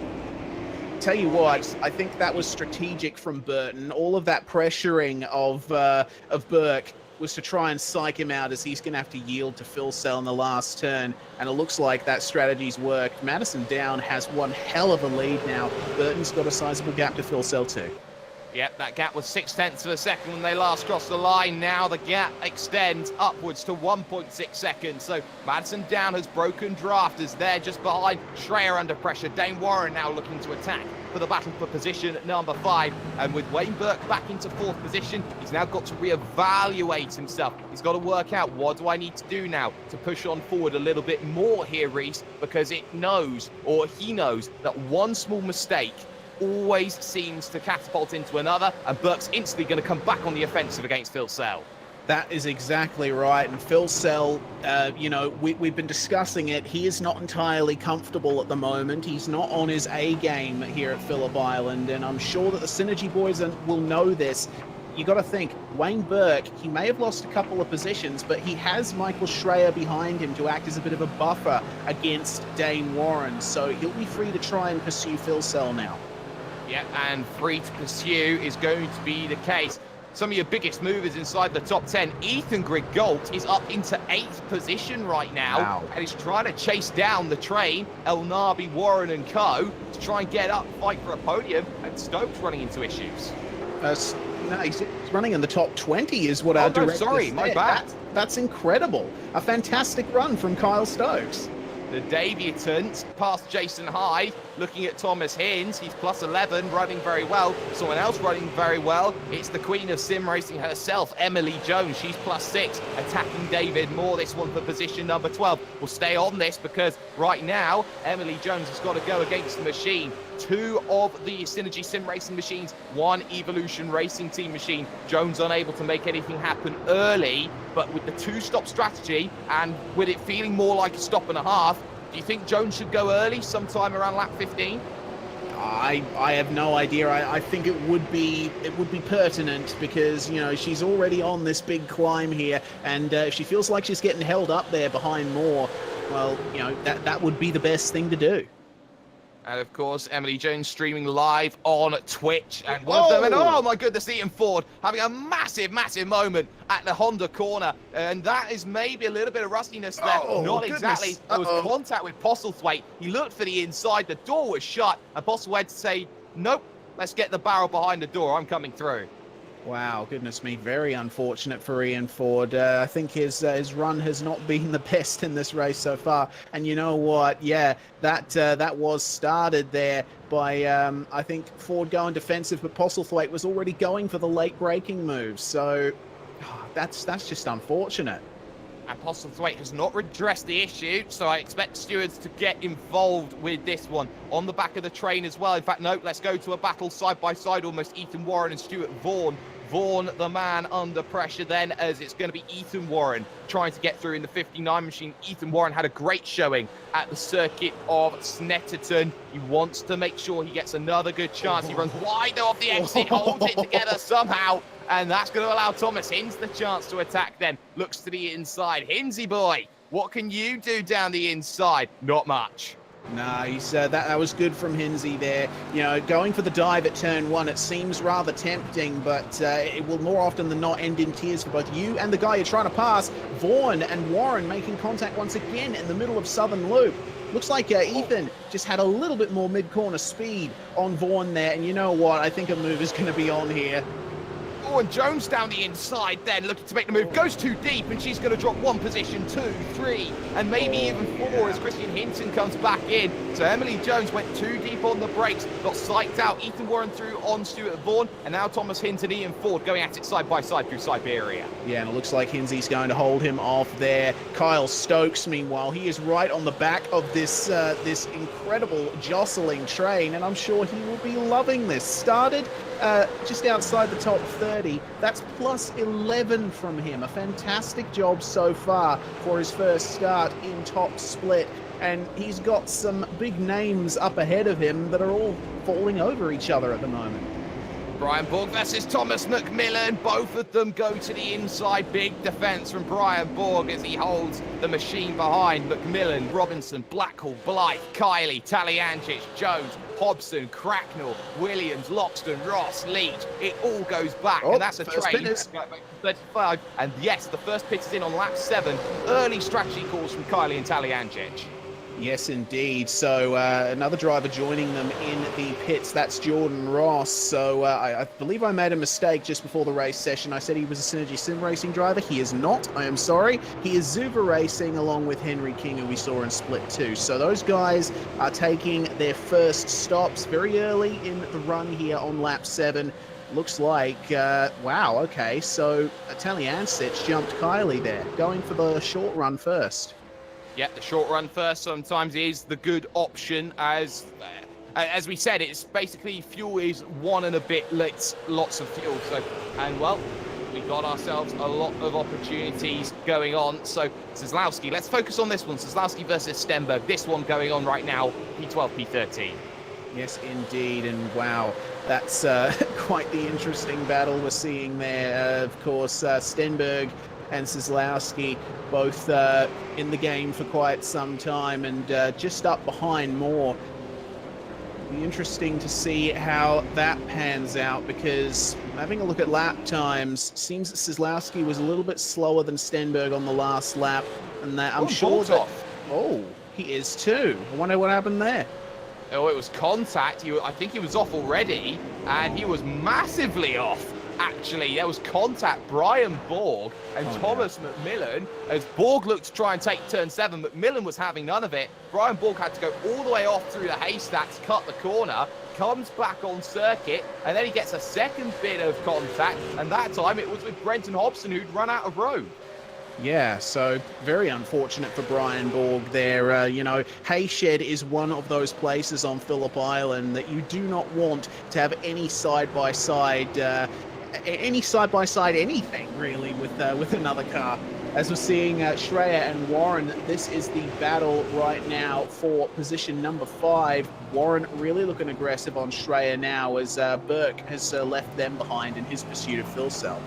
Tell you what, I think that was strategic from Burton. All of that pressuring of Burke was to try and psych him out, as he's going to have to yield to Phil Sell in the last turn. And it looks like that strategy's worked. Madison Down has one hell of a lead now. Burton's got a sizable gap to Phil Sell too. Yep, that gap was 0.6 of a second when they last crossed the line. Now the gap extends upwards to 1.6 seconds. So Madison Down has broken draft as they're just behind. Schreier under pressure. Dane Warren now looking to attack for the battle for position at number 5. And with Wayne Burke back into 4th position, he's now got to reevaluate himself. He's got to work out, what do I need to do now to push on forward a little bit more here, Reese, because it knows, or he knows, that one small mistake always seems to catapult into another, and Burke's instantly going to come back on the offensive against Phil Sell. That is exactly right. And Phil Sell, we've been discussing it. He is not entirely comfortable at the moment. He's not on his A game here at Phillip Island, and I'm sure that the Synergy boys will know this. You got to think, Wayne Burke, he may have lost a couple of positions, but he has Michael Schreier behind him to act as a bit of a buffer against Dane Warren, so he'll be free to try and pursue Phil Sell now. Yeah, and free to pursue is going to be the case. Some of your biggest movers inside the top 10. Ethan Grigault is up into 8th position right now. Wow. And he's trying to chase down the train, El Nabi, Warren and co. to try and get up, fight for a podium. And Stokes running into issues. No, he's running in the top 20 is what our director said. My bad. That's incredible. A fantastic run from Kyle Stokes. The debutant past Jason Hyde, looking at Thomas Hinds. He's plus 11, running very well. Someone else running very well. It's the queen of sim racing herself, Emily Jones. She's plus 6, attacking David Moore. This one for position number 12. We'll stay on this because right now, Emily Jones has got to go against the machine. 2 of the Synergy sim racing machines, 1 Evolution Racing Team machine. Jones unable to make anything happen early, but with the 2-stop strategy and with it feeling more like a stop and a half, do you think Jones should go early sometime around lap 15? I have no idea. I think it would be pertinent because, she's already on this big climb here, and if she feels like she's getting held up there behind Moore, well, that would be the best thing to do. And of course, Emily Jones streaming live on Twitch. And one of them, and oh my goodness, Ian Ford having a massive moment at the Honda corner. And that is maybe a little bit of rustiness there. Not exactly. There was contact with Postlethwaite. He looked for the inside. The door was shut. And Postlethwaite said, nope, let's get the barrel behind the door. I'm coming through. Wow, goodness me, very unfortunate for Ian Ford. I think his run has not been the best in this race so far. And you know what? Yeah, that was started there by, I think, Ford going defensive, but Postlethwaite was already going for the late braking move. So that's just unfortunate. And Postlethwaite has not redressed the issue, so I expect stewards to get involved with this one. On the back of the train as well. In fact, no, let's go to a battle side by side, almost Ethan Warren and Stuart Vaughan. Vaughan, the man under pressure then, as it's going to be Ethan Warren trying to get through in the 59 machine. Ethan Warren had a great showing at the circuit of Snetterton. He wants to make sure he gets another good chance. He runs wide off the exit, holds it together somehow, and that's going to allow Thomas Hinds the chance to attack then. Looks to the inside. Hindsy boy, what can you do down the inside? Not much. Nah, he's, that was good from Hinsey there. You know, going for the dive at turn 1, it seems rather tempting, but it will more often than not end in tears for both you and the guy you're trying to pass. Vaughn and Warren making contact once again in the middle of Southern Loop. Looks like Ethan just had a little bit more mid-corner speed on Vaughn there, and you know what? I think a move is going to be on here. Oh, and Jones down the inside then, looking to make the move. Goes too deep, and she's going to drop 1 position, 2, 3, and maybe even 4 as Christian Hinton comes back in. So Emily Jones went too deep on the brakes, got psyched out. Ethan Warren through on Stuart Vaughan, and now Thomas Hinton, Ian Ford going at it side by side through Siberia. Yeah, and it looks like Hinsey's going to hold him off there. Kyle Stokes, meanwhile, he is right on the back of this this incredible jostling train, and I'm sure he will be loving this. Started just outside the top 30. That's plus 11 from him. A fantastic job so far for his first start in top split. And he's got some big names up ahead of him that are all falling over each other at the moment. Brian Borg versus Thomas McMillan. Both of them go to the inside. Big defence from Brian Borg as he holds the machine behind. McMillan, Robinson, Blackhall, Blythe, Kiley, Taliangic, Jones, Hobson, Cracknell, Williams, Loxton, Ross, Leach. It all goes back, and that's a train. 35. And yes, the first pit is in on lap 7. Early strategy calls from Kiley and Taliangic. Yes, indeed. So another driver joining them in the pits. That's Jordan Ross. So I believe I made a mistake just before the race session. I said he was a Synergy Sim Racing driver. He is not. I am sorry. He is Zuva Racing along with Henry King, who we saw in Split 2. So those guys are taking their first stops very early in the run here on lap 7. Looks like, wow, okay. So Taliansic jumped Kiley there, going for the short run first. Yeah, the short run first sometimes is the good option. As we said, it's basically fuel is 1 and a bit lots of fuel. So, and well, we got ourselves a lot of opportunities going on. So Szlowski, let's focus on this one. Szlowski versus Stenberg. This one going on right now, P12, P13. Yes, indeed, and wow, that's quite the interesting battle we're seeing there. Of course, Stenberg and Szlowski both in the game for quite some time, and just up behind more. It'll be interesting to see how that pans out, because having a look at lap times, seems that Szlowski was a little bit slower than Stenberg on the last lap, and that I'm sure that he is too. I wonder what happened there. Oh, it was contact. I think he was off already, and he was massively off. Actually, there was contact. Brian Borg and Thomas McMillan, as Borg looked to try and take turn 7, McMillan was having none of it. Brian Borg had to go all the way off through the haystacks, cut the corner, comes back on circuit, and then he gets a second bit of contact, and that time it was with Brenton Hobson, who'd run out of road. Yeah, so very unfortunate for Brian Borg there. You know, Hayshed is one of those places on Phillip Island that you do not want to have any side-by-side anything really with another car. As we're seeing Shreya and Warren, this is the battle right now for position number 5. Warren really looking aggressive on Shreya now, as Burke has left them behind in his pursuit of Phil Cell.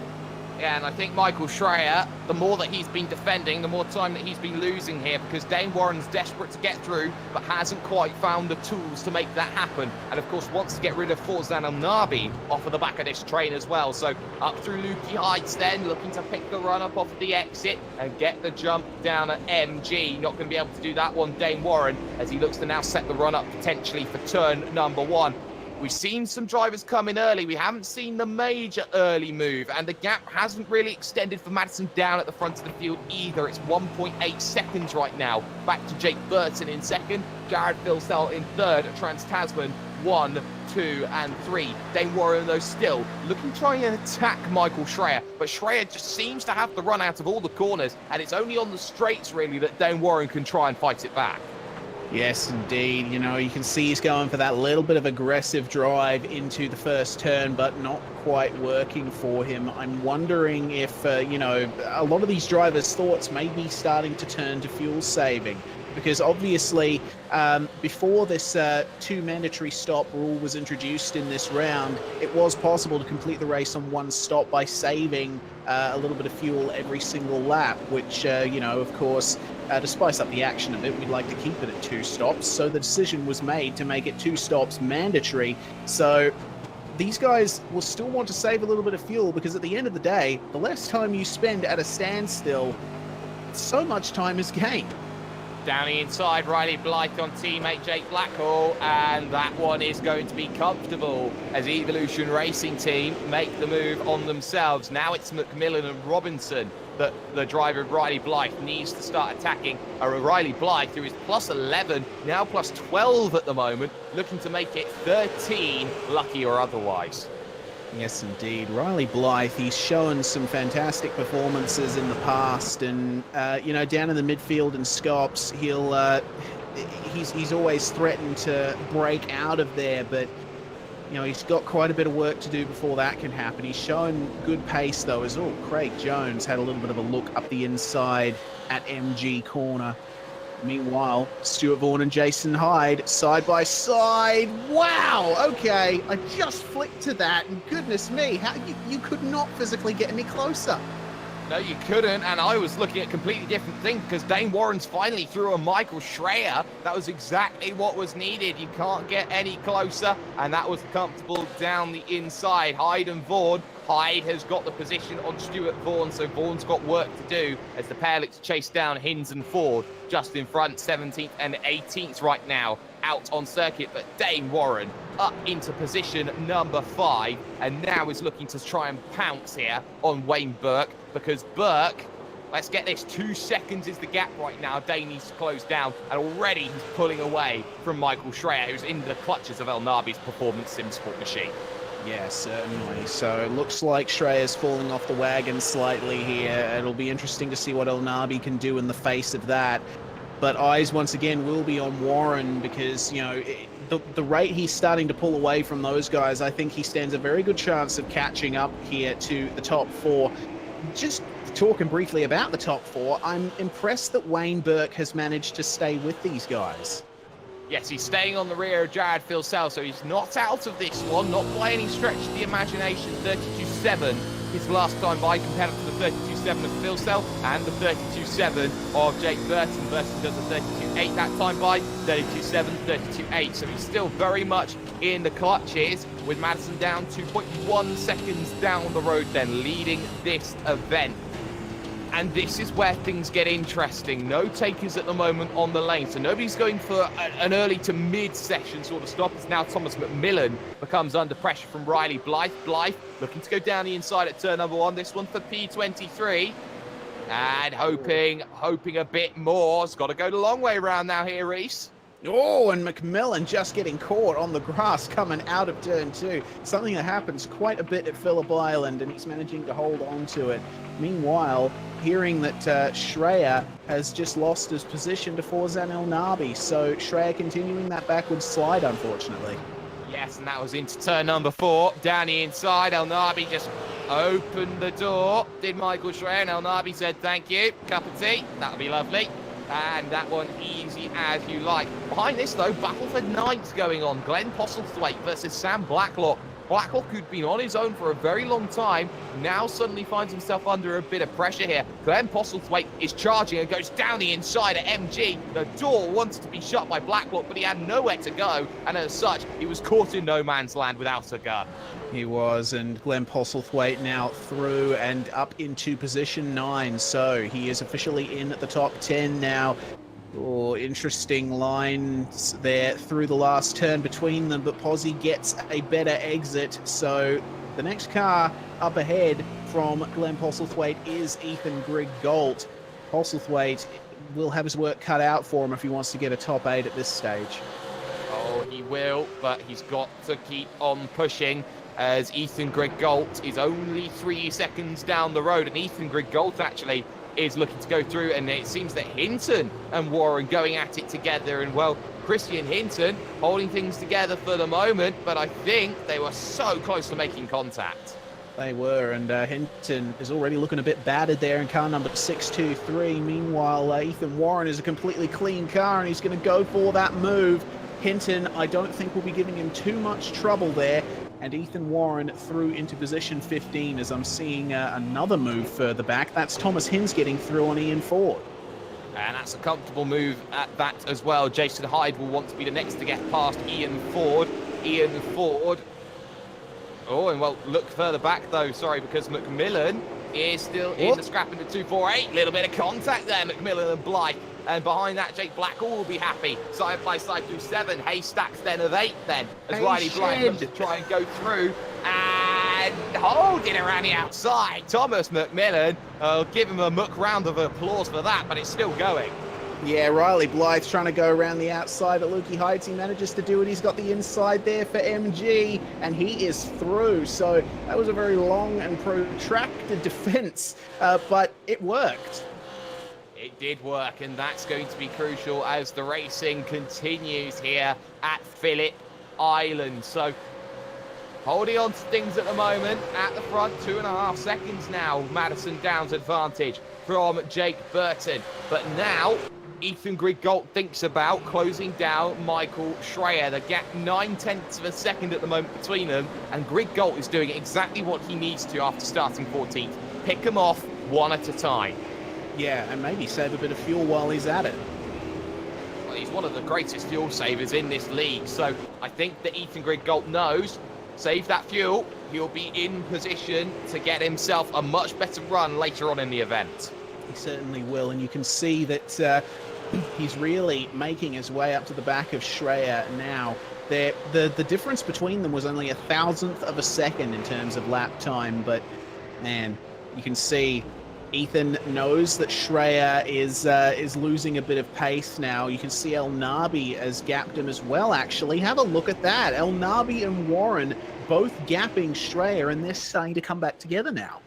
Yeah, and I think Michael Schreier, the more that he's been defending, the more time that he's been losing here, because Dane Warren's desperate to get through, but hasn't quite found the tools to make that happen. And of course, wants to get rid of Forzan Al-Nabi off of the back of this train as well. So up through Lukey Heights then, looking to pick the run up off of the exit and get the jump down at MG. Not going to be able to do that one, Dane Warren, as he looks to now set the run up potentially for turn number 1. We've seen some drivers come in early. We haven't seen the major early move, and the gap hasn't really extended for Madison down at the front of the field either. It's 1.8 seconds right now. Back to Jake Burton in second, Jared Philsell in third, Trans-Tasman 1, 2, and 3. Dane Warren, though, still looking to try and attack Michael Schreier, but Schreier just seems to have the run out of all the corners, and it's only on the straights, really, that Dane Warren can try and fight it back. Yes, indeed. You know, you can see he's going for that little bit of aggressive drive into the first turn, but not quite working for him. I'm wondering if, you know, a lot of these drivers' thoughts may be starting to turn to fuel saving. because obviously before this 2 mandatory stop rule was introduced in this round, it was possible to complete the race on 1 stop by saving a little bit of fuel every single lap, which, you know, of course, to spice up the action a bit, we'd like to keep it at 2 stops. So the decision was made to make it 2 stops mandatory. So these guys will still want to save a little bit of fuel, because at the end of the day, the less time you spend at a standstill, so much time is gained. Down the inside, Riley Blythe on teammate Jake Blackhall, and that one is going to be comfortable as Evolution Racing Team make the move on themselves. Now it's McMillan and Robinson that the driver of Riley Blythe needs to start attacking. Riley Blythe, who is plus 11, now plus 12 at the moment, looking to make it 13, lucky or otherwise. Yes, indeed. Riley Blythe, he's shown some fantastic performances in the past, and, you know, down in the midfield in Scops, he's always threatened to break out of there, but, you know, he's got quite a bit of work to do before that can happen. He's shown good pace, though, as Craig Jones had a little bit of a look up the inside at MG corner. Meanwhile, Stuart Vaughan and Jason Hyde side by side. Wow, okay, I just flicked to that, and goodness me, how you could not physically get any closer. No, you couldn't, and I was looking at a completely different thing, because Dane Warren's finally through a Michael Schreier. That was exactly what was needed. You can't get any closer, and that was comfortable down the inside. Hyde and Vaughan. Hyde has got the position on Stuart Vaughan, so Vaughan's got work to do as the pair looks to chase down Hinds and Ford just in front, 17th and 18th right now out on circuit, but Dane Warren up into position number 5 and now is looking to try and pounce here on Wayne Burke, because Burke, let's get this, 2 seconds is the gap right now. Dane needs to close down, and already he's pulling away from Michael Schreier, who's in the clutches of El Nabi's performance sim sport machine. Yeah, certainly. So it looks like Schreier's falling off the wagon slightly here. It'll be interesting to see what El Nabi can do in the face of that. But eyes once again will be on Warren, because, you know, the rate he's starting to pull away from those guys, I think he stands a very good chance of catching up here to the top 4. Just talking briefly about the top 4, I'm impressed that Wayne Burke has managed to stay with these guys. Yes, he's staying on the rear of Jared Philsell, so he's not out of this one, not by any stretch of the imagination. 32.7 his last time by, compared to the 32.7 of Philsell and the 32.7 of Jake Burton. Burton does the 32.8 that time by, 32.7, 32.8, so he's still very much in the clutches, with Madison down 2.1 seconds down the road then, leading this event. And this is where things get interesting. No takers at the moment on the lane, so nobody's going for an early to mid-session sort of stop. It's now Thomas McMillan becomes under pressure from Riley Blythe. Blythe looking to go down the inside at turn number 1. This one for P23. And hoping a bit more. It's got to go the long way around now here, Reese. Oh, and McMillan just getting caught on the grass coming out of turn 2. Something that happens quite a bit at Phillip Island, and he's managing to hold on to it. Meanwhile, hearing that Schreier has just lost his position to Forzan El Nabi, so Schreier continuing that backwards slide, unfortunately. Yes, and that was into turn number 4. Down the inside, El Nabi just opened the door. Did Michael Schreier, and El Nabi said, thank you, cup of tea, that'll be lovely. And that one easy as you like. Behind this, though, battle for 9th going on. Glenn Postlethwaite versus Sam Blacklock. Blacklock, who'd been on his own for a very long time, now suddenly finds himself under a bit of pressure here. Glenn Postlethwaite is charging and goes down the inside at MG. The door wanted to be shut by Blacklock, but he had nowhere to go, and as such, he was caught in no man's land without a gun. He was, and Glenn Postlethwaite now through and up into position 9, so he is officially in at the top 10 now. Oh, interesting lines there through the last turn between them, but Posy gets a better exit. So the next car up ahead from Glenn Postlethwaite is Ethan Grigg-Galt. Postlethwaite will have his work cut out for him if he wants to get a top 8 at this stage. Oh, he will, but he's got to keep on pushing, as Ethan Grigg-Galt is only 3 seconds down the road, and Ethan Grigg-Galt actually is looking to go through, and it seems that Hinton and Warren going at it together, and well, Christian Hinton holding things together for the moment, but I think they were so close to making contact. They were, and Hinton is already looking a bit battered there in car number 623. Meanwhile, Ethan Warren is a completely clean car, and he's going to go for that move. Hinton, I don't think, will be giving him too much trouble there, and Ethan Warren through into position 15 as I'm seeing another move further back. That's Thomas Hinz getting through on Ian Ford. And that's a comfortable move at that as well. Jason Hyde will want to be the next to get past Ian Ford. Ian Ford. Oh, and well, look further back though, sorry, because McMillan is still in the scrap in the 248. Little bit of contact there, McMillan and Blythe. And behind that, Jake Blackall will be happy. Side by side through 7. Haystacks then of 8 then. As Riley Blythe looks to try and go through. And holding around the outside. Thomas McMillan. I'll give him a muck round of applause for that, but it's still going. Yeah, Riley Blythe's trying to go around the outside, but Lukey Heights, he manages to do it. He's got the inside there for MG, and he is through. So that was a very long and protracted defense, but it worked. It did work, and that's going to be crucial as the racing continues here at Phillip Island. So holding on to things at the moment at the front, 2.5 seconds now. Madison Downs advantage from Jake Burton, but now Ethan Griggolt thinks about closing down Michael Schreier. The gap 9/10 of a second at the moment between them, and Griggolt is doing exactly what he needs to after starting 14th. Pick them off one at a time. Yeah, and maybe save a bit of fuel while he's at it. Well, he's one of the greatest fuel savers in this league, so I think that Ethan Griggolt knows, save that fuel, he'll be in position to get himself a much better run later on in the event. He certainly will, and you can see that he's really making his way up to the back of Schreier now. The difference between them was only 1,000th of a second in terms of lap time, but man, you can see Ethan knows that Schreier is losing a bit of pace now. You can see El Nabi has gapped him as well, actually. Have a look at that. El Nabi and Warren both gapping Schreier, and they're starting to come back together now.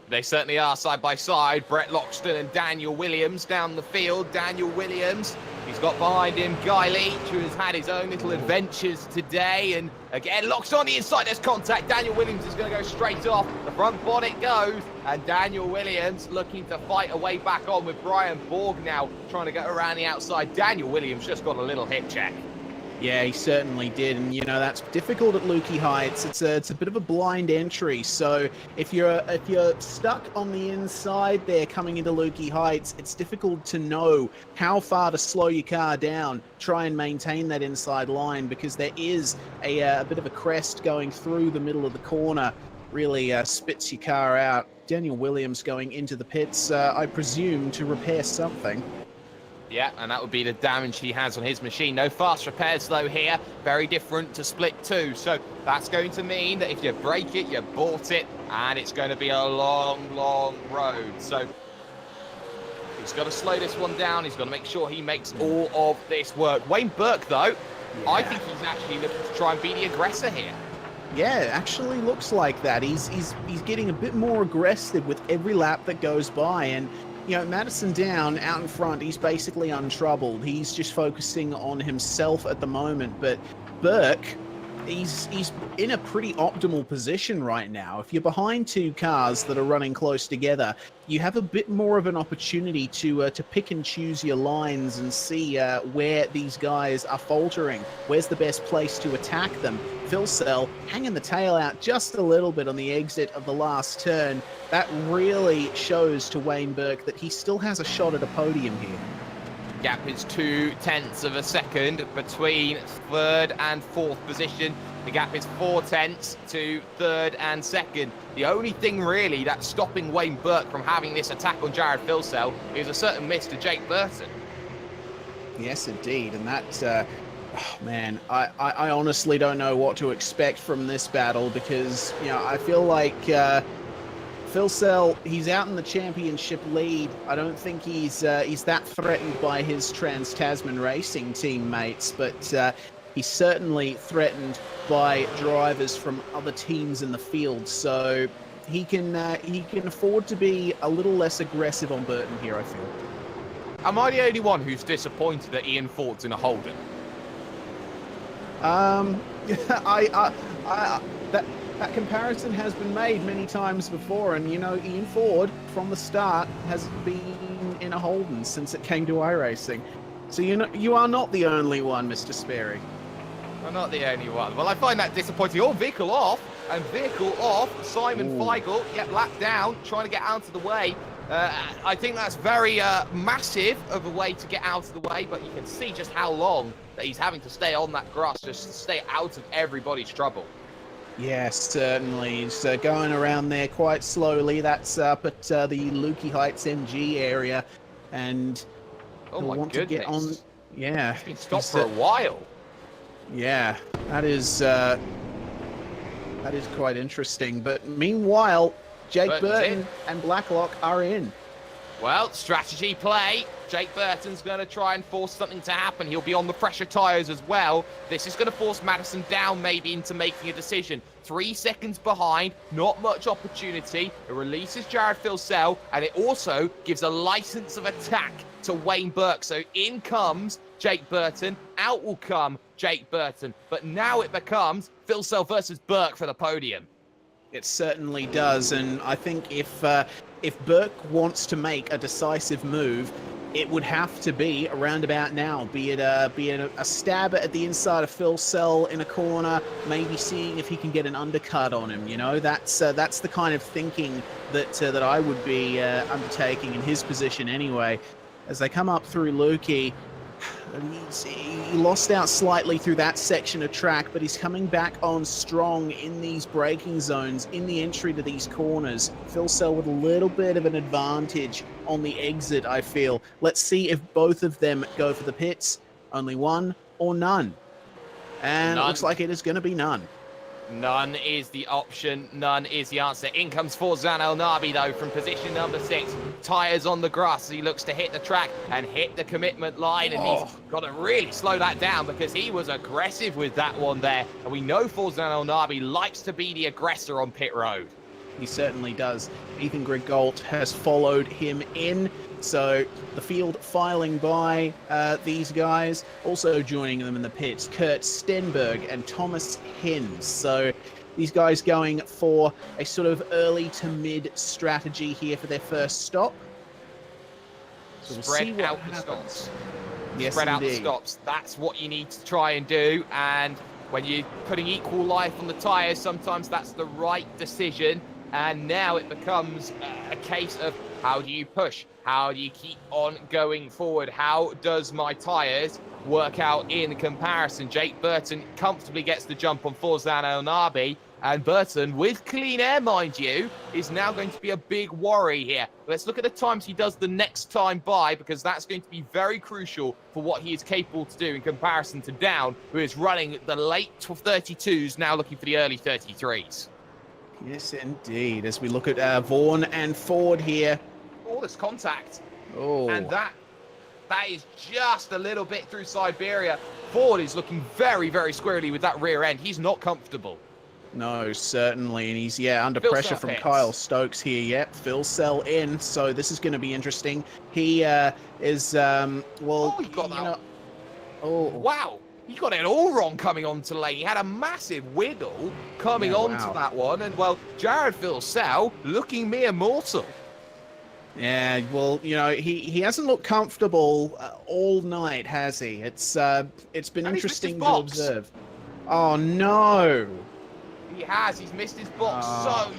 They certainly are side by side. Brett Loxton and Daniel Williams down the field. Daniel Williams, he's got behind him Guy Leach, who has had his own little adventures today. And again, Loxton on the inside, there's contact. Daniel Williams is going to go straight off. The front bonnet goes. And Daniel Williams looking to fight a way back on with Brian Borg now, trying to get around the outside. Daniel Williams just got a little hip check. Yeah, he certainly did, and you know that's difficult at Lukey Heights. It's a bit of a blind entry, so if you're stuck on the inside there coming into Lukey Heights, it's difficult to know how far to slow your car down, try and maintain that inside line, because there is a bit of a crest going through the middle of the corner, really spits your car out. Daniel Williams going into the pits, I presume, to repair something. Yeah, and that would be the damage he has on his machine. No fast repairs, though, here. Very different to Split 2. So that's going to mean that if you break it, you bought it, and it's going to be a long, long road. So he's got to slow this one down. He's got to make sure he makes all of this work. Wayne Burke, though, yeah. I think he's actually looking to try and be the aggressor here. Yeah, actually looks like that. He's getting a bit more aggressive with every lap that goes by, and you know, Madison Down out in front, he's basically untroubled. He's just focusing on himself at the moment. But Burke, he's in a pretty optimal position right now. If you're behind two cars that are running close together, you have a bit more of an opportunity to pick and choose your lines and see where these guys are faltering. Where's the best place to attack them? Phil Sell hanging the tail out just a little bit on the exit of the last turn. That really shows to Wayne Burke that he still has a shot at a podium here. Gap is 0.2 of a second between third and fourth position. The gap is 0.4 to third and second. The only thing really that's stopping Wayne Burke from having this attack on Jared Philsell is a certain miss to Jake Burton. Yes, indeed, and that, oh, man, I honestly don't know what to expect from this battle, because you know I feel like Philsell, he's out in the championship lead. I don't think he's that threatened by his Trans-Tasman Racing teammates, but he's certainly threatened by drivers from other teams in the field. So he can afford to be a little less aggressive on Burton here, I feel. Am I the only one who's disappointed that Ian Ford's in a Holden? that comparison has been made many times before, and you know, Ian Ford from the start has been in a Holden since it came to iRacing. So you are not the only one, Mr. Sperry. I'm not the only one. Well, I find that disappointing. Oh, vehicle off, and vehicle off. Simon Feigl, yep, lap down, trying to get out of the way. I think that's very massive of a way to get out of the way, but you can see just how long that he's having to stay on that grass just to stay out of everybody's trouble. Yes, certainly. He's going around there quite slowly. That's up at the Lukey Heights MG area, and oh he'll my want goodness. to get on. Yeah, He's been stopped for a while. Yeah, that is quite interesting. But meanwhile, Jake Burton and Blacklock are in. Well, strategy play. Jake Burton's going to try and force something to happen. He'll be on the fresher tyres as well. This is going to force Madison down maybe into making a decision. 3 seconds behind, not much opportunity. It releases Jared Philsell, and it also gives a license of attack to Wayne Burke. So in comes Jake Burton, out will come Jake Burton. But now it becomes Philsell versus Burke for the podium. It certainly does, and I think if Burke wants to make a decisive move, it would have to be around about now, be it a stab at the inside of Philsell in a corner, maybe seeing if he can get an undercut on him. You know, that's the kind of thinking that I would be undertaking in his position anyway. As they come up through Lukey, he lost out slightly through that section of track, but he's coming back on strong in these braking zones, in the entry to these corners. Philsell with a little bit of an advantage on the exit, I feel. Let's see if both of them go for the pits. Only one or none. And none. It looks like it is going to be none. None is the option. None is the answer. In comes Forzan El Nabi, though, from position number 6. Tyres on the grass as he looks to hit the track and hit the commitment line. And he's got to really slow that down because he was aggressive with that one there. And we know Forzan El Nabi likes to be the aggressor on pit road. He certainly does. Ethan Griggault has followed him in. So the field filing by these guys. Also joining them in the pits, Kurt Stenberg and Thomas Hens. So these guys going for a sort of early to mid strategy here for their first stop. So Spread out the stops. Yes, Spread out the indeed. stops. That's what you need to try and do. And when you're putting equal life on the tyres, sometimes that's the right decision. And now it becomes a case of how do you push? How do you keep on going forward? How does my tyres work out in comparison? Jake Burton comfortably gets the jump on Forzan El Nabi. And Burton, with clean air, mind you, is now going to be a big worry here. Let's look at the times he does the next time by, because that's going to be very crucial for what he is capable to do in comparison to Down, who is running the late 32s, now looking for the early 33s. Yes, indeed. As we look at Vaughan and Ford here. All this contact. Oh. And that is just a little bit through Siberia. Ford is looking very, very squarely with that rear end. He's not comfortable. No, certainly. And he's, under Phil pressure Sell from hits. Kyle Stokes here. Yep, Philsell in. So this is going to be interesting. He is, He got that. Wow. He got it all wrong coming onto the lane. He had a massive wiggle coming onto that one. And, well, Jared Philsell looking mere mortal. Yeah, well, he hasn't looked comfortable all night, has he? It's been And interesting he's to missed his box. observe. Oh, no. He has. He's missed his box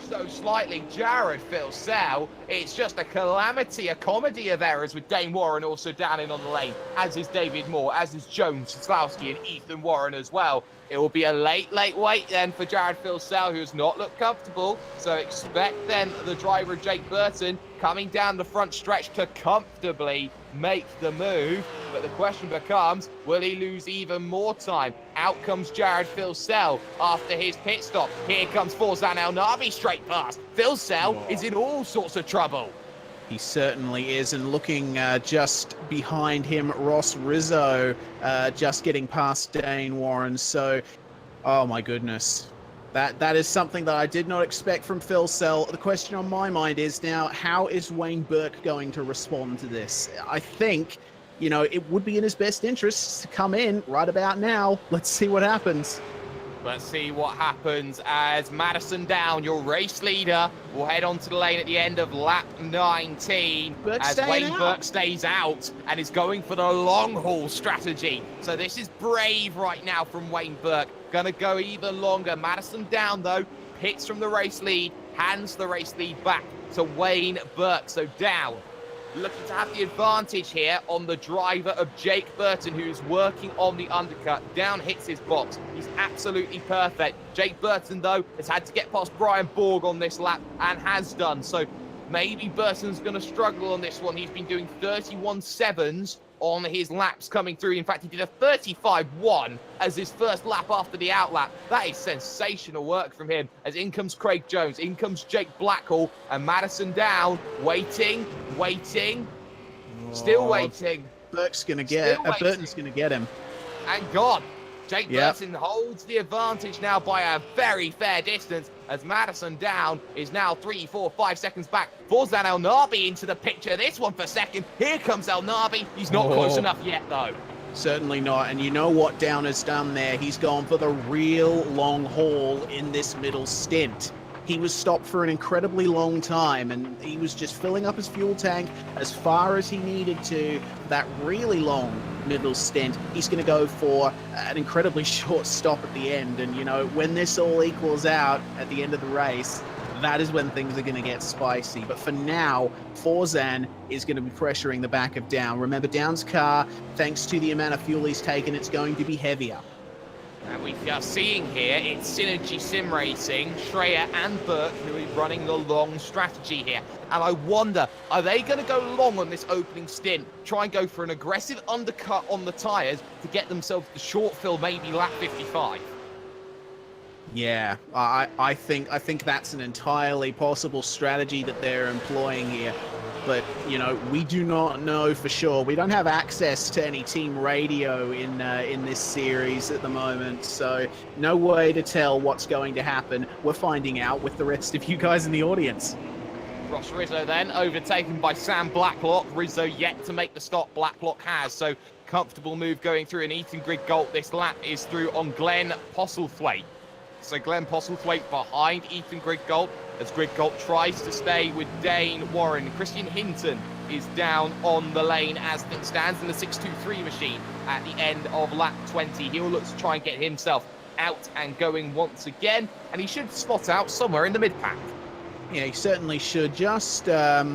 so slightly. Jared Philsell, it's just a calamity, a comedy of errors with Dane Warren also down in on the lane, as is David Moore, as is Jones, Slowski, and Ethan Warren as well. It will be a late wait then for Jared Philsell, who has not looked comfortable. So expect then the driver, Jake Burton, coming down the front stretch to comfortably make the move. But the question becomes, will he lose even more time? Out comes Jared Philsell after his pit stop. Here comes Forzan El Nabi straight past. Philsell is in all sorts of trouble. He certainly is, and looking just behind him, Ross Rizzo just getting past Dane Warren. So, oh my goodness. That is something that I did not expect from Philsell. The question on my mind is now, how is Wayne Burke going to respond to this? I think, it would be in his best interest to come in right about now. Let's see what happens. Let's see what happens as Madison Down, your race leader, will head onto the lane at the end of lap 19 as Wayne Burke stays out and is going for the long haul strategy. So this is brave right now from Wayne Burke. Gonna go even longer. Madison Down, though, pits from the race lead, hands the race lead back to Wayne Burke. So Down looking to have the advantage here on the driver of Jake Burton, who's working on the undercut. Down hits his box. He's absolutely perfect. Jake Burton, though, has had to get past Brian Borg on this lap and has done. So maybe Burton's going to struggle on this one. He's been doing 31.7s on his laps coming through. In fact, he did a 35.1 as his first lap after the outlap. That is sensational work from him. As in comes Craig Jones, in comes Jake Blackhall, and Madison Down, waiting, still waiting. Burton's going to get him. And God, Jake Burton holds the advantage now by a very fair distance, as Madison Down is now 3, 4, 5 seconds back. Forzan El Nabi into the picture. This one for second. Here comes El Nabi. He's not close enough yet, though. Certainly not. And you know what Down has done there? He's gone for the real long haul in this middle stint. He was stopped for an incredibly long time, and he was just filling up his fuel tank as far as he needed to for that really long middle stint. He's going to go for an incredibly short stop at the end. And, you know, when this all equals out at the end of the race, that is when things are going to get spicy. But for now, Forzan is going to be pressuring the back of Down. Remember, Down's car, thanks to the amount of fuel he's taken, it's going to be heavier. And we are seeing here, it's Synergy Sim Racing, Schreier and Burke who are running the long strategy here. And I wonder, are they going to go long on this opening stint, try and go for an aggressive undercut on the tyres to get themselves the short fill, maybe lap 55? Yeah, I think that's an entirely possible strategy that they're employing here. But, you know, we do not know for sure. We don't have access to any team radio in this series at the moment, so no way to tell what's going to happen. We're finding out with the rest of you guys in the audience. Ross Rizzo then, overtaken by Sam Blacklock. Rizzo yet to make the stop, Blacklock has. So, comfortable move going through, and Ethan Griggolt this lap is through on Glenn Postlethwaite. So Glenn Postlethwaite behind Ethan Griggolt as Griggolt tries to stay with Dane Warren. Christian Hinton is down on the lane as things stands in the 623 machine at the end of lap 20. He'll look to try and get himself out and going once again, and he should spot out somewhere in the mid-pack. Yeah, he certainly should. Just, a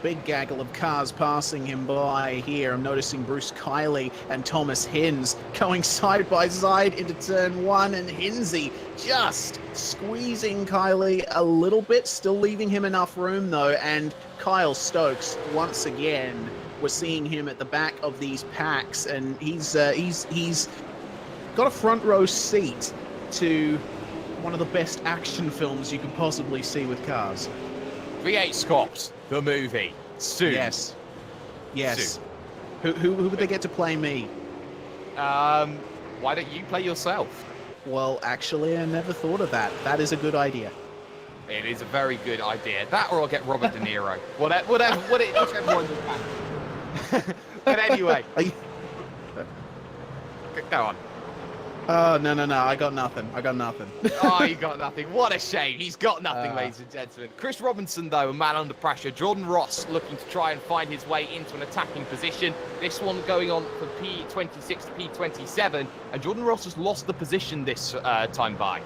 big gaggle of cars passing him by here. I'm noticing Bruce Kiley and Thomas Hinz going side by side into turn one, and Hinzy just squeezing Kiley a little bit, still leaving him enough room though. And Kyle Stokes, once again, we're seeing him at the back of these packs, and he's got a front row seat to one of the best action films you could possibly see with cars. V8SCOPS, the movie. Soon. Yes. Soon. Who would they get to play me? Why don't you play yourself? Well, actually, I never thought of that. That is a good idea. It is a very good idea. That, or I'll get Robert De Niro. Whichever one you can. But anyway. Go on. Oh, no. I got nothing. Oh, you got nothing. What a shame. He's got nothing, ladies and gentlemen. Chris Robinson, though, a man under pressure. Jordan Ross looking to try and find his way into an attacking position. This one going on for P26 to P27. And Jordan Ross has lost the position this time by.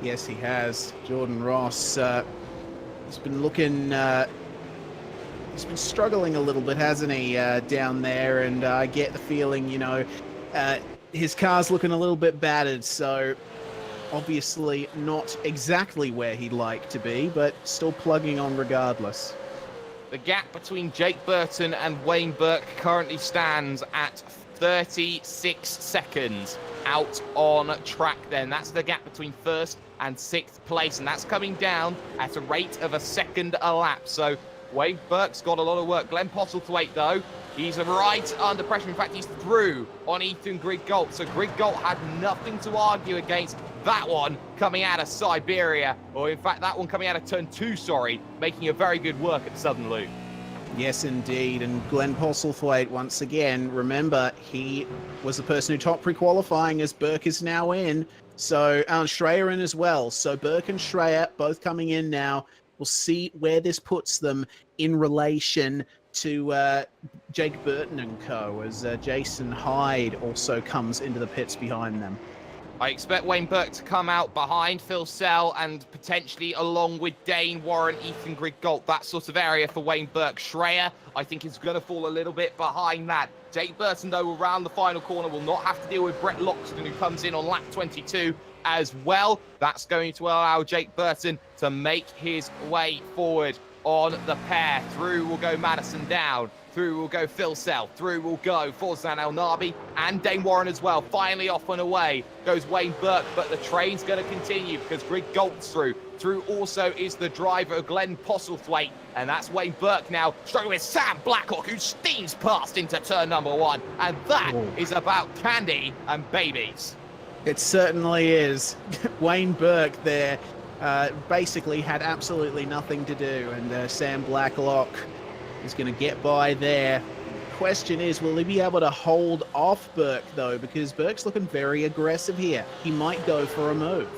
Yes, he has. Jordan Ross, he's been looking... he's been struggling a little bit, hasn't he, down there? And I get the feeling, his car's looking a little bit battered, so obviously not exactly where he'd like to be, but still plugging on regardless. The gap between Jake Burton and Wayne Burke currently stands at 36 seconds out on track then. That's the gap between first and sixth place, and that's coming down at a rate of a second a lap. So Wayne Burke's got a lot of work. Glenn Postlethwaite, though, he's right under pressure. In fact, he's through on Ethan Griggolt. So Griggolt had nothing to argue against. That one coming out of Siberia, or in fact, that one coming out of turn 2, making a very good work at the Southern Loop. Yes, indeed. And Glenn Postlethwaite, once again, remember, he was the person who topped pre-qualifying as Burke is now in. So, Schreier in as well. So Burke and Schreier both coming in now. We'll see where this puts them in relation to Jake Burton and co, as Jason Hyde also comes into the pits behind them. I expect Wayne Burke to come out behind Phil Sell and potentially along with Dane Warren, Ethan Griggolt, that sort of area for Wayne Burke. Schreier, I think, is going to fall a little bit behind that. Jake Burton, though, around the final corner, will not have to deal with Brett Loxton, who comes in on lap 22 as well. That's going to allow Jake Burton to make his way forward on the pair. Through will go Madison Down. Through will go Phil Sell. Through will go Forzan El Nabi and Dane Warren as well. Finally off and away goes Wayne Burke, but the train's going to continue because Greg Galt's through. Through also is the driver, Glenn Postlethwaite, and that's Wayne Burke now, struggling with Sam Blackhawk, who steams past into turn number 1. And that is about candy and babies. It certainly is. Wayne Burke there basically had absolutely nothing to do, and Sam Blacklock is going to get by there. Question is, will he be able to hold off Burke, though? Because Burke's looking very aggressive here. He might go for a move.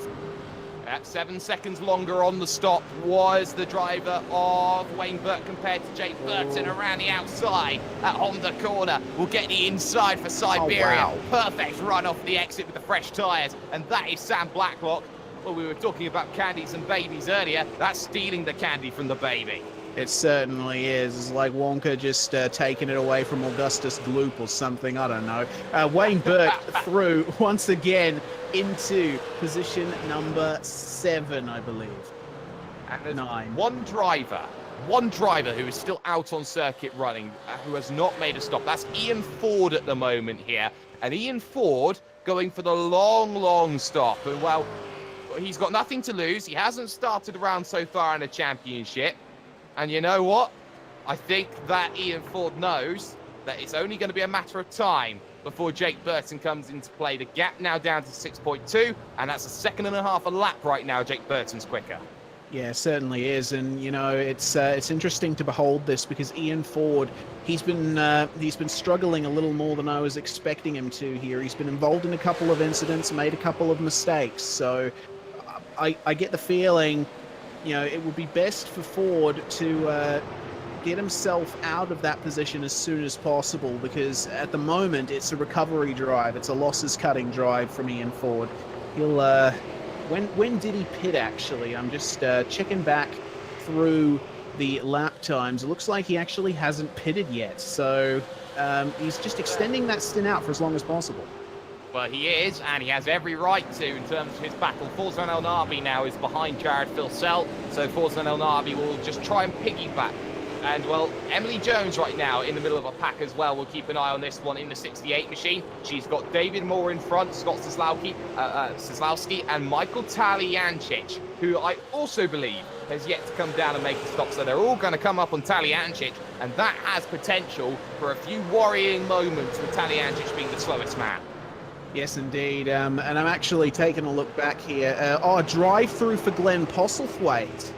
At 7 seconds longer on the stop was the driver of Wayne Burke compared to Jake Burton around the outside at Honda corner. We'll get the inside for Siberia. Oh, wow. Perfect run off the exit with the fresh tyres. And that is Sam Blacklock. Well, we were talking about candies and babies earlier. That's stealing the candy from the baby. It certainly is. It's like Wonka just taking it away from Augustus Gloop or something. I don't know. Wayne Burke through once again into position number 7, I believe. And there's 9. one driver who is still out on circuit running, who has not made a stop. That's Ian Ford at the moment here. And Ian Ford going for the long stop. And, well, he's got nothing to lose. He hasn't started around so far in the championship. And you know what? I think that Ian Ford knows that it's only going to be a matter of time before Jake Burton comes into play. The gap now down to 6.2, and that's a second and a half a lap right now. Jake Burton's quicker. Yeah, certainly is, and you know it's interesting to behold this because Ian Ford, he's been struggling a little more than I was expecting him to here. He's been involved in a couple of incidents, made a couple of mistakes, so I get the feeling, you know, it would be best for Ford to get himself out of that position as soon as possible because at the moment it's a recovery drive, it's a losses cutting drive from Ian Ford. He'll when did he pit actually? I'm just checking back through the lap times. It looks like he actually hasn't pitted yet, so he's just extending that stint out for as long as possible. Well, he is, and he has every right to in terms of his battle. Forzan El Nabi now is behind Jared Philsell, so Forzan El Nabi will just try and piggyback. And, well, Emily Jones right now in the middle of a pack as well. We'll keep an eye on this one in the 68 machine. She's got David Moore in front, Scott Szyslowski, and Michael Talyancic, who I also believe has yet to come down and make a stop. So they're all going to come up on Talyancic, and that has potential for a few worrying moments with Talyancic being the slowest man. Yes, indeed. And I'm actually taking a look back here. Drive-through for Glenn Postlethwaite.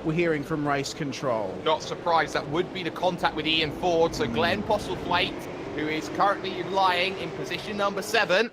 We're hearing from race control. Not surprised, that would be the contact with Ian Ford. So Glenn Postlethwaite, who is currently lying in position number 7.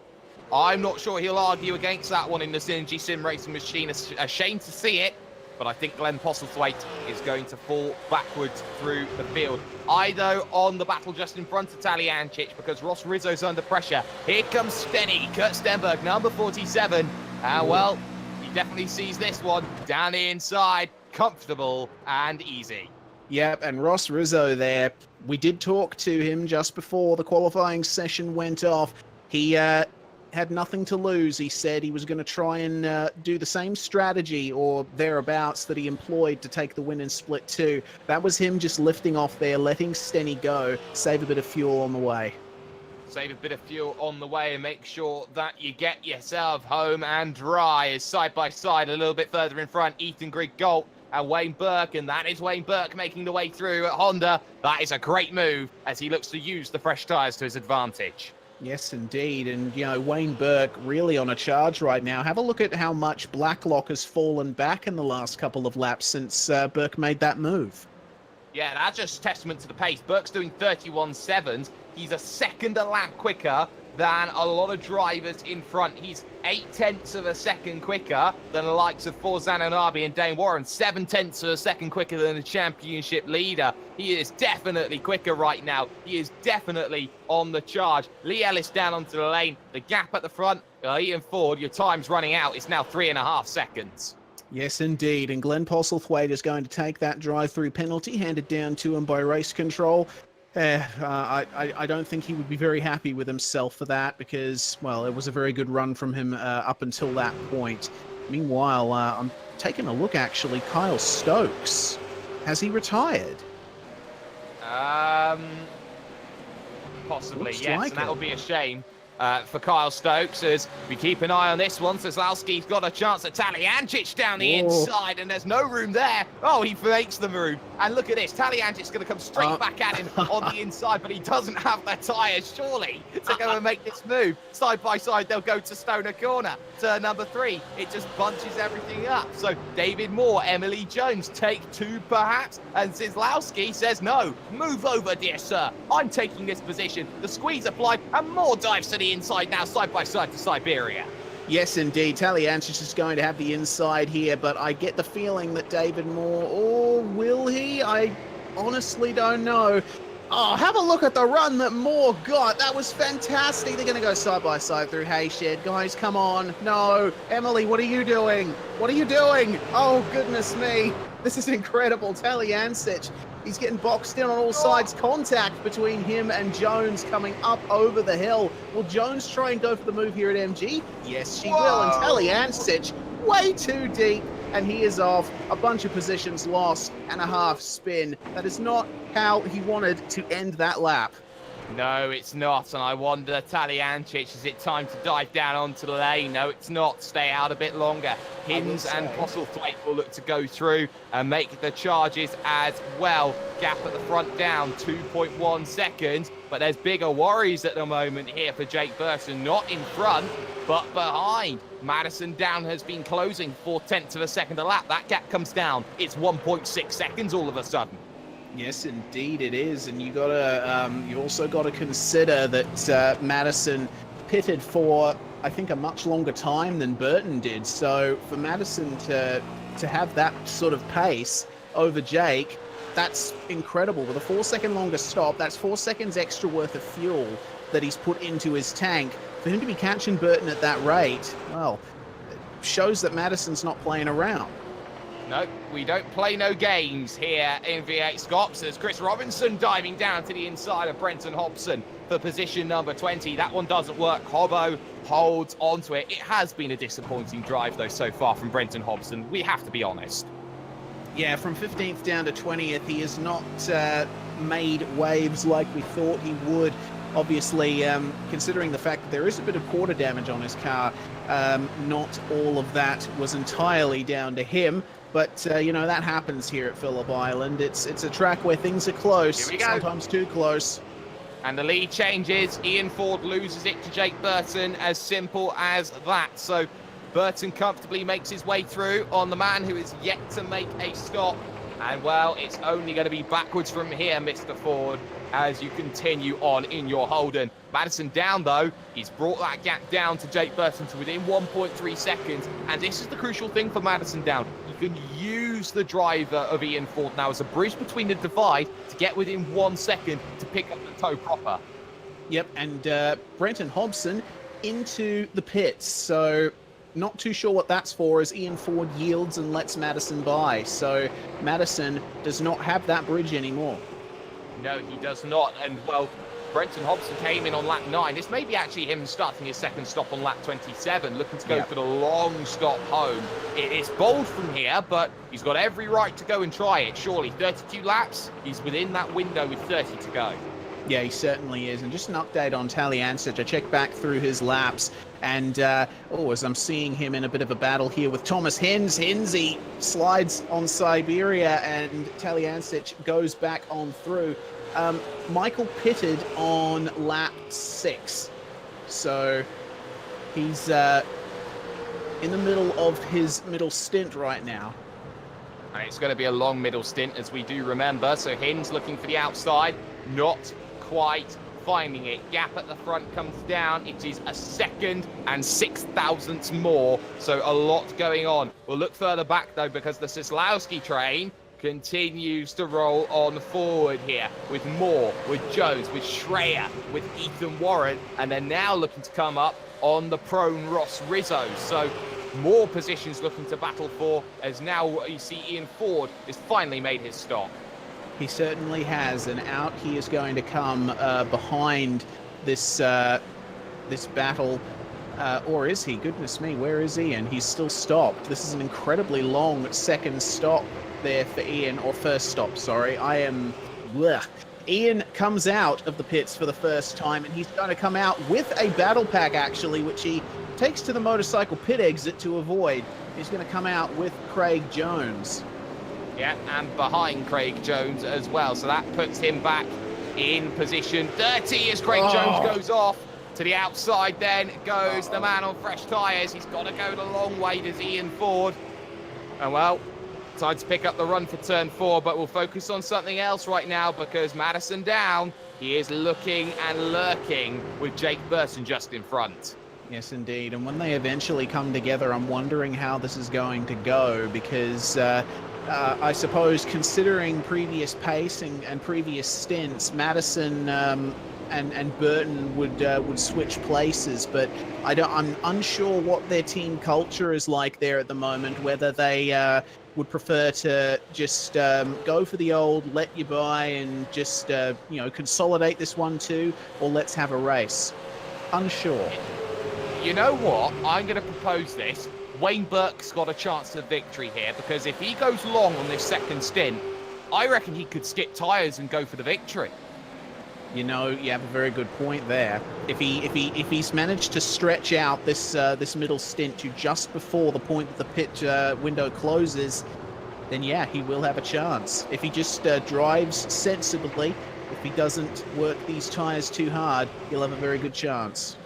I'm not sure he'll argue against that one in the Synergy Sim Racing machine. A shame to see it, but I think Glenn Postlethwaite is going to fall backwards through the field. Ido on the battle just in front of Talyancic because Ross Rizzo's under pressure. Here comes Stenny, Kurt Stenberg, number 47. Well, he definitely sees this one down the inside. Comfortable and easy. Yep, and Ross Rizzo there. We did talk to him just before the qualifying session went off. He had nothing to lose. He said he was going to try and do the same strategy or thereabouts that he employed to take the win in Split 2. That was him just lifting off there, letting Stenny go, save a bit of fuel on the way. Save a bit of fuel on the way and make sure that you get yourself home and dry. As side by side, a little bit further in front, Ethan Griggolt and Wayne Burke, and that is Wayne Burke making the way through at Honda. That is a great move as he looks to use the fresh tyres to his advantage. Yes, indeed. And, you know, Wayne Burke really on a charge right now. Have a look at how much Blacklock has fallen back in the last couple of laps since Burke made that move. Yeah, that's just testament to the pace. Burke's doing 31.7s. He's a second a lap quicker than a lot of drivers in front. He's 0.8 of a second quicker than the likes of Forzan Anabi and Dane Warren. 0.7 of a second quicker than the championship leader. He is definitely quicker right now. He is definitely on the charge. Lee Ellis down onto the lane. The gap at the front. Ian Ford, your time's running out. It's now 3.5 seconds. Yes, indeed. And Glenn Postlethwaite is going to take that drive-through penalty handed down to him by race control. I don't think he would be very happy with himself for that because, well, it was a very good run from him up until that point. Meanwhile, I'm taking a look, actually. Kyle Stokes. Has he retired? Possibly, Looks yes, like and that'll it. be a shame for Kyle Stokes as we keep an eye on this one. Sazlowski's got a chance at Taliancic down the inside, and there's no room there. Oh, he makes the room. And look at this, Taliancic's going to come straight back at him on the inside, but he doesn't have the tyres, surely, to go and make this move. Side by side, they'll go to Stoner Corner. Turn number 3, it just bunches everything up. So David Moore, Emily Jones, take 2 perhaps, and Zizlowski says, no, move over, dear sir. I'm taking this position. The squeeze applied, and Moore dives to the inside now, side by side to Siberia. Yes, indeed. Taliancic is going to have the inside here, but I get the feeling that David Moore, or will he? I honestly don't know. Oh, have a look at the run that Moore got. That was fantastic. They're going to go side by side through Hayshed. Guys, come on. No. Emily, what are you doing? What are you doing? Oh, goodness me. This is incredible. Taliancic, he's getting boxed in on all sides. Contact between him and Jones coming up over the hill. Will Jones try and go for the move here at MG? Yes, she will. And Taliancic, way too deep. And he is off. A bunch of positions lost and a half spin. That is not how he wanted to end that lap. No, it's not. And I wonder, Taliancic, is it time to dive down onto the lane? No, it's not. Stay out a bit longer. Hinds and Postlethwaite will look to go through and make the charges as well. Gap at the front down, 2.1 seconds. But there's bigger worries at the moment here for Jake Burton. Not in front, but behind. Madison Down has been closing 0.4 of a second a lap. That gap comes down. It's 1.6 seconds all of a sudden. Yes, indeed it is, and you also got to consider that Madison pitted for, I think, a much longer time than Burton did. So for Madison to have that sort of pace over Jake, that's incredible. With a 4-second longer stop, that's 4 seconds extra worth of fuel that he's put into his tank. For him to be catching Burton at that rate, well, it shows that Madison's not playing around. No, we don't play no games here in V8SCOPS. There's Chris Robinson diving down to the inside of Brenton Hobson for position number 20. That one doesn't work. Hobbo holds onto it. It has been a disappointing drive, though, so far from Brenton Hobson. We have to be honest. Yeah, from 15th down to 20th, he has not made waves like we thought he would. Obviously, considering the fact that there is a bit of quarter damage on his car, not all of that was entirely down to him. But, that happens here at Phillip Island. It's a track where things are close, Here we go. sometimes too close. And the lead changes. Ian Ford loses it to Jake Burton. As simple as that. So Burton comfortably makes his way through on the man who is yet to make a stop. And, well, it's only going to be backwards from here, Mr. Ford, as you continue on in your Holden. Madison Down, though, he's brought that gap down to Jake Burton to within 1.3 seconds. And this is the crucial thing for Madison Down. You can use the driver of Ian Ford now as a bridge between the divide to get within 1 second to pick up the toe proper. Yep, and Brenton Hobson into the pits. So not too sure what that's for as Ian Ford yields and lets Madison by. So Madison does not have that bridge anymore. No, he does not. And, well, Brenton Hobson came in on lap 9. This may be actually him starting his second stop on lap 27, looking to go for the long stop home. It's bold from here, but he's got every right to go and try it, surely. 32 laps, he's within that window with 30 to go. Yeah, he certainly is. And just an update on Taliancic. I checked back through his laps, and as I'm seeing him in a bit of a battle here with Thomas Hinds, he slides on Siberia, and Taliancic goes back on through. Michael pitted on lap 6, so he's in the middle of his middle stint right now. And it's going to be a long middle stint, as we do remember. So Hin's looking for the outside, not quite finding it. Gap at the front comes down. It is a second and 6 thousandths more. So a lot going on. We'll look further back, though, because the Cisłowski train continues to roll on forward here with Moore, with Jones, with Schreier, with Ethan Warren. And they're now looking to come up on the prone Ross Rizzo. So more positions looking to battle for, as now you see Ian Ford has finally made his stop. He certainly has, and out he is going to come behind this this battle. Or is he? Goodness me, where is Ian? He's still stopped. This is an incredibly long second stop there for Ian, or first stop, sorry. Ian comes out of the pits for the first time, and he's going to come out with a battle pack, actually, which he takes to the motorcycle pit exit to avoid. He's going to come out with Craig Jones. Yeah, and behind Craig Jones as well. So that puts him back in position 30 as Craig Jones goes off. To the outside then goes the man on fresh tyres. He's got to go the long way, does Ian Ford. And well, time to pick up the run for turn 4, but we'll focus on something else right now, because Madison down. He is looking and lurking with Jake Burton just in front. Yes, indeed. And when they eventually come together, I'm wondering how this is going to go, because I suppose, considering previous pace and previous stints, Madison and Burton would switch places, but I'm unsure what their team culture is like there at the moment, whether they would prefer to just go for the old let you by and just consolidate this 1-2, or let's have a race. Unsure. You know what? I'm going to propose this. Wayne Burke's got a chance of victory here, because if he goes long on this second stint, I reckon he could skip tyres and go for the victory. You know, you have a very good point there. If he's managed to stretch out this middle stint to just before the point that the pit window closes, then yeah, he will have a chance. If he just drives sensibly, if he doesn't work these tyres too hard, he'll have a very good chance.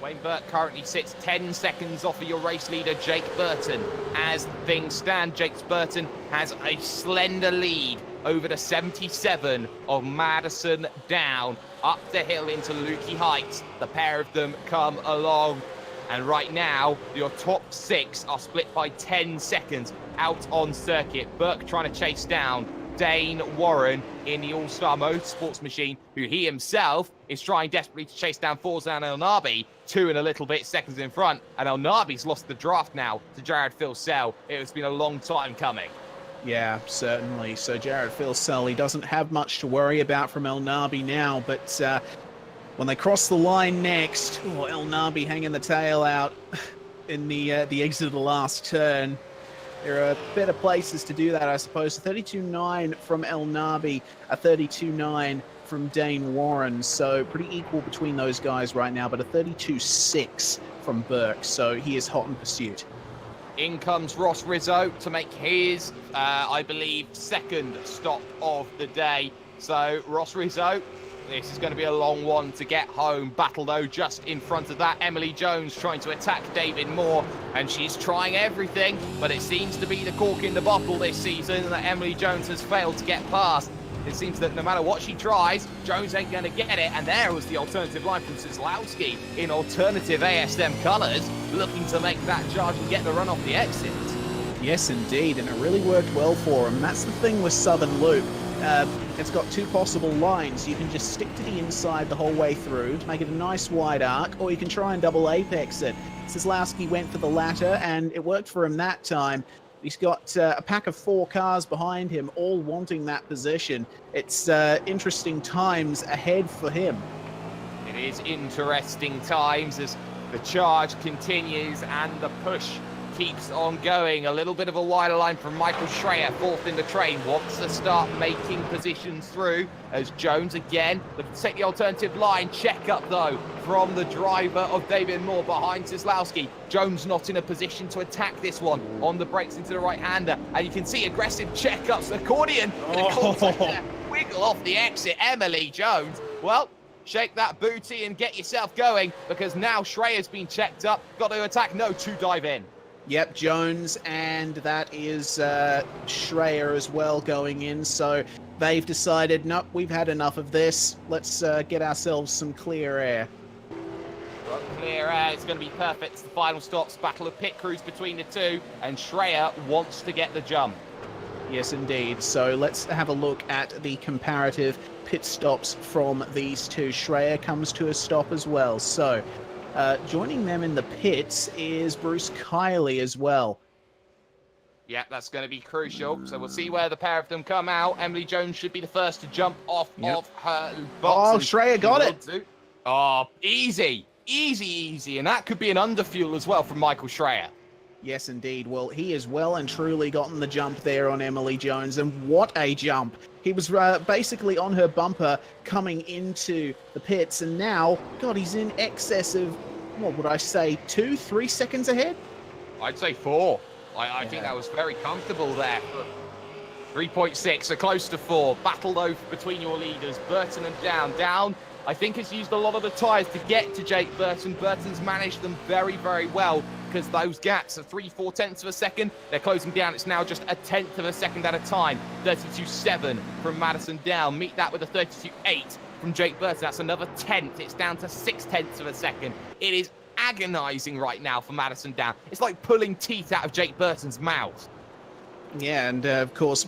Wayne Burke currently sits 10 seconds off of your race leader, Jake Burton. As things stand, Jake Burton has a slender lead over the 77 of Madison down, up the hill into Lukey Heights. The pair of them come along. And right now, your top 6 are split by 10 seconds out on circuit. Burke trying to chase down Dane Warren in the All-Star Motorsports machine, who he himself is trying desperately to chase down Forzan Elnabi, 2 and a little bit seconds in front. And Elnabi's lost the draft now to Jared Filsell. It has been a long time coming. Yeah, certainly. So Jared Filsell, he doesn't have much to worry about from Elnabi now, but when they cross the line next, Elnabi hanging the tail out in the exit of the last turn. There are better places to do that, I suppose. 32.9 from Elnabi, a 32.9 from Dane Warren. So pretty equal between those guys right now, but a 32.6 from Burke. So he is hot in pursuit. In comes Ross Rizzo to make his, I believe, second stop of the day. So Ross Rizzo, this is going to be a long one to get home. Battle, though, just in front of that. Emily Jones trying to attack David Moore, and she's trying everything, but it seems to be the cork in the bottle this season that Emily Jones has failed to get past. It seems that no matter what she tries, Jones ain't going to get it. And there was the alternative line from Cisłowski in alternative ASM colours, looking to make that charge and get the run off the exit. Yes, indeed, and it really worked well for him. That's the thing with Southern Loop. It's got 2 possible lines. You can just stick to the inside the whole way through to make it a nice wide arc, or you can try and double apex it. Cisłowski went for the latter, and it worked for him that time. He's got a pack of 4 cars behind him, all wanting that position. It's interesting times ahead for him. It is interesting times as the charge continues and the push keeps on going. A little bit of a wider line from Michael Schreier, 4th in the train, wants to start making positions through as Jones again looking to take the alternative line. Check up though from the driver of David Moore behind Cisłowski. Jones not in a position to attack this one on the brakes into the right-hander, and you can see aggressive checkups, accordion, wiggle off the exit. Emily Jones, well, shake that booty and get yourself going, because now Schreier's been checked up. Got to attack, no, to dive in. Yep, Jones, and that is Schreier as well going in. So they've decided, nope, we've had enough of this. Let's get ourselves some clear air. Well, clear air, it's going to be perfect. It's the final stops, battle of pit crews between the two, and Schreier wants to get the jump. Yes, indeed. So let's have a look at the comparative pit stops from these two. Schreier comes to a stop as well. So joining them in the pits is Bruce Kiley as well. Yeah, that's going to be crucial. So we'll see where the pair of them come out. Emily Jones should be the first to jump off of her box. Oh, Schreier got it. Oh, easy. Easy. And that could be an underfuel as well from Michael Schreier. Yes, indeed. Well, he has well and truly gotten the jump there on Emily Jones, and what a jump. He was basically on her bumper coming into the pits, and now, God, he's in excess of, what would I say, 2-3 seconds ahead? I'd say 4. I think that was very comfortable there. 3.6, so close to 4. Battle though between your leaders, Burton and Down. I think has used a lot of the tyres to get to Jake Burton. Burton's managed them very, very well because those gaps are 3/4 tenths of a second. They're closing down. It's now just a tenth of a second at a time. 32.7 from Madison Down. Meet that with a 32.8 from Jake Burton. That's another tenth. It's down to 6/10 of a second. It is agonizing right now for Madison Down. It's like pulling teeth out of Jake Burton's mouth. Yeah, and of course,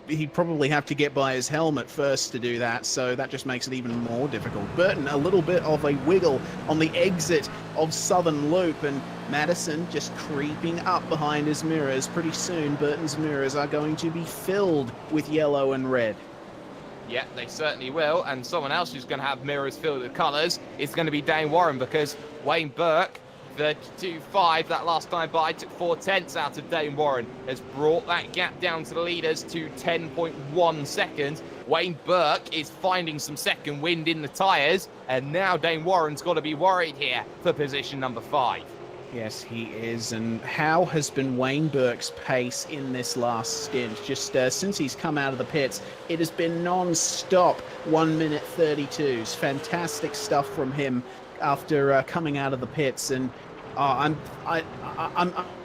he'd probably have to get by his helmet first to do that, so that just makes it even more difficult. Burton, a little bit of a wiggle on the exit of Southern Loop, and Madison just creeping up behind his mirrors. Pretty soon, Burton's mirrors are going to be filled with yellow and red. Yeah, they certainly will, and someone else who's going to have mirrors filled with colours is going to be Dane Warren, because Wayne Burke, 32.5 that last time by, took 4 tenths out of Dane Warren, has brought that gap down to the leaders to 10.1 seconds. Wayne Burke is finding some second wind in the tyres, and now Dane Warren's got to be worried here for position number 5. Yes, he is. And how has been Wayne Burke's pace in this last stint? Just since he's come out of the pits, it has been non-stop 1 minute 32s. Fantastic stuff from him after coming out of the pits. And I'm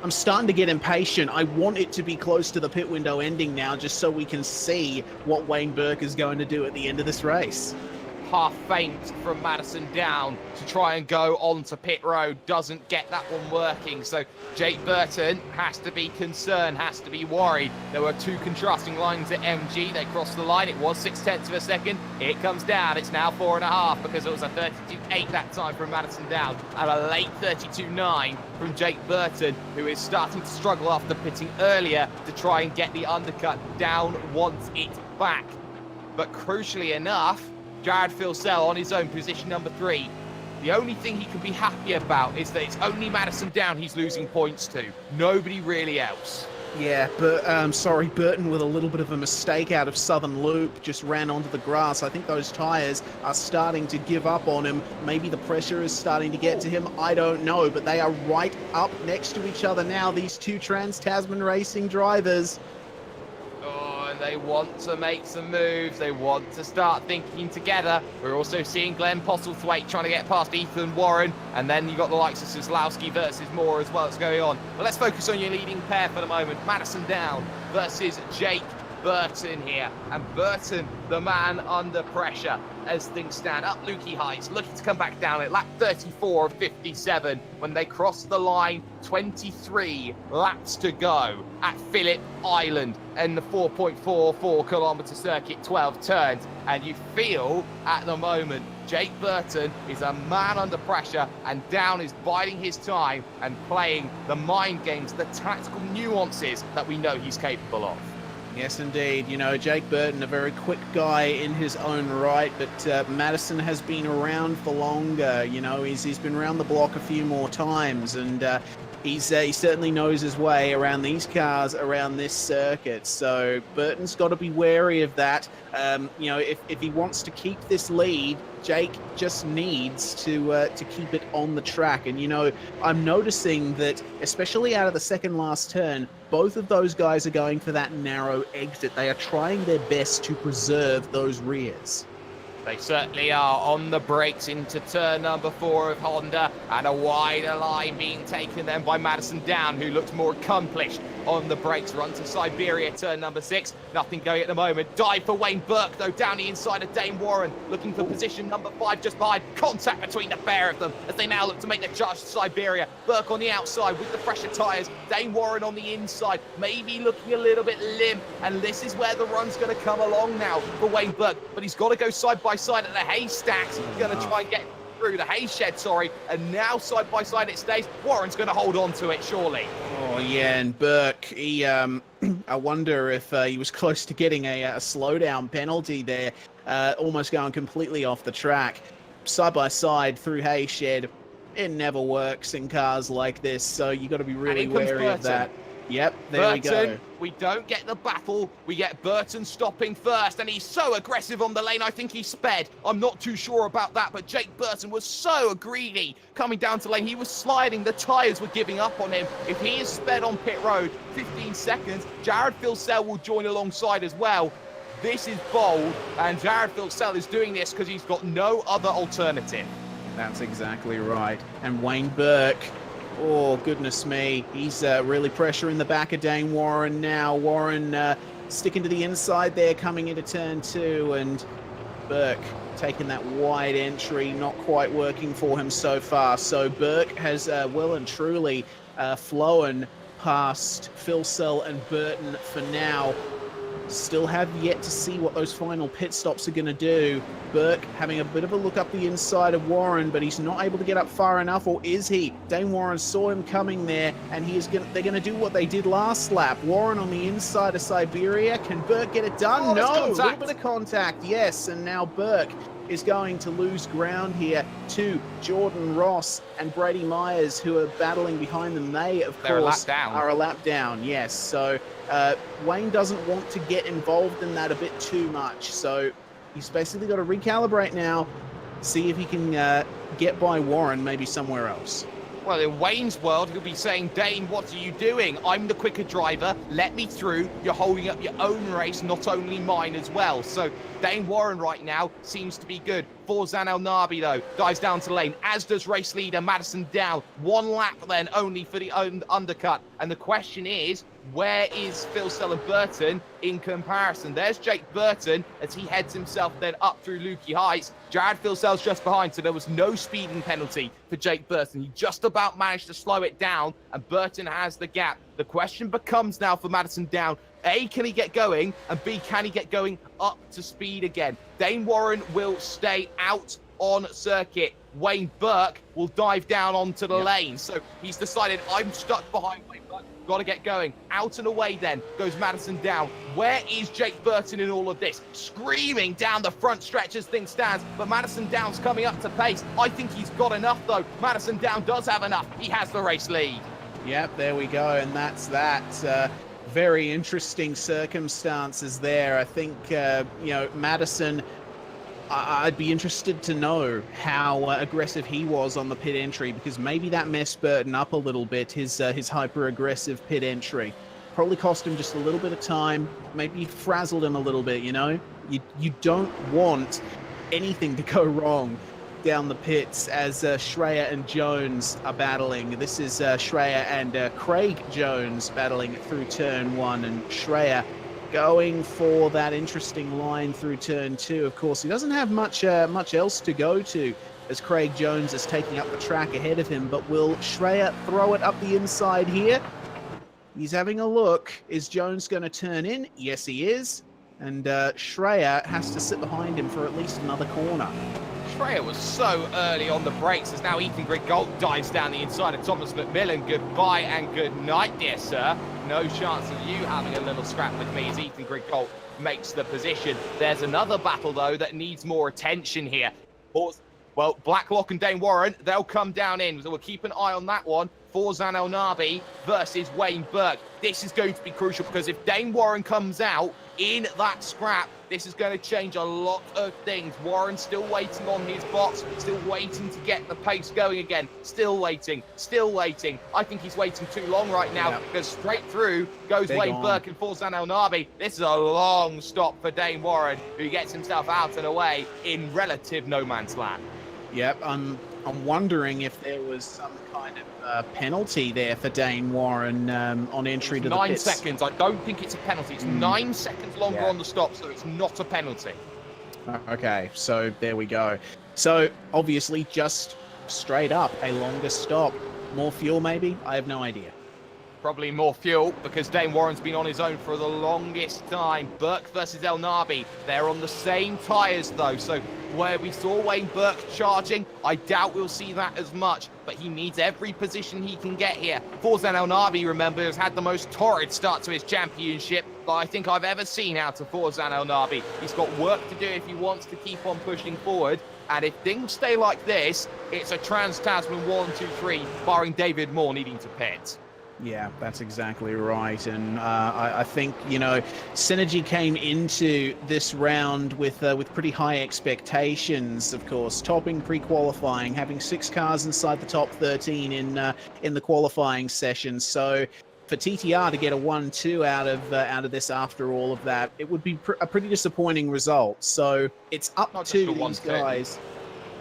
starting to get impatient. I want it to be close to the pit window ending now, just so we can see what Wayne Burke is going to do at the end of this race. Half feint from Madison Down to try and go onto pit road, doesn't get that one working. So Jake Burton has to be concerned, has to be worried. There were 2 contrasting lines at MG. They crossed the line. It was 6/10 of a second. It comes down. It's now 4.5 because it was a 32.8 that time from Madison Down and a late 32.9 from Jake Burton, who is starting to struggle after pitting earlier to try and get the undercut. Down wants it back. But crucially enough, Jared Philsell on his own, position number 3. The only thing he can be happy about is that it's only Madison Down he's losing points to. Nobody really else. Yeah, but Burton with a little bit of a mistake out of Southern Loop, just ran onto the grass. I think those tyres are starting to give up on him. Maybe the pressure is starting to get to him. I don't know, but they are right up next to each other now, these 2 Trans-Tasman Racing drivers. And they want to make some moves. They want to start thinking together. We're also seeing Glenn Postlethwaite trying to get past Ethan Warren. And then you've got the likes of Sislowski versus Moore as well that's going on. But let's focus on your leading pair for the moment. Madison Down versus Jake Burton here. And Burton, the man under pressure as things stand. Up Lukey Heights, looking to come back down at lap 34 of 57 when they cross the line. 23 laps to go at Phillip Island and the 4.44 kilometre circuit, 12 turns. And you feel at the moment Jake Burton is a man under pressure, and Down is biding his time and playing the mind games, the tactical nuances that we know he's capable of. Yes, indeed. You know, Jake Burton, a very quick guy in his own right, but Madison has been around for longer. You know, he's been around the block a few more times, and he certainly knows his way around these cars, around this circuit. So Burton's got to be wary of that. You know, if he wants to keep this lead, Jake just needs to keep it on the track. And, you know, I'm noticing that, especially out of the second last turn, both of those guys are going for that narrow exit. They are trying their best to preserve those rears. They certainly are on the brakes into turn number 4 of Honda, and a wider line being taken then by Madison Down, who looks more accomplished on the brakes. Run to Siberia, turn number 6. Nothing going at the moment. Dive for Wayne Burke, though, down the inside of Dane Warren, looking for position number 5 just behind. Contact between the pair of them as they now look to make the charge to Siberia. Burke on the outside with the fresher tyres. Dane Warren on the inside, maybe looking a little bit limp, and this is where the run's going to come along now for Wayne Burke, but he's got to go side by side at the haystacks. He's going to try and get through the hay shed, and now side by side it stays. Warren's going to hold on to it, surely. Oh yeah, and Burke, he I wonder if he was close to getting a slowdown penalty there, almost going completely off the track. Side by side through hay shed, it never works in cars like this, so you got to be really wary of that. Yep, there we go. We don't get the battle. We get Burton stopping first, and he's so aggressive on the lane. I think he sped. I'm not too sure about that, but Jake Burton was so greedy coming down to lane. He was sliding. The tyres were giving up on him. If he is sped on pit road, 15 seconds, Jared Filsell will join alongside as well. This is bold, and Jared Filsell is doing this because he's got no other alternative. That's exactly right. And Wayne Burke, oh, goodness me. He's really pressuring the back of Dane Warren now. Warren sticking to the inside there, coming into turn 2, and Burke taking that wide entry, not quite working for him so far. So Burke has well and truly flown past Filsell and Burton for now. Still have yet to see what those final pit stops are going to do. Burke having a bit of a look up the inside of Warren, but he's not able to get up far enough, or is he? Dane Warren saw him coming there, and they're going to do what they did last lap. Warren on the inside of Siberia. Can Burke get it done? Oh, no, a little bit of contact, yes, and now Burke is going to lose ground here to Jordan Ross and Brady Myers, who are battling behind them. They, of course, are a lap down, yes. So Wayne doesn't want to get involved in that a bit too much. So he's basically got to recalibrate now, see if he can get by Warren maybe somewhere else. Well, in Wayne's world, he'll be saying, Dane, what are you doing? I'm the quicker driver. Let me through. You're holding up your own race, not only mine as well. So Dane Warren right now seems to be good. Forzan El Nabi, though, dives down to lane, as does race leader Madison Down. 1 lap then only for the undercut. And the question is, where is Filsell and Burton in comparison? There's Jake Burton as he heads himself then up through Lukey Heights. Jared Filsell's just behind, so there was no speeding penalty for Jake Burton. He just about managed to slow it down, and Burton has the gap. The question becomes now for Madison Down, A, can he get going? And B, can he get going up to speed again? Dane Warren will stay out on circuit. Wayne Burke will dive down onto the lane. So he's decided, I'm stuck behind Wayne Burke. Got to get going. Out and away then goes Madison Down. Where is Jake Burton in all of this? Screaming down the front stretch as things stands, but Madison Down's coming up to pace. I think he's got enough, though. Madison Down does have enough. He has the race lead. Yep, there we go, and that's that. Very interesting circumstances there. I think, Madison, I'd be interested to know how aggressive he was on the pit entry, because maybe that messed Burton up a little bit, his hyper-aggressive pit entry. Probably cost him just a little bit of time, maybe frazzled him a little bit, you know? You don't want anything to go wrong down the pits as Shreya and Jones are battling. This is Shreya and Craig Jones battling through turn 1, and Shreya going for that interesting line through turn 2. Of course, he doesn't have much else to go to as Craig Jones is taking up the track ahead of him, but will Shreya throw it up the inside here? He's having a look. Is Jones going to turn in? Yes, he is. And Shreya has to sit behind him for at least another corner. Shreya was so early on the brakes as now Ethan Grigalt dives down the inside of Thomas McMillan. Goodbye and good night, dear sir. No chance of you having a little scrap with me as Ethan Grigalt makes the position. There's another battle, though, that needs more attention here. Well, Blacklock and Dane Warren, they'll come down in, so we'll keep an eye on that one. Forzan El Nabi versus Wayne Burke. This is going to be crucial, because if Dane Warren comes out in that scrap, This is going to change a lot of things. Warren still waiting on his box, still waiting to get the pace going again. Still waiting, still waiting. I think he's waiting too long right now, because straight through goes Wayne Burke and Forzan El Nabi. This is a long stop for Dane Warren, who gets himself out and away in relative no man's land. Yep, I'm wondering if there was some kind of penalty there for Dane Warren on entry to the pits. 9 seconds. I don't think it's a penalty. It's 9 seconds longer on the stop, so it's not a penalty. Okay, so there we go. So obviously just straight up a longer stop. More fuel maybe? I have no idea. Probably more fuel, because Dane Warren's been on his own for the longest time. Burke versus El Nabi. They're on the same tyres, though. So where we saw Wayne Burke charging, I doubt we'll see that as much. But he needs every position he can get here. Forzan El Nabi, remember, has had the most torrid start to his championship that I think I've ever seen out of Forzan El Nabi. He's got work to do if he wants to keep on pushing forward. And if things stay like this, it's a Trans-Tasman 1-2-3, barring David Moore needing to pit. Yeah, that's exactly right. And I think, you know, Synergy came into this round with pretty high expectations, of course, topping pre-qualifying, having 6 cars inside the top 13 in the qualifying session. So for TTR to get a 1-2 out of this after all of that, it would be a pretty disappointing result. So it's up to these guys.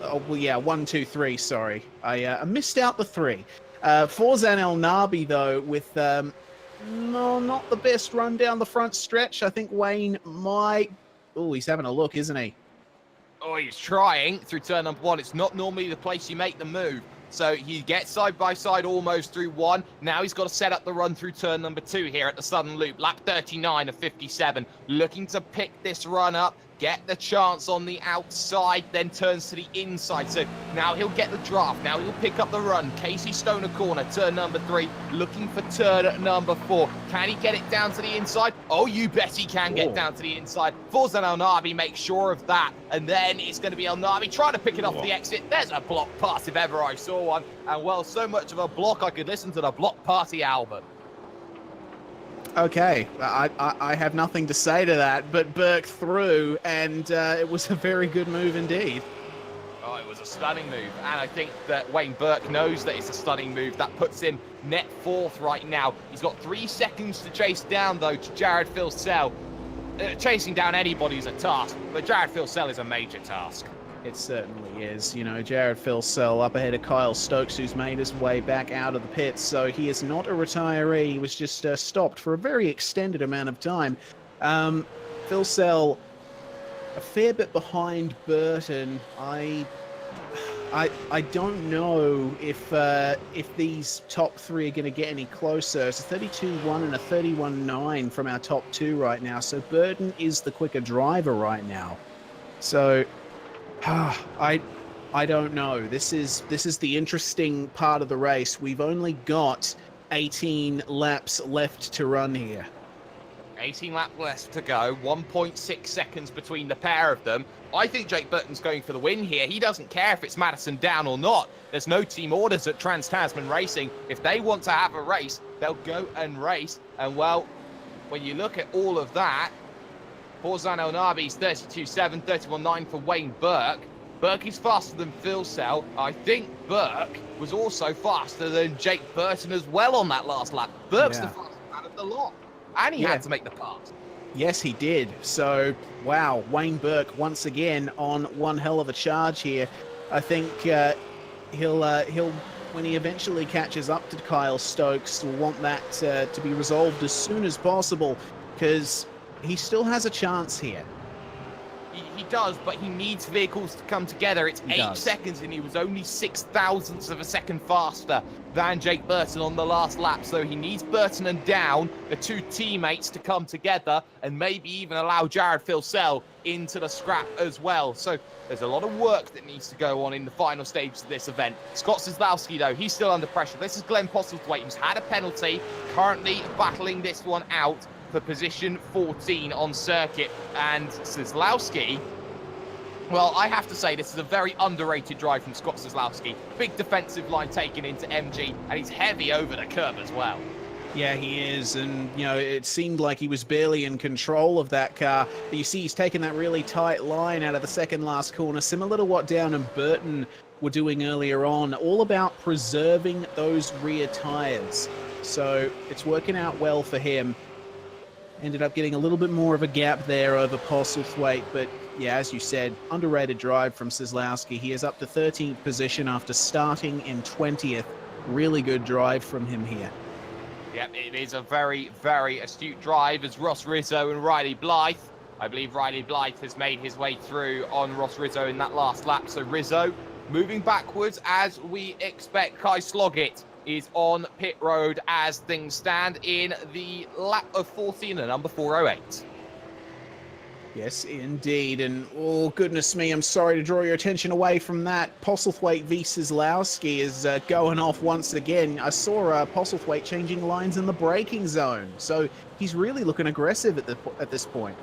Oh, well, yeah, 1-2-3, sorry. I missed out the 3. Forzan El Nabi, though, with no, not the best run down the front stretch. I think Wayne might... Oh, he's having a look, isn't he? Oh, he's trying through turn number 1. It's not normally the place you make the move. So he gets side by side almost through 1. Now he's got to set up the run through turn number 2 here at the Southern Loop. Lap 39 of 57. Looking to pick this run up. Get the chance on the outside, then turns to the inside. So now he'll get the draft. Now he'll pick up the run. Casey Stoner corner, turn number 3. Looking for turn number 4. Can he get it down to the inside? Oh, you bet he can get down to the inside. Forzan El Nabi makes sure of that. And then it's going to be El Nabi trying to pick it off the exit. There's a block pass if ever I saw one. And well, so much of a block I could listen to the Block Party album. Okay, I have nothing to say to that, but Burke through, and it was a very good move indeed. Oh, it was a stunning move, and I think that Wayne Burke knows that it's a stunning move. That puts him net 4th right now. He's got 3 seconds to chase down, though, to Jared Filsell. Chasing down anybody is a task, but Jared Filsell is a major task. It certainly is. You know, Jared Filsell up ahead of Kyle Stokes, who's made his way back out of the pits. So he is not a retiree. He was just stopped for a very extended amount of time. Filsell, a fair bit behind Burton. I don't know if these top 3 are going to get any closer. It's a 32-1 and a 31-9 from our top 2 right now. So Burton is the quicker driver right now. So... I don't know. This is the interesting part of the race. We've only got 18 laps left to run here. 18 laps left to go, 1.6 seconds between the pair of them. I think Jake Burton's going for the win here. He doesn't care if it's Madison down or not. There's no team orders at Trans-Tasman Racing. If they want to have a race, they'll go and race. And well, when you look at all of that, Forzan El Nabi's 32.7, 31.9 for Wayne Burke. Burke is faster than Filsell. I think Burke was also faster than Jake Burton as well on that last lap. Burke's the fastest man of the lot. And he had to make the pass. Yes, he did. So, wow, Wayne Burke once again on one hell of a charge here. I think he'll when he eventually catches up to Kyle Stokes, will want that to be resolved as soon as possible, because he still has a chance here. He does, but he needs vehicles to come together. It's 8 seconds, and he was only 0.06 of a second faster than Jake Burton on the last lap. So he needs Burton and Down, the 2 teammates, to come together and maybe even allow Jared Filsell into the scrap as well. So there's a lot of work that needs to go on in the final stages of this event. Scott Kozlowski, though, he's still under pressure. This is Glenn Postlethwaite, who's had a penalty, currently battling this one out for position 14 on circuit. And Kozlowski, well, I have to say this is a very underrated drive from Scott Kozlowski. Big defensive line taken into MG, and he's heavy over the curb as well. Yeah, he is, and it seemed like he was barely in control of that car. But you see, he's taken that really tight line out of the second last corner, similar to what Down and Burton were doing earlier on, all about preserving those rear tires. So it's working out well for him. Ended up getting a little bit more of a gap there over Postlethwaite, but yeah, as you said, underrated drive from Kozlowski. He is up to 13th position after starting in 20th. Really good drive from him here. Yep, it is a very, very astute drive as Ross Rizzo and Riley Blythe. I believe Riley Blythe has made his way through on Ross Rizzo in that last lap. So Rizzo moving backwards as we expect. Kai Sloggett is on pit road as things stand in the lap of 14 and number 408. Yes, indeed. And oh, goodness me, I'm sorry to draw your attention away from that. Postlethwaite v. Kozlowski is going off once again. I saw Postlethwaite changing lines in the braking zone. So he's really looking aggressive at this point.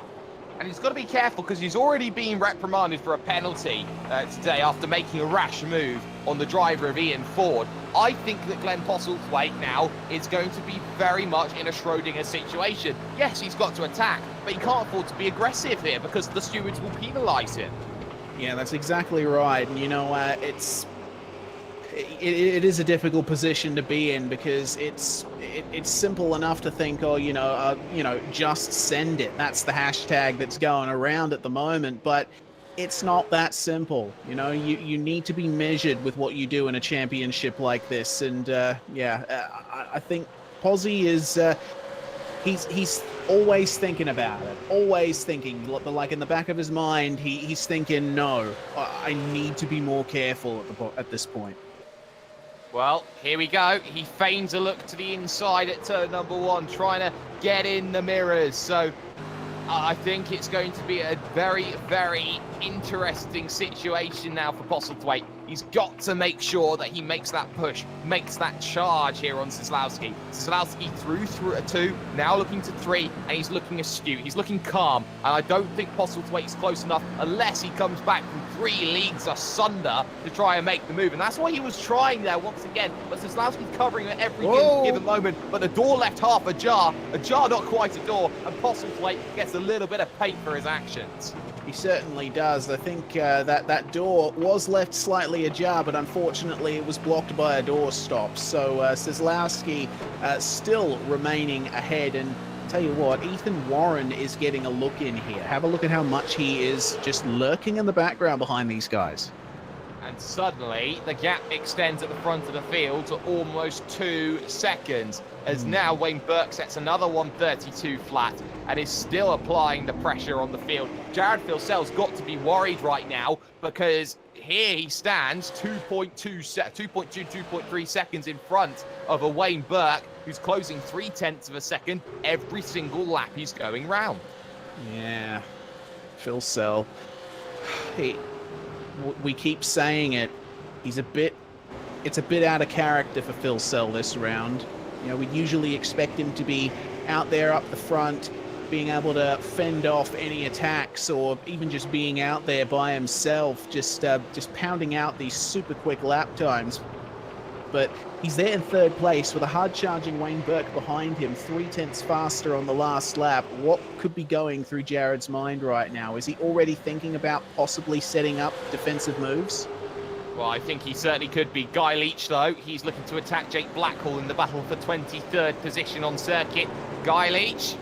And he's got to be careful because he's already been reprimanded for a penalty today after making a rash move on the driver of Ian Ford. I think that Glenn Postlethwaite now is going to be very much in a Schrodinger situation. Yes, he's got to attack, but he can't afford to be aggressive here because the stewards will penalise him. Yeah, that's exactly right. And it is a difficult position to be in because it's simple enough to think, just send it. That's the hashtag that's going around at the moment, but it's not that simple. You need to be measured with what you do in a championship like this. And I think Posy is he's always thinking about it, always thinking, like in the back of his mind, he's thinking, no, I need to be more careful at this point. Well, here we go. He feigns a look to the inside at turn number 1, trying to get in the mirrors. So I think it's going to be a very, very interesting situation now for Postlethwaite. He's got to make sure that he makes that push, makes that charge here on Kozlowski. Kozlowski through a 2, now looking to 3, and he's looking astute. He's looking calm, and I don't think Postlethwaite's close enough unless he comes back from 3 leagues asunder to try and make the move. And that's what he was trying there once again, but Kozlowski's covering at every given moment, but the door left half ajar, not quite a door, and Postlethwaite gets a little bit of paint for his actions. He certainly does. I think that door was left slightly ajar, but unfortunately it was blocked by a door stop. So Kozlowski still remaining ahead. And tell you what, Ethan Warren is getting a look in here. Have a look at how much he is just lurking in the background behind these guys. And suddenly, the gap extends at the front of the field to almost 2 seconds, as now Wayne Burke sets another 132 flat and is still applying the pressure on the field. Jared Filsell's got to be worried right now because here he stands 2.3 seconds in front of a Wayne Burke who's closing 0.3 of a second every single lap he's going round. Yeah, Filsell. We keep saying it. It's a bit out of character for Filsell this round. We usually expect him to be out there up the front, being able to fend off any attacks, or even just being out there by himself, just pounding out these super quick lap times. But he's there in 3rd place with a hard-charging Wayne Burke behind him, 0.3 faster on the last lap. What could be going through Jared's mind right now? Is he already thinking about possibly setting up defensive moves? Well, I think he certainly could be. Guy Leach, though, he's looking to attack Jake Blackhall in the battle for 23rd position on circuit. Guy Leach,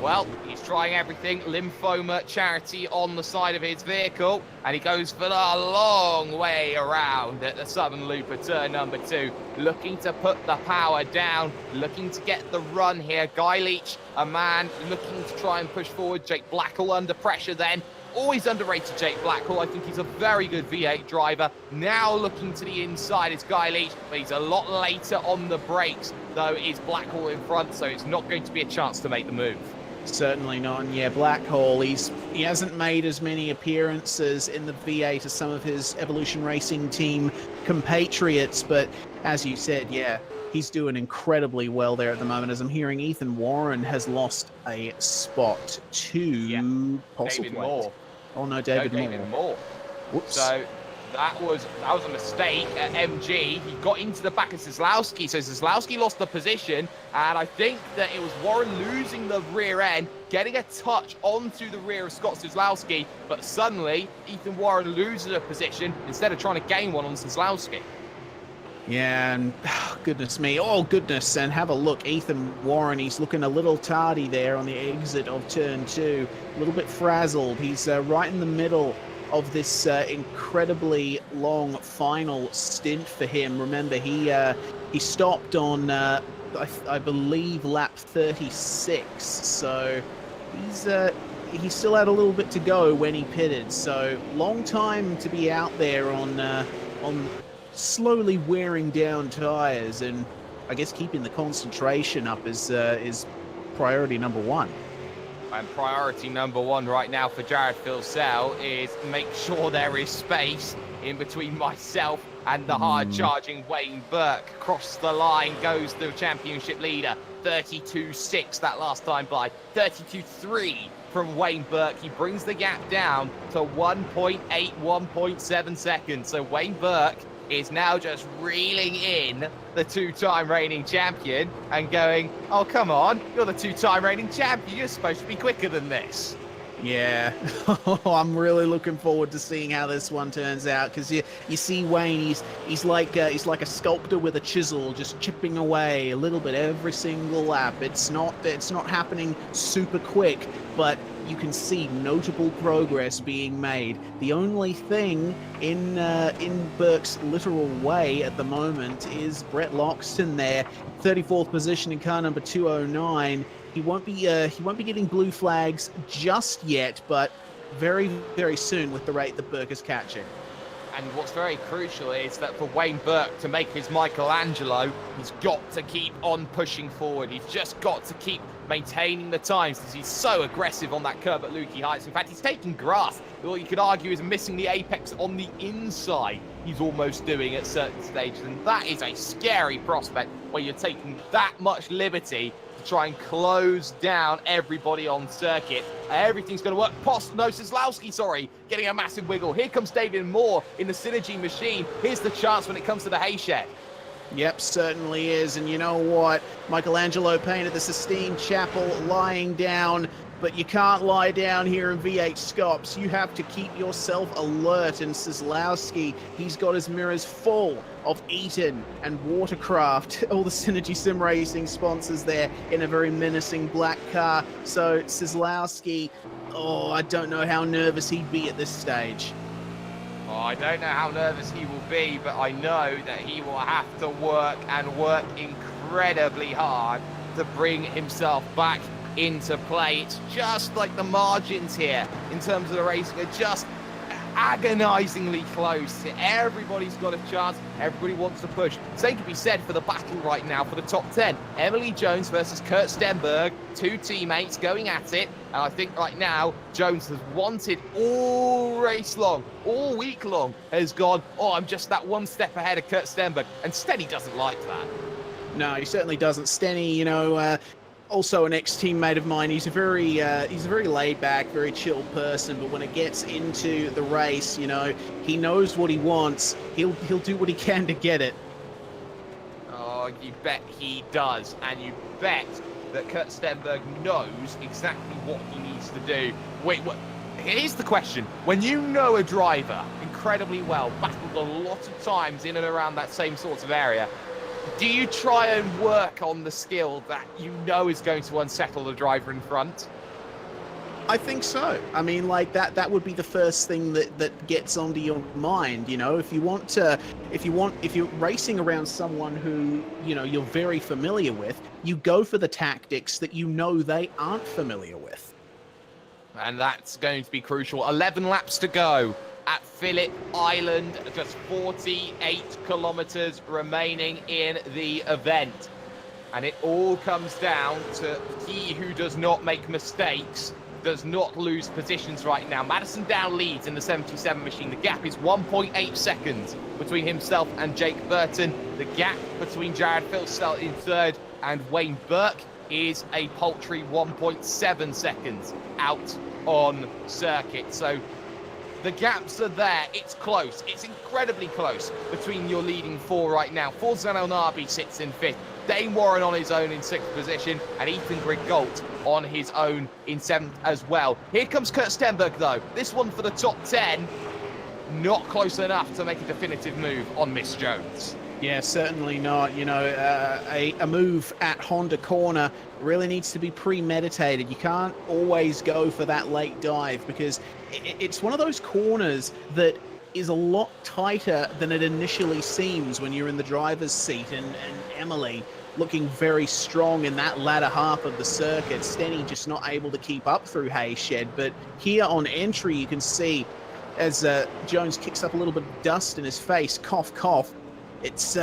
well, he's trying everything. Lymphoma charity on the side of his vehicle, and he goes for the long way around at the southern loop of turn number 2, looking to put the power down, looking to get the run here. Guy Leach, a man looking to try and push forward. Jake Blackhall under pressure then. Always underrated Jake Blackhall. I think he's a very good V8 driver. Now looking to the inside is Guy Leach, but he's a lot later on the brakes, though it's Blackhall in front, so it's not going to be a chance to make the move. Certainly not. And yeah, Blackhall, he hasn't made as many appearances in the V8 as some of his Evolution Racing Team compatriots, but as you said, yeah, he's doing incredibly well there at the moment. As I'm hearing, Ethan Warren has lost a spot to David Moore. Oh no, David Moore. David Moore. Whoops. So That was a mistake at MG. He got into the back of Kozlowski, so Kozlowski lost the position, and I think that it was Warren losing the rear end, getting a touch onto the rear of Scott Kozlowski, but suddenly Ethan Warren loses a position instead of trying to gain one on Kozlowski. Yeah, and goodness me, oh goodness, and have a look, Ethan Warren, he's looking a little tardy there on the exit of turn 2, a little bit frazzled. He's right in the middle of this incredibly long final stint for him. Remember, he stopped on, I believe, lap 36, so he still had a little bit to go when he pitted, so long time to be out there on slowly wearing down tires, and I guess keeping the concentration up is priority number one. And priority number one right now for Jared Filsell is make sure there is space in between myself and the hard-charging Wayne Burke. Across the line goes the championship leader, 32.6 that last time by, 32.3 from Wayne Burke. He brings the gap down to 1.8, 1.7 seconds. So Wayne Burke is now just reeling in the two-time reigning champion and going, oh, come on, you're the two-time reigning champion. You're supposed to be quicker than this. Yeah, I'm really looking forward to seeing how this one turns out, because you see Wayne, he's like a sculptor with a chisel, just chipping away a little bit every single lap. It's not happening super quick, but you can see notable progress being made. The only thing in Burke's literal way at the moment is Brett Loxton there, 34th position in car number 209. He won't be getting blue flags just yet, but very, very soon with the rate that Burke is catching. And what's very crucial is that for Wayne Burke to make his Michelangelo, he's got to keep on pushing forward. He's just got to keep maintaining the times, because he's so aggressive on that curb at Lukey Heights. In fact, he's taking grass. What you could argue is missing the apex on the inside. He's almost doing at certain stages, and that is a scary prospect where you're taking that much liberty to try and close down everybody on circuit. Everything's going to work. Kozlowski, sorry, getting a massive wiggle. Here comes David Moore in the Synergy machine. Here's the chance when it comes to the hay shed. Yep, certainly is. And you know what? Michelangelo painted the Sistine Chapel lying down, but you can't lie down here in V8SCOPS. You have to keep yourself alert. And Kozlowski, he's got his mirrors full of Eaton and Watercraft, all the Synergy Sim Racing sponsors there in a very menacing black car. So Kozlowski, oh, I don't know how nervous he'd be at this stage. Oh, I don't know how nervous he will be, but I know that he will have to work and work incredibly hard to bring himself back into play. It's just like the margins here in terms of the racing are just agonizingly close. Everybody's got a chance. Everybody wants to push. Same can be said for the battle right now for the top 10. Emily Jones versus Kurt Stenberg, two teammates going at it. And I think right now, Jones has wanted all race long, all week long, has gone, oh, I'm just that one step ahead of Kurt Stenberg. And Stenny doesn't like that. No, he certainly doesn't. Stenny, you know, also an ex-teammate of mine. He's a very laid-back, very chill person. But when it gets into the race, you know, he knows what he wants. He'll do what he can to get it. Oh, you bet he does, and you bet that Kurt Stenberg knows exactly what he needs to do. Wait, what? Here's the question: when you know a driver incredibly well, battled a lot of times in and around that same sort of area, do you try and work on the skill that you know is going to unsettle the driver in front? I think so. I mean, like that would be the first thing that gets onto your mind, you know. If you're racing around someone who, you know, you're very familiar with, you go for the tactics that you know they aren't familiar with. And that's going to be crucial. 11 laps to go at Phillip Island, just 48 kilometers remaining in the event. And it all comes down to he who does not make mistakes does not lose positions right now. Madison Dow leads in the 77 machine. The gap is 1.8 seconds between himself and Jake Burton. The gap between Jared Filsell in third and Wayne Burke is a paltry 1.7 seconds out on circuit. So The gaps are there. It's close. It's incredibly close between your leading four right now. Forzan El-Nabi sits in 5th. Dane Warren on his own in 6th position, and Ethan Grigalt on his own in 7th as well. Here comes Kurt Stenberg, though. This one for the top 10. Not close enough to make a definitive move on Miss Jones. Yeah, certainly not. You know, a move at Honda corner really needs to be premeditated. You can't always go for that late dive because it's one of those corners that is a lot tighter than it initially seems when you're in the driver's seat. And Emily looking very strong in that latter half of the circuit. Stenny just not able to keep up through Hayshed. But here on entry, you can see as Jones kicks up a little bit of dust in his face, cough, cough. It's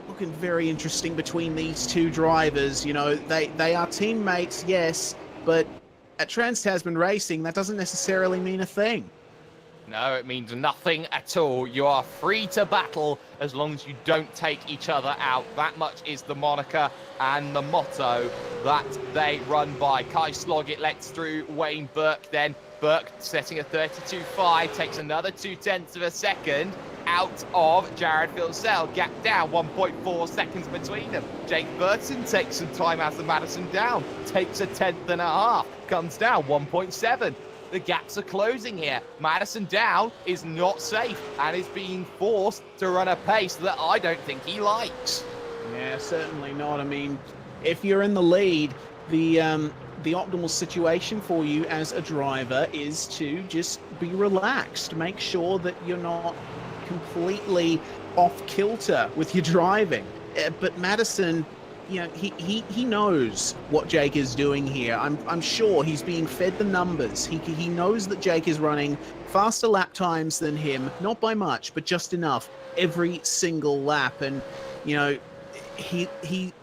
looking very interesting between these two drivers. You know, they are teammates, yes, but at Trans-Tasman Racing, that doesn't necessarily mean a thing. No, it means nothing at all. You are free to battle as long as you don't take each other out. That much is the moniker and the motto that they run by. Kai Sloggett lets through Wayne Burke then. Burke setting a 32.5, takes another 0.2 of a second out of Jared Philsell. Gap down, 1.4 seconds between them. Jake Burton takes some time out of Madison down, takes a 1/10.5, comes down 1.7. The gaps are closing here. Madison down is not safe and is being forced to run a pace that I don't think he likes. Yeah, certainly not. I mean, if you're in the lead, the optimal situation for you as a driver is to just be relaxed. Make sure that you're not completely off kilter with your driving. But Madison, you know, he knows what Jake is doing here. I'm sure he's being fed the numbers. He knows that Jake is running faster lap times than him, not by much, but just enough every single lap. And you know, he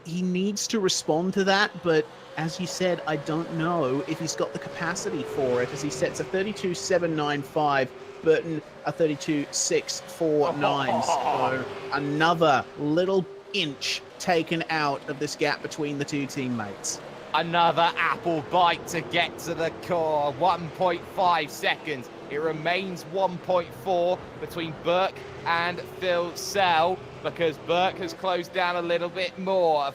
needs to respond to that, but as you said, I don't know if he's got the capacity for it, as he sets a 32.795, Burton a 32.649. So another little inch taken out of this gap between the two teammates. Another apple bite to get to the core, 1.5 seconds. It remains 1.4 between Burke and Phil Sell because Burke has closed down a little bit more. A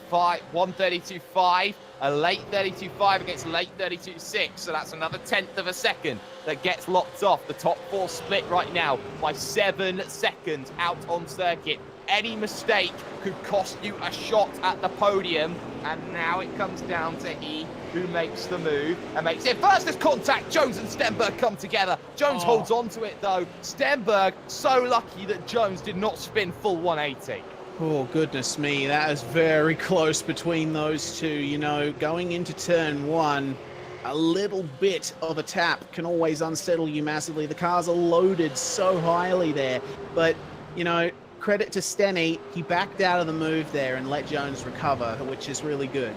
1:32.5, a late 32.5 against late 32.6. So that's another 1/10 of a second that gets locked off. The top four split right now by 7 seconds out on circuit. Any mistake could cost you a shot at the podium. And now it comes down to he who makes the move and makes it first. As contact, Jones and Stenberg come together. Jones holds on to it though. Stenberg so lucky that Jones did not spin full 180. Oh, goodness me. That is very close between those two. You know, going into turn one, a little bit of a tap can always unsettle you massively. The cars are loaded so highly there. But, you know, credit to Stenny, he backed out of the move there and let Jones recover, which is really good.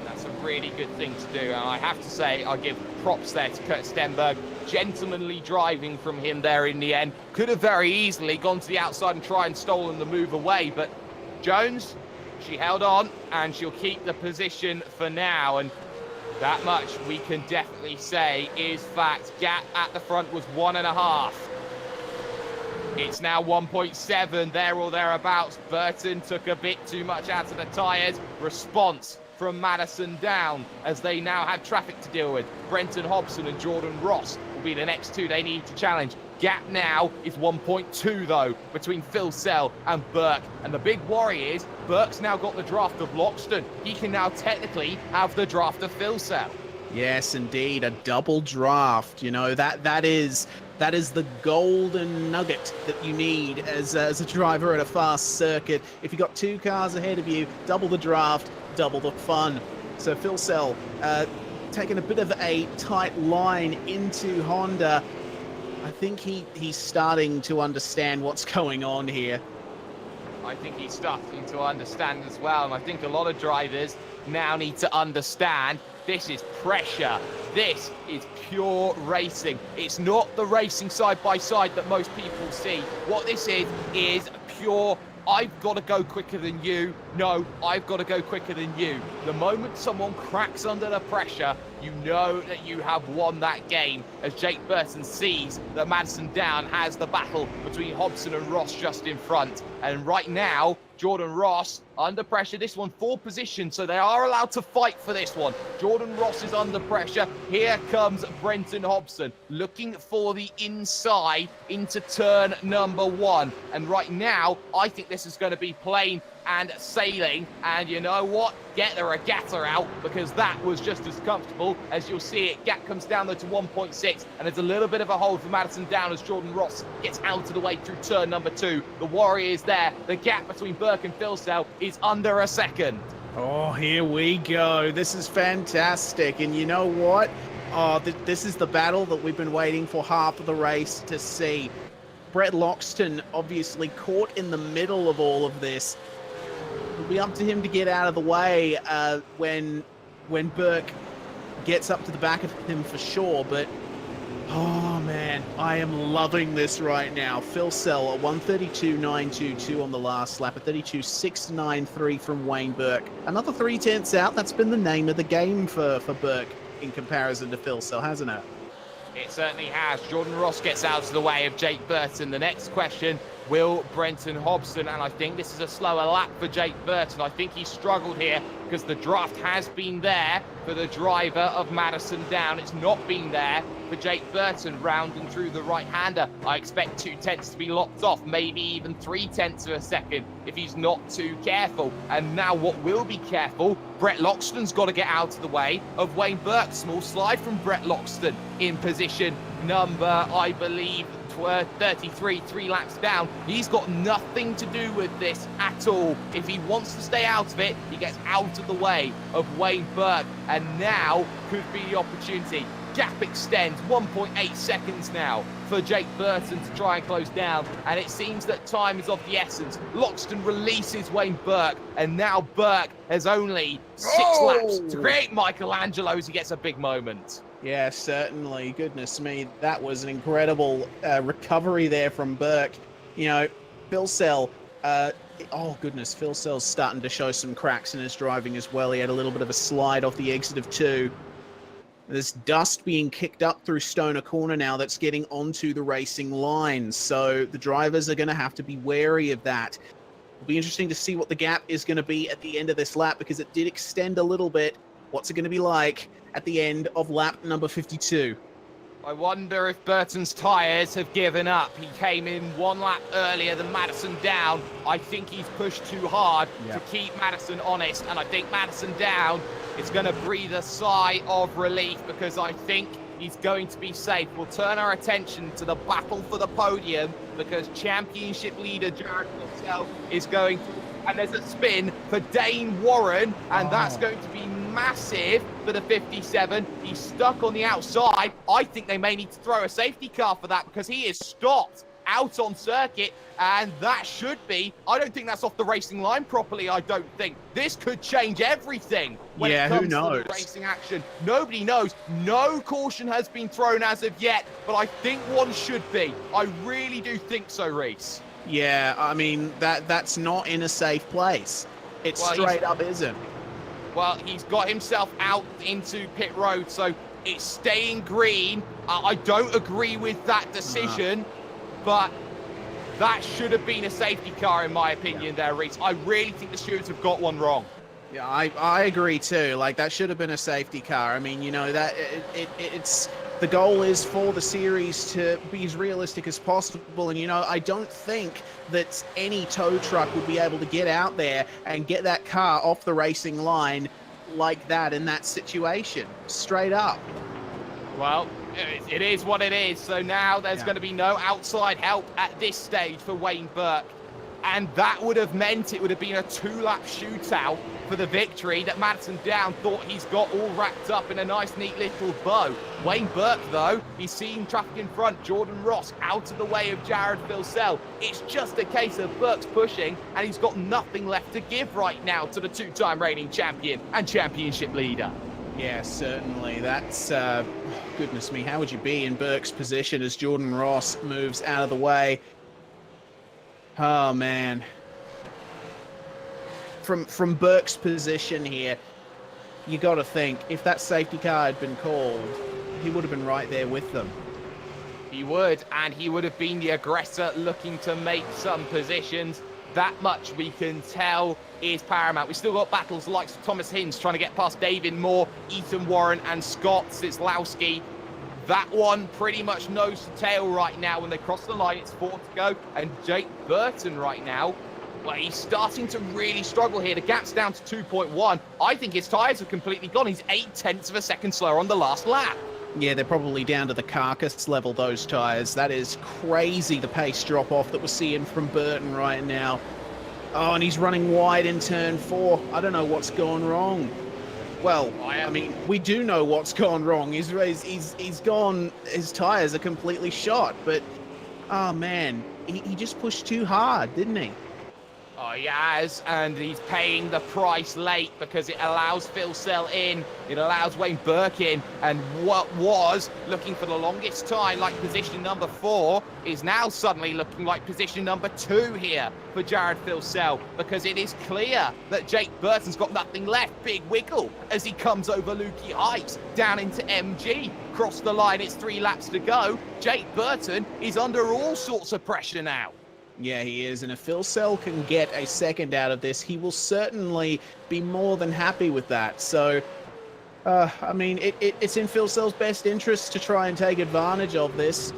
That's a really good thing to do, and I have to say, I give props there to Kurt Stenberg. Gentlemanly driving from him there in the end. Could have very easily gone to the outside and tried and stolen the move away, but Jones, she held on, and she'll keep the position for now, and that much we can definitely say is fact. Gap at the front was 1.5. It's now 1.7 there or thereabouts. Burton took a bit too much out of the tyres. Response from Madison down as they now have traffic to deal with. Brenton Hobson and Jordan Ross will be the next two they need to challenge. Gap now is 1.2 though between Phil Sell and Burke. And the big worry is Burke's now got the draft of Loxton. He can now technically have the draft of Phil Sell. Yes, indeed, a double draft. You know, that is the golden nugget that you need as a driver at a fast circuit. If you've got two cars ahead of you, double the draft, double the fun. So Phil Sell taking a bit of a tight line into Honda. I think he's starting to understand what's going on here. I think he's starting to understand as well, and I think a lot of drivers now need to understand this is pressure. This is pure racing. It's not the racing side by side that most people see. What this is pure I've got to go quicker than you. No, I've got to go quicker than you. The moment someone cracks under the pressure, you know that you have won that game, as Jake Burton sees that Madison Down has the battle between Hobson and Ross just in front. And right now, Jordan Ross under pressure. This one for position, so they are allowed to fight for this one. Jordan Ross is under pressure. Here comes Brenton Hobson looking for the inside into turn number 1. And right now, I think this is going to be plain and sailing. And you know what? Get the regatta out, because that was just as comfortable. As you'll see it, gap comes down though to 1.6, and it's a little bit of a hold for Madison Down as Jordan Ross gets out of the way through turn number 2. The Warrior is there. The gap between Burke and Philsell is under a second. Oh, here we go. This is fantastic. And you know what? Oh, this is the battle that we've been waiting for half of the race to see. Brett Loxton obviously caught in the middle of all of this. It'll be up to him to get out of the way when Burke gets up to the back of him for sure. But, oh man, I am loving this right now. Philsell at 1:32.922 on the last lap, a 32.693 from Wayne Burke. Another 3/10 out. That's been the name of the game for Burke in comparison to Philsell, hasn't it? It certainly has. Jordan Ross gets out of the way of Jake Burton. The next question, will Brenton Hobson, and I think this is a slower lap for Jake Burton. I think he struggled here because the draft has been there for the driver of Madison Down. It's not been there for Jake Burton rounding through the right-hander. I expect 2/10 to be locked off, maybe even 3/10 of a second if he's not too careful. And now what will be careful, Brett Loxton's got to get out of the way of Wayne Burke. Small slide from Brett Loxton in position number, I believe, 33, 3 laps down. He's got nothing to do with this at all. If he wants to stay out of it, he gets out of the way of Wayne Burke. And now could be the opportunity. Gap extends 1.8 seconds now for Jake Burton to try and close down. And it seems that time is of the essence. Loxton releases Wayne Burke. And now Burke has only 6 laps to create Michelangelo as he gets a big moment. Yeah, certainly. Goodness me, that was an incredible recovery there from Burke. You know, Philsell, oh goodness, Philsell's starting to show some cracks in his driving as well. He had a little bit of a slide off the exit of 2. There's dust being kicked up through Stoner Corner now that's getting onto the racing line. So the drivers are going to have to be wary of that. It'll be interesting to see what the gap is going to be at the end of this lap, because it did extend a little bit. What's it going to be like at the end of lap number 52? I wonder if Burton's tyres have given up. He came in 1 lap earlier than Madison Down. I think he's pushed too hard to keep Madison honest, and I think Madison Down is going to breathe a sigh of relief, because I think he's going to be safe. We'll turn our attention to the battle for the podium, because championship leader Jared Philsell is going to, and there's a spin for Dane Warren, and that's going to be massive for the 57. He's stuck on the outside. I think they may need to throw a safety car for that, because he is stopped out on circuit, and that should be, I don't think that's off the racing line properly. I don't think this could change everything when it comes to the racing action. Nobody knows. No caution has been thrown as of yet, but I think one should be. I really do think so, Reese. Yeah, I mean, that's not in a safe place. It straight up isn't. Well, he's got himself out into pit road, so it's staying green. I don't agree with that decision, but that should have been a safety car, in my opinion, there, Reese. I really think the stewards have got one wrong. Yeah, I agree too. Like, that should have been a safety car. I mean, you know, that it's the goal is for the series to be as realistic as possible. And, you know, I don't think that any tow truck would be able to get out there and get that car off the racing line like that in that situation, straight up. Well, it is what it is. So now there's going to be no outside help at this stage for Wayne Burke. And that would have meant it would have been a 2-lap shootout for the victory that Madison Down thought he's got all wrapped up in a nice, neat little bow. Wayne Burke, though, he's seen traffic in front. Jordan Ross out of the way of Jared Philsell. It's just a case of Burke's pushing, and he's got nothing left to give right now to the 2-time reigning champion and championship leader. Yeah, certainly. That's, goodness me, how would you be in Burke's position as Jordan Ross moves out of the way? Oh, man. from Burke's position here, you got to think, if that safety car had been called, he would have been right there with them. He would, and he would have been the aggressor looking to make some positions. That much we can tell is paramount. We've still got battles like Thomas Hinds trying to get past David Moore, Ethan Warren, and Scott Sislowski. That one pretty much nose to tail right now. When they cross the line, it's 4 to go. And Jake Burton right now, well, he's starting to really struggle here. The gap's down to 2.1. I think his tyres are completely gone. He's 0.8 of a second slower on the last lap. Yeah, they're probably down to the carcass level, those tyres. That is crazy, the pace drop-off that we're seeing from Burton right now. Oh, and he's running wide in turn 4. I don't know what's gone wrong. Well, I mean, we do know what's gone wrong. He's gone, his tyres are completely shot, but, oh man, he just pushed too hard, didn't he? Oh, he has, and he's paying the price late because it allows Phil Sell in, it allows Wayne Burke in, and what was looking for the longest time like position number 4 is now suddenly looking like position number 2 here for Jared Phil Sell, because it is clear that Jake Burton's got nothing left. Big wiggle as he comes over Lukey Heights down into MG. Cross the line, it's 3 laps to go. Jake Burton is under all sorts of pressure now. Yeah, he is, and if Phil Sell can get a second out of this, he will certainly be more than happy with that. So, I mean, it's in Phil Sell's best interest to try and take advantage of this.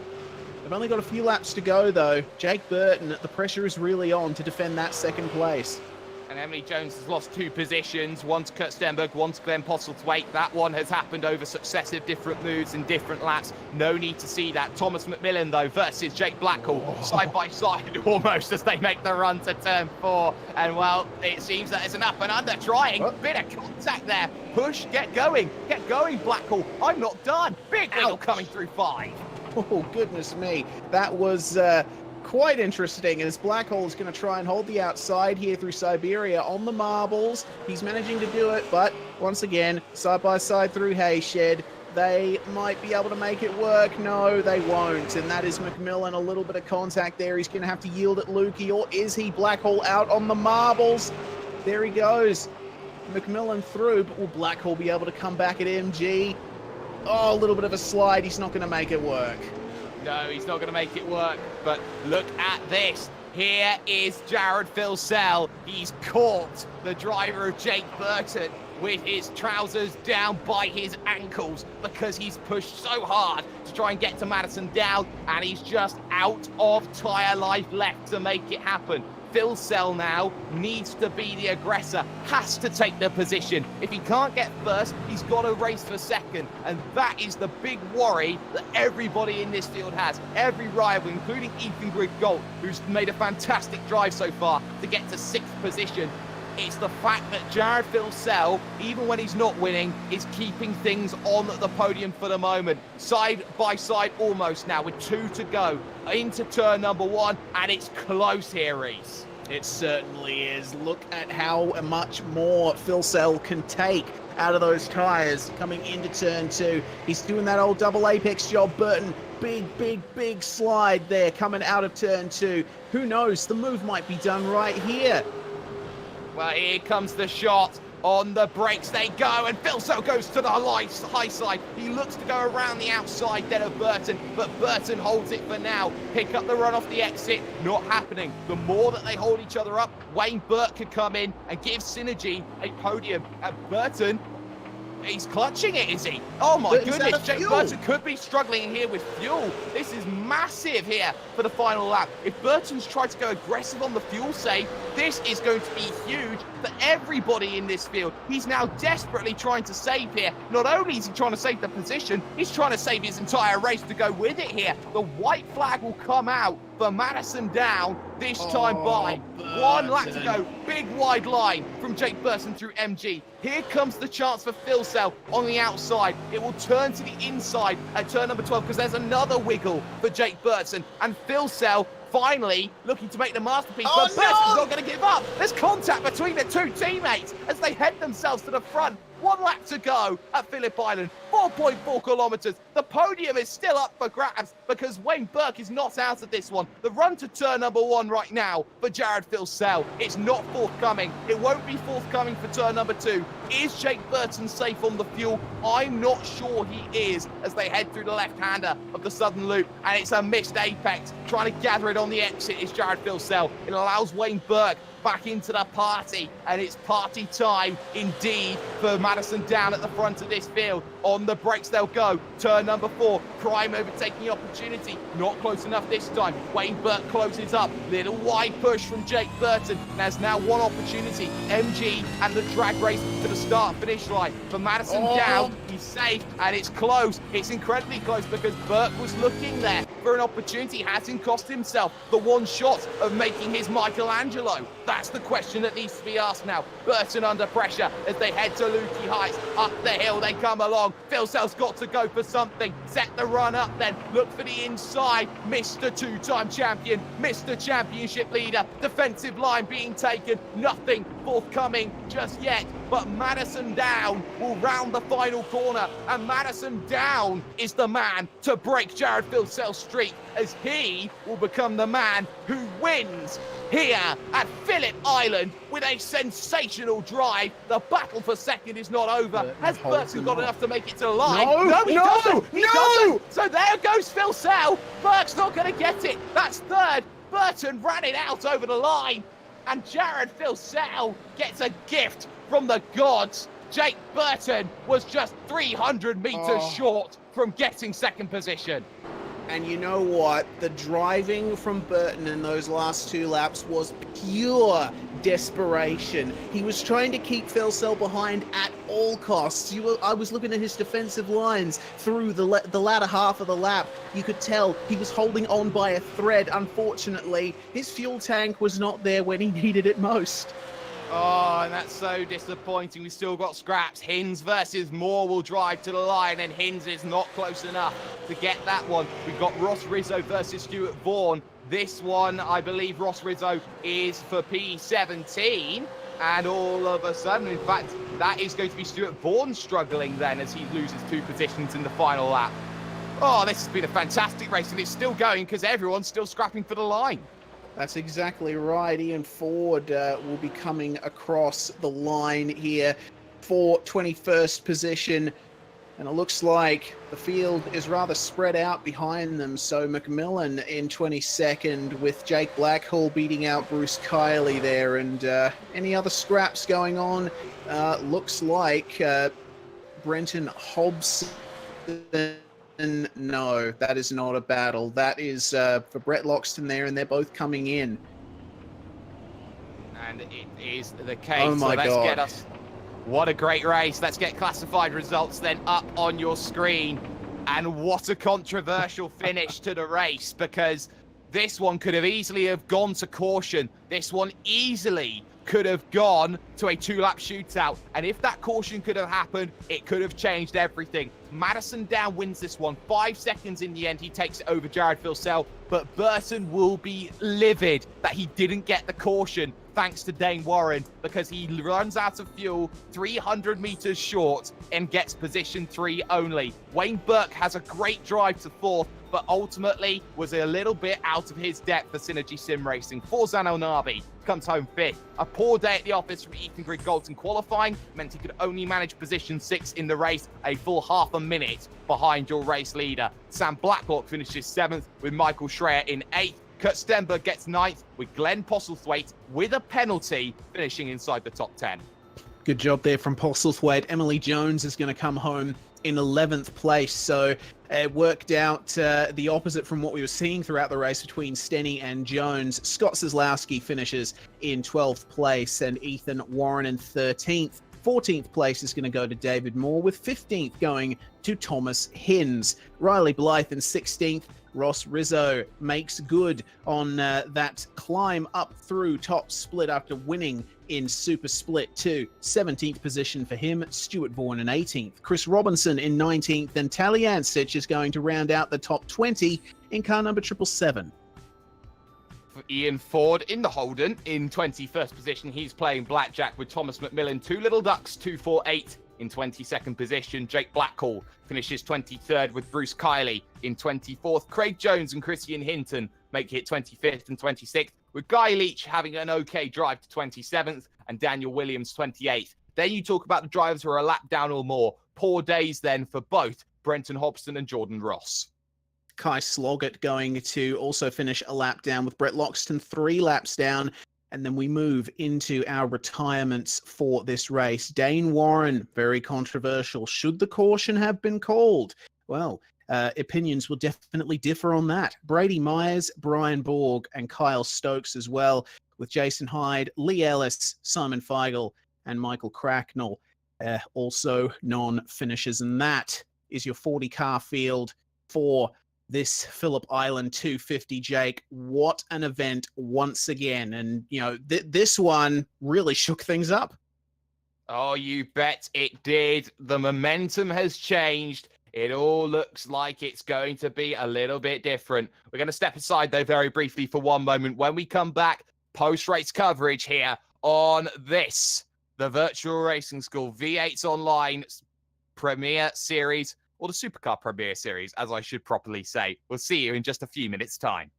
They've only got a few laps to go, though. Jake Burton, the pressure is really on to defend that second place. And Emily Jones has lost 2 positions, one to Kurt Stenberg, one to Glenn Postlethwaite. That one has happened over successive different moves in different laps. No need to see that. Thomas McMillan, though, versus Jake Blackhall, side by side almost as they make the run to turn 4. And, well, it seems that it's an up and under trying. Bit of contact there. Push, get going, Blackhall. I'm not done. Big wheel coming through 5. Oh, goodness me. That was quite interesting, as Blackhall is going to try and hold the outside here through Siberia on the marbles. He's managing to do it, but once again, side by side through Hayshed. They might be able to make it work. No, they won't. And that is McMillan. A little bit of contact there. He's going to have to yield at Lukey, or is he? Blackhall out on the marbles. There he goes. McMillan through, but will Blackhall be able to come back at MG? Oh, a little bit of a slide. He's not going to make it work. No, he's not going to make it work, but look at this. Here is Jared Phil Sell. He's caught the driver of Jake Burton with his trousers down by his ankles because he's pushed so hard to try and get to Madison Down, and he's just out of tyre life left to make it happen. Phil Sell now needs to be the aggressor, has to take the position. If he can't get first, he's got to race for second. And that is the big worry that everybody in this field has. Every rival, including Ethan Griggold, who's made a fantastic drive so far to get to 6th position. It's the fact that Jared Phil Sell, even when he's not winning, is keeping things on the podium for the moment. Side by side almost now with 2 to go into turn number 1, and it's close here, Reese. It certainly is. Look at how much more Phil Sell can take out of those tyres coming into turn 2. He's doing that old double apex job. Burton, big slide there coming out of turn 2. Who knows? The move might be done right here. Well, here comes the shot. On the brakes they go, and Phil Sell goes to the high side. He looks to go around the outside then of Burton, but Burton holds it for now. Pick up the run off the exit, not happening. The more that they hold each other up, Wayne Burke could come in and give Synergy a podium. And Burton, he's clutching it, is he? Oh my goodness, Jake Burton could be struggling here with fuel. This is massive here for the final lap. If Burton's tried to go aggressive on the fuel save, this is going to be huge for everybody in this field. He's now desperately trying to save here. Not only is he trying to save the position, he's trying to save his entire race to go with it here. The white flag will come out for Madison Down this time by. Burton. 1 lap to go. Big wide line from Jake Burton through MG. Here comes the chance for Phil Sell on the outside. It will turn to the inside at turn number 12 because there's another wiggle for Jake Burton. And Phil Sell finally looking to make the masterpiece, but Burton's not going to give up. There's contact between the 2 teammates as they head themselves to the front. 1 lap to go at Phillip Island, 4.4 kilometers. The podium is still up for grabs because Wayne Burke is not out of this one. The run to turn number 1 right now for Jared Filsell, it's not forthcoming. It won't be forthcoming for turn number 2. Is Jake Burton safe on the fuel? I'm not sure he is as they head through the left-hander of the Southern Loop, and it's a missed apex. Trying to gather it on the exit is Jared Filsell. It allows Wayne Burke back into the party, and it's party time indeed for Madison Down at the front of this field. On the brakes they'll go. Turn number 4, Prime overtaking the opportunity. Not close enough this time. Wayne Burke closes up. Little wide push from Jake Burton. There's now one opportunity. MG and the drag race to the start-finish line. For Madison Down, he's safe, and it's close. It's incredibly close because Burke was looking there for an opportunity. Hasn't cost himself the one shot of making his Michelangelo. That's the question that needs to be asked now. Burton under pressure as they head to Lukey Heights. Up the hill they come along. Filsell's got to go for something. Set the run up then. Look for the inside. Mr. Two-time champion. Mr. Championship leader. Defensive line being taken. Nothing forthcoming just yet. But Madison Down will round the final corner. And Madison Down is the man to break Jared Filsell's streak as he will become the man who wins here at Phillip Island with a sensational drive. The battle for second is not over. Has Burton got enough to make it to the line? No, he doesn't. So there goes Filsell. Burke's not going to get it. That's third. Burton ran it out over the line. And Jared Filsell gets a gift from the gods. Jake Burton was just 300 meters short from getting second position. And you know what? The driving from Burton in those last 2 laps was pure desperation. He was trying to keep Filsell behind at all costs. I was looking at his defensive lines through the latter half of the lap. You could tell he was holding on by a thread. Unfortunately, his fuel tank was not there when he needed it most. Oh, and that's so disappointing. We've still got scraps. Hins versus Moore will drive to the line, and Hins is not close enough to get that one. We've got Ross Rizzo versus Stuart Vaughan. This one, I believe Ross Rizzo is for P17. And all of a sudden, in fact, that is going to be Stuart Vaughan struggling then as he loses 2 positions in the final lap. Oh, this has been a fantastic race, and it's still going because everyone's still scrapping for the line. That's exactly right. Ian Ford will be coming across the line here for 21st position. And it looks like the field is rather spread out behind them. So McMillan in 22nd with Jake Blackhall beating out Bruce Kiley there. And any other scraps going on? Looks like Brenton Hobson. No, that is not a battle. That is for Brett Loxton there, and they're both coming in. And it is the case. Oh my so let's God. get us. What a great race. Let's get classified results then up on your screen. And what a controversial finish to the race, because this one could have easily have gone to caution. This one easily could have gone to a 2-lap shootout. And if that caution could have happened, it could have changed everything. Madison Down wins this one. 5 seconds in the end, he takes it over Jared Filsell. But Burton will be livid that he didn't get the caution thanks to Dane Warren, because he runs out of fuel 300 meters short and gets position 3 only. Wayne Burke has a great drive to 4th, but ultimately was a little bit out of his depth for Synergy Sim Racing. Forzan Elnabi comes home 5th. A poor day at the office from Ethan Griggold in qualifying meant he could only manage position 6 in the race, a full half a minute behind your race leader. Sam Blackhawk finishes 7th with Michael Schreier in 8th. Kurt Stenberg gets 9th with Glenn Postlethwaite with a penalty finishing inside the top 10. Good job there from Postlethwaite. Emily Jones is going to come home in 11th place. So it worked out the opposite from what we were seeing throughout the race between Stenny and Jones. Scott Kozlowski finishes in 12th place and Ethan Warren in 13th. 14th place is going to go to David Moore, with 15th going to Thomas Hins. Riley Blythe in 16th. Ross Rizzo makes good on that climb up through top split after winning in Super Split 2. 17th position for him. Stuart Vaughan in 18th. Chris Robinson in 19th. And Tally Anstich is going to round out the top 20 in car number 777. For Ian Ford in the Holden in 21st position. He's playing blackjack with Thomas McMillan. 2 Little Ducks 248 in 22nd position. Jake Blackhall finishes 23rd with Bruce Kiley in 24th. Craig Jones and Christian Hinton make it 25th and 26th, with Guy Leach having an okay drive to 27th and Daniel Williams 28th. Then you talk about the drivers who are a lap down or more. Poor days then for both Brenton Hobson and Jordan Ross. Kai Sloggett going to also finish a lap down, with Brett Loxton 3 laps down. And then we move into our retirements for this race. Dane Warren, very controversial. Should the caution have been called? Well, opinions will definitely differ on that. Brady Myers, Brian Borg, and Kyle Stokes as well, with Jason Hyde, Lee Ellis, Simon Feigl, and Michael Cracknell also non-finishers. And that is your 40-car field for this Phillip Island 250, Jake. What an event once again. And, you know, this one really shook things up. Oh, you bet it did. The momentum has changed. It all looks like it's going to be a little bit different. We're going to step aside, though, very briefly for one moment. When we come back, post-race coverage here on this, the Virtual Racing School V8's Online Premier Series, or the Supercar Premier Series, as I should properly say. We'll see you in just a few minutes' time.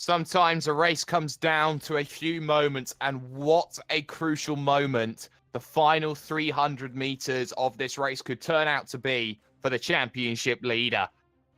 Sometimes a race comes down to a few moments, and what a crucial moment the final 300 meters of this race could turn out to be for the championship leader.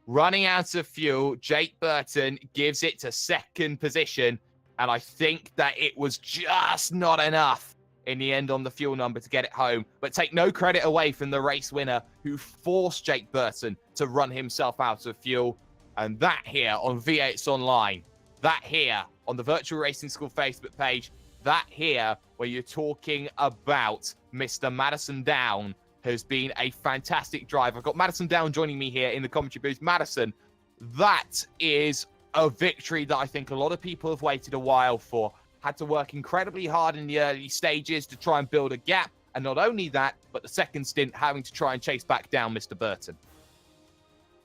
Running out of fuel, Jake Burton gives it to second position, and I think that it was just not enough in the end on the fuel number to get it home. But take no credit away from the race winner, who forced Jake Burton to run himself out of fuel. And that here on V8's Online, that here on the Virtual Racing School Facebook page, that here where you're talking about Mr. Madison Down, has been a fantastic drive. I've got Madison Down joining me here in the commentary booth. Madison, that is a victory that I think a lot of people have waited a while for. Had to work incredibly hard in the early stages to try and build a gap. And not only that, but the second stint having to try and chase back down Mr. Burton.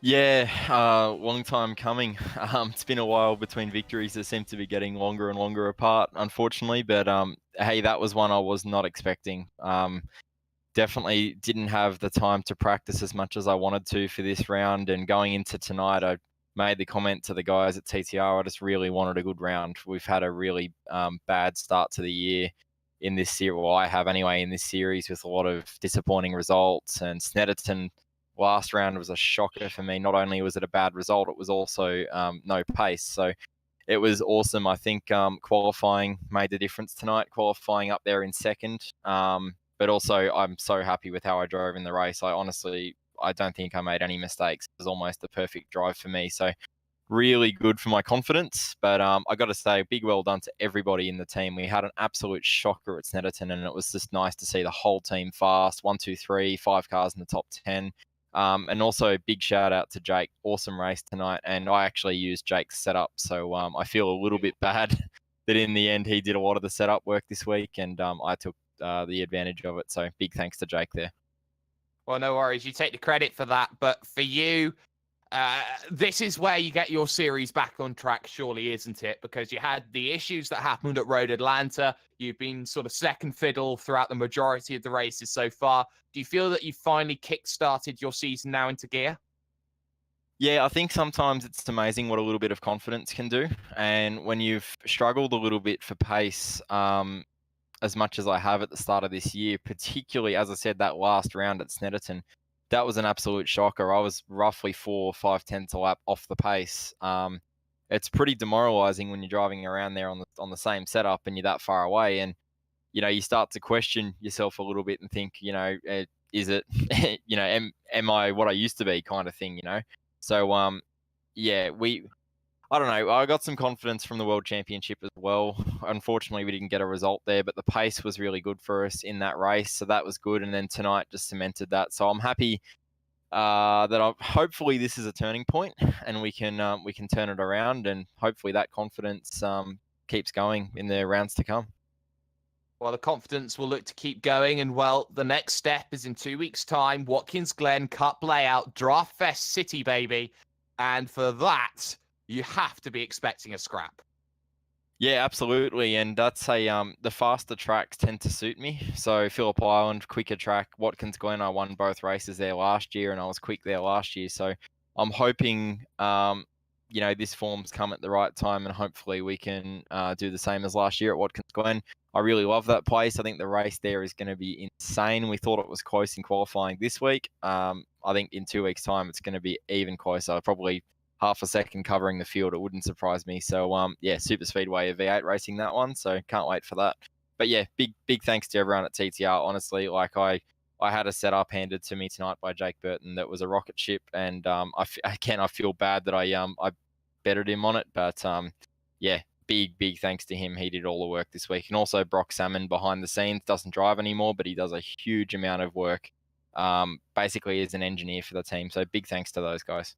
Yeah, long time coming. It's been a while between victories that seem to be getting longer and longer apart, unfortunately. But hey, that was one I was not expecting. Definitely didn't have the time to practice as much as I wanted to for this round. And going into tonight, I made the comment to the guys at TTR, I just really wanted a good round. We've had a really bad start to the year in this series. Well, I have anyway, in this series, with a lot of disappointing results. And Snetterton last round was a shocker for me. Not only was it a bad result, it was also no pace. So it was awesome. I think qualifying made the difference tonight, qualifying up there in second. But also, I'm so happy with how I drove in the race. I don't think I made any mistakes. It was almost the perfect drive for me. So really good for my confidence. But I got to say, big well done to everybody in the team. We had an absolute shocker at Snetterton, and it was just nice to see the whole team fast. 1, 2, 3, 5 cars in the top 10. And also big shout out to Jake. Awesome race tonight. And I actually used Jake's setup. So I feel a little bit bad that in the end he did a lot of the setup work this week, and I took the advantage of it. So big thanks to Jake there. Well, no worries. You take the credit for that. But for you, this is where you get your series back on track, surely, isn't it? Because you had the issues that happened at Road Atlanta. You've been sort of second fiddle throughout the majority of the races so far. Do you feel that you finally kick-started your season now into gear? Yeah, I think sometimes it's amazing what a little bit of confidence can do. And when you've struggled a little bit for pace, as much as I have at the start of this year, particularly, as I said, that last round at Snetterton, that was an absolute shocker. I was roughly 4 or 5 tenths a lap off the pace. It's pretty demoralizing when you're driving around there on the same setup and you're that far away. And, you start to question yourself a little bit and think, is it, am I what I used to be, kind of thing, So, yeah, I don't know. I got some confidence from the World Championship as well. Unfortunately, we didn't get a result there, but the pace was really good for us in that race, so that was good. And then tonight just cemented that. So I'm happy that hopefully this is a turning point, and we can turn it around, and hopefully that confidence keeps going in the rounds to come. Well, the confidence will look to keep going, and well, the next step is in 2 weeks' time. Watkins Glen Cup layout, Draft Fest City, baby, and for that, you have to be expecting a scrap. Yeah, absolutely. And that's the faster tracks tend to suit me. So Phillip Island, quicker track. Watkins Glen, I won both races there last year, and I was quick there last year. So I'm hoping, this form's come at the right time, and hopefully we can do the same as last year at Watkins Glen. I really love that place. I think the race there is going to be insane. We thought it was close in qualifying this week. I think in 2 weeks' time, it's going to be even closer, probably half a second covering the field. It wouldn't surprise me. So, super speedway of V8 racing that one. So can't wait for that. But yeah, big thanks to everyone at TTR. Honestly, like I had a setup handed to me tonight by Jake Burton that was a rocket ship. And I feel bad that I bettered him on it. But big thanks to him. He did all the work this week. And also Brock Salmon behind the scenes, doesn't drive anymore, but he does a huge amount of work, basically as an engineer for the team. So big thanks to those guys.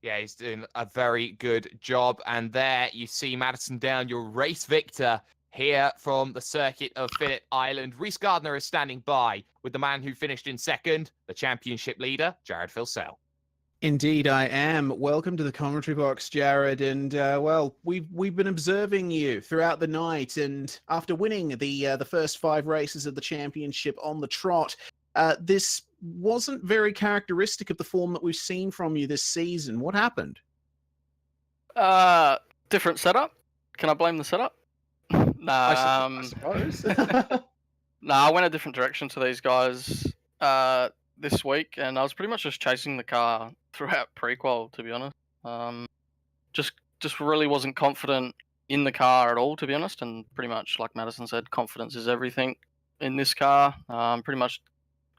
Yeah, he's doing a very good job. And there you see Madison Down, your race victor here from the circuit of Phillip Island. Reese Gardner is standing by with the man who finished in second, the championship leader, Jared Filsell. Indeed, I am. Welcome to the commentary box, Jared. And we've been observing you throughout the night. And after winning the first 5 races of the championship on the trot, this wasn't very characteristic of the form that we've seen from you this season. What happened? Different setup. Can I blame the setup? I suppose. I went a different direction to these guys this week, and I was pretty much just chasing the car throughout pre-qual, to be honest. Just really wasn't confident in the car at all, to be honest, and pretty much like Madison said, confidence is everything in this car. Pretty much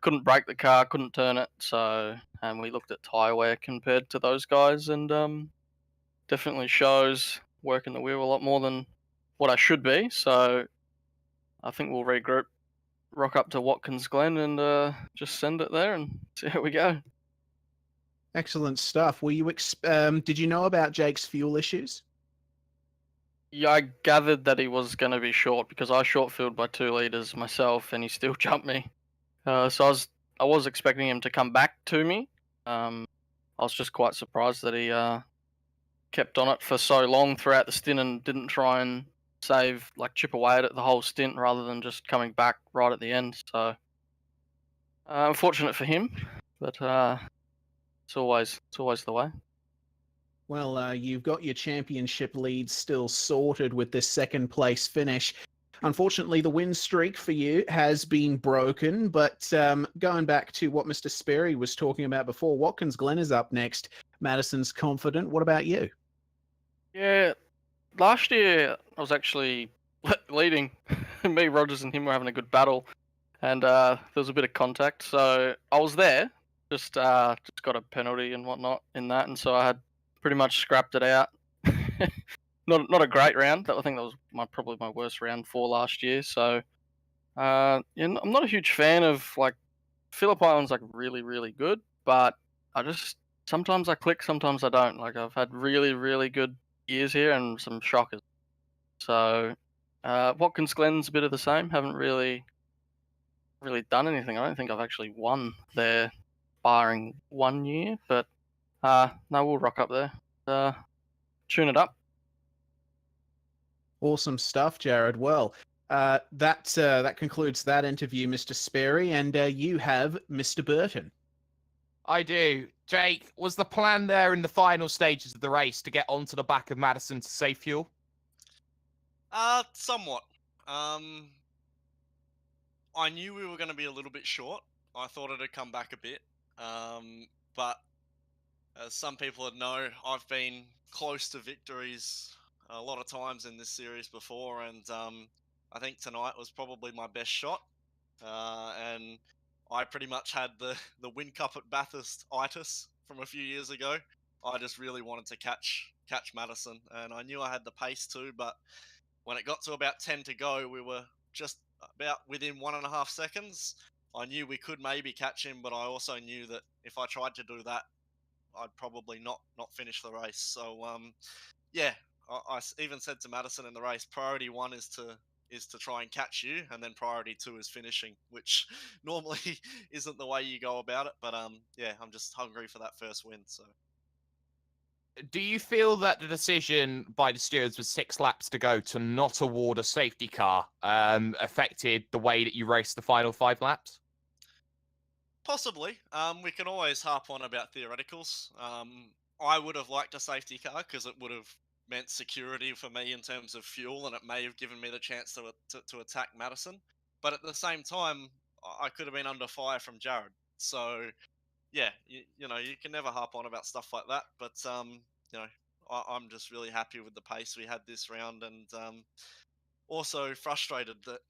couldn't brake the car, couldn't turn it, and we looked at tyre wear compared to those guys, and definitely shows working the wheel a lot more than what I should be. So I think we'll regroup, rock up to Watkins Glen, and just send it there and see how we go. Excellent stuff. Were you did you know about Jake's fuel issues? Yeah, I gathered that he was going to be short because I short filled by 2 litres myself, and he still jumped me. So I was expecting him to come back to me. I was just quite surprised that he kept on it for so long throughout the stint and didn't try and chip away at it the whole stint rather than just coming back right at the end. So unfortunate for him, but it's always the way. Well, you've got your championship lead still sorted with this second place finish. Unfortunately, the win streak for you has been broken, but going back to what Mr. Sperry was talking about before, Watkins Glen is up next. Madison's confident. What about you? Yeah, last year I was actually leading. Me, Rogers, and him were having a good battle, and there was a bit of contact. So I was there, just got a penalty and whatnot in that, and so I had pretty much scrapped it out. Not a great round. I think that was probably my worst round for last year. So I'm not a huge fan of Phillip Island's really really good, but sometimes I click, sometimes I don't. I've had really really good years here and some shockers. So Watkins Glen's a bit of the same. Haven't really done anything. I don't think I've actually won there, barring 1 year. But no, we'll rock up there. Tune it up. Awesome stuff, Jared. Well, that concludes that interview, Mr. Sperry, and you have Mr. Burton. I do. Jake, was the plan there in the final stages of the race to get onto the back of Madison to save fuel? Somewhat. I knew we were going to be a little bit short. I thought it'd come back a bit. But as some people would know, I've been close to victories a lot of times in this series before, and I think tonight was probably my best shot. And I pretty much had the Win Cup at Bathurst itis from a few years ago. I just really wanted to catch Madison, and I knew I had the pace too, but when it got to about 10 to go, we were just about within 1.5 seconds. I knew we could maybe catch him, but I also knew that if I tried to do that, I'd probably not finish the race. So yeah, I even said to Madison in the race, priority 1 is to try and catch you, and then priority 2 is finishing, which normally isn't the way you go about it. But yeah, I'm just hungry for that first win. So. Do you feel that the decision by the stewards with 6 laps to go to not award a safety car affected the way that you raced the final 5 laps? Possibly. We can always harp on about theoreticals. I would have liked a safety car because it would have meant security for me in terms of fuel, and it may have given me the chance to attack Madison. But at the same time, I could have been under fire from Jared. So yeah, you know, you can never harp on about stuff like that, but you know, I'm just really happy with the pace we had this round, and also frustrated that,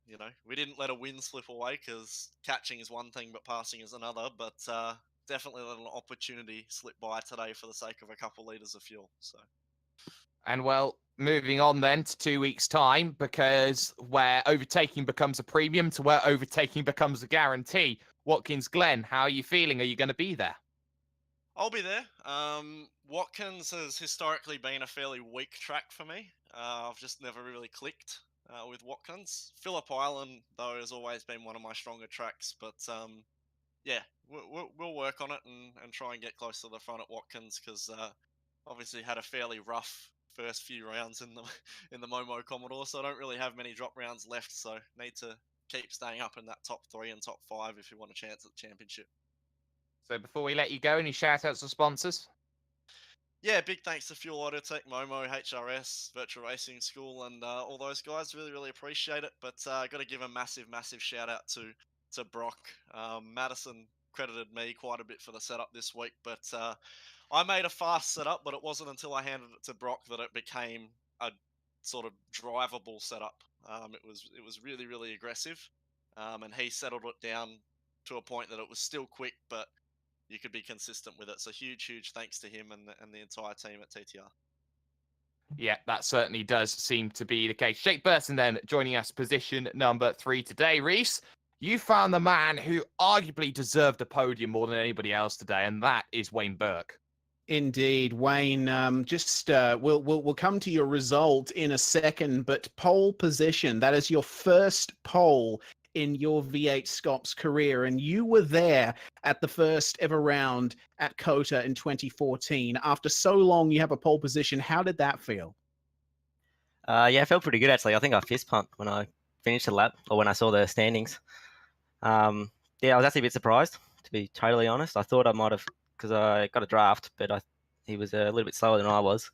you know, we didn't let a win slip away, because catching is one thing but passing is another. But definitely let an opportunity slip by today for the sake of a couple litres of fuel. So. And well, moving on then to 2 weeks' time, because where overtaking becomes a premium to where overtaking becomes a guarantee. Watkins Glen, how are you feeling? Are you going to be there? I'll be there. Watkins has historically been a fairly weak track for me. I've just never really clicked with Watkins. Phillip Island, though, has always been one of my stronger tracks. But yeah, we'll work on it and try and get close to the front at Watkins, because obviously had a fairly rough first few rounds in the Momo Commodore, so I don't really have many drop rounds left. So need to keep staying up in that top 3 and top 5 if you want a chance at the championship. So before we let you go, any shout outs to sponsors? yeah, big thanks to Fuel Autotech, Momo, HRS, Virtual Racing School, and all those guys. Really, really appreciate it. But got to give a massive, massive shout out to Brock. Madison credited me quite a bit for the setup this week, but I made a fast setup, but it wasn't until I handed it to Brock that it became a sort of drivable setup. It was really, really aggressive, and he settled it down to a point that it was still quick, but you could be consistent with it. So huge, huge thanks to him and the entire team at TTR. Yeah, that certainly does seem to be the case. Jake Burton then joining us, position number 3 today. Reese, you found the man who arguably deserved the podium more than anybody else today, and that is Wayne Burke. Indeed, Wayne. We'll come to your result in a second, but pole position, that is your first pole in your V8SCOPS career, and you were there at the first ever round at COTA in 2014. After so long, you have a pole position. How did that feel? Yeah, it felt pretty good actually. I think I fist pumped when I finished the lap, or when I saw the standings. Yeah, I was actually a bit surprised, to be totally honest. I thought I might have, because I got a draft, but he was a little bit slower than I was,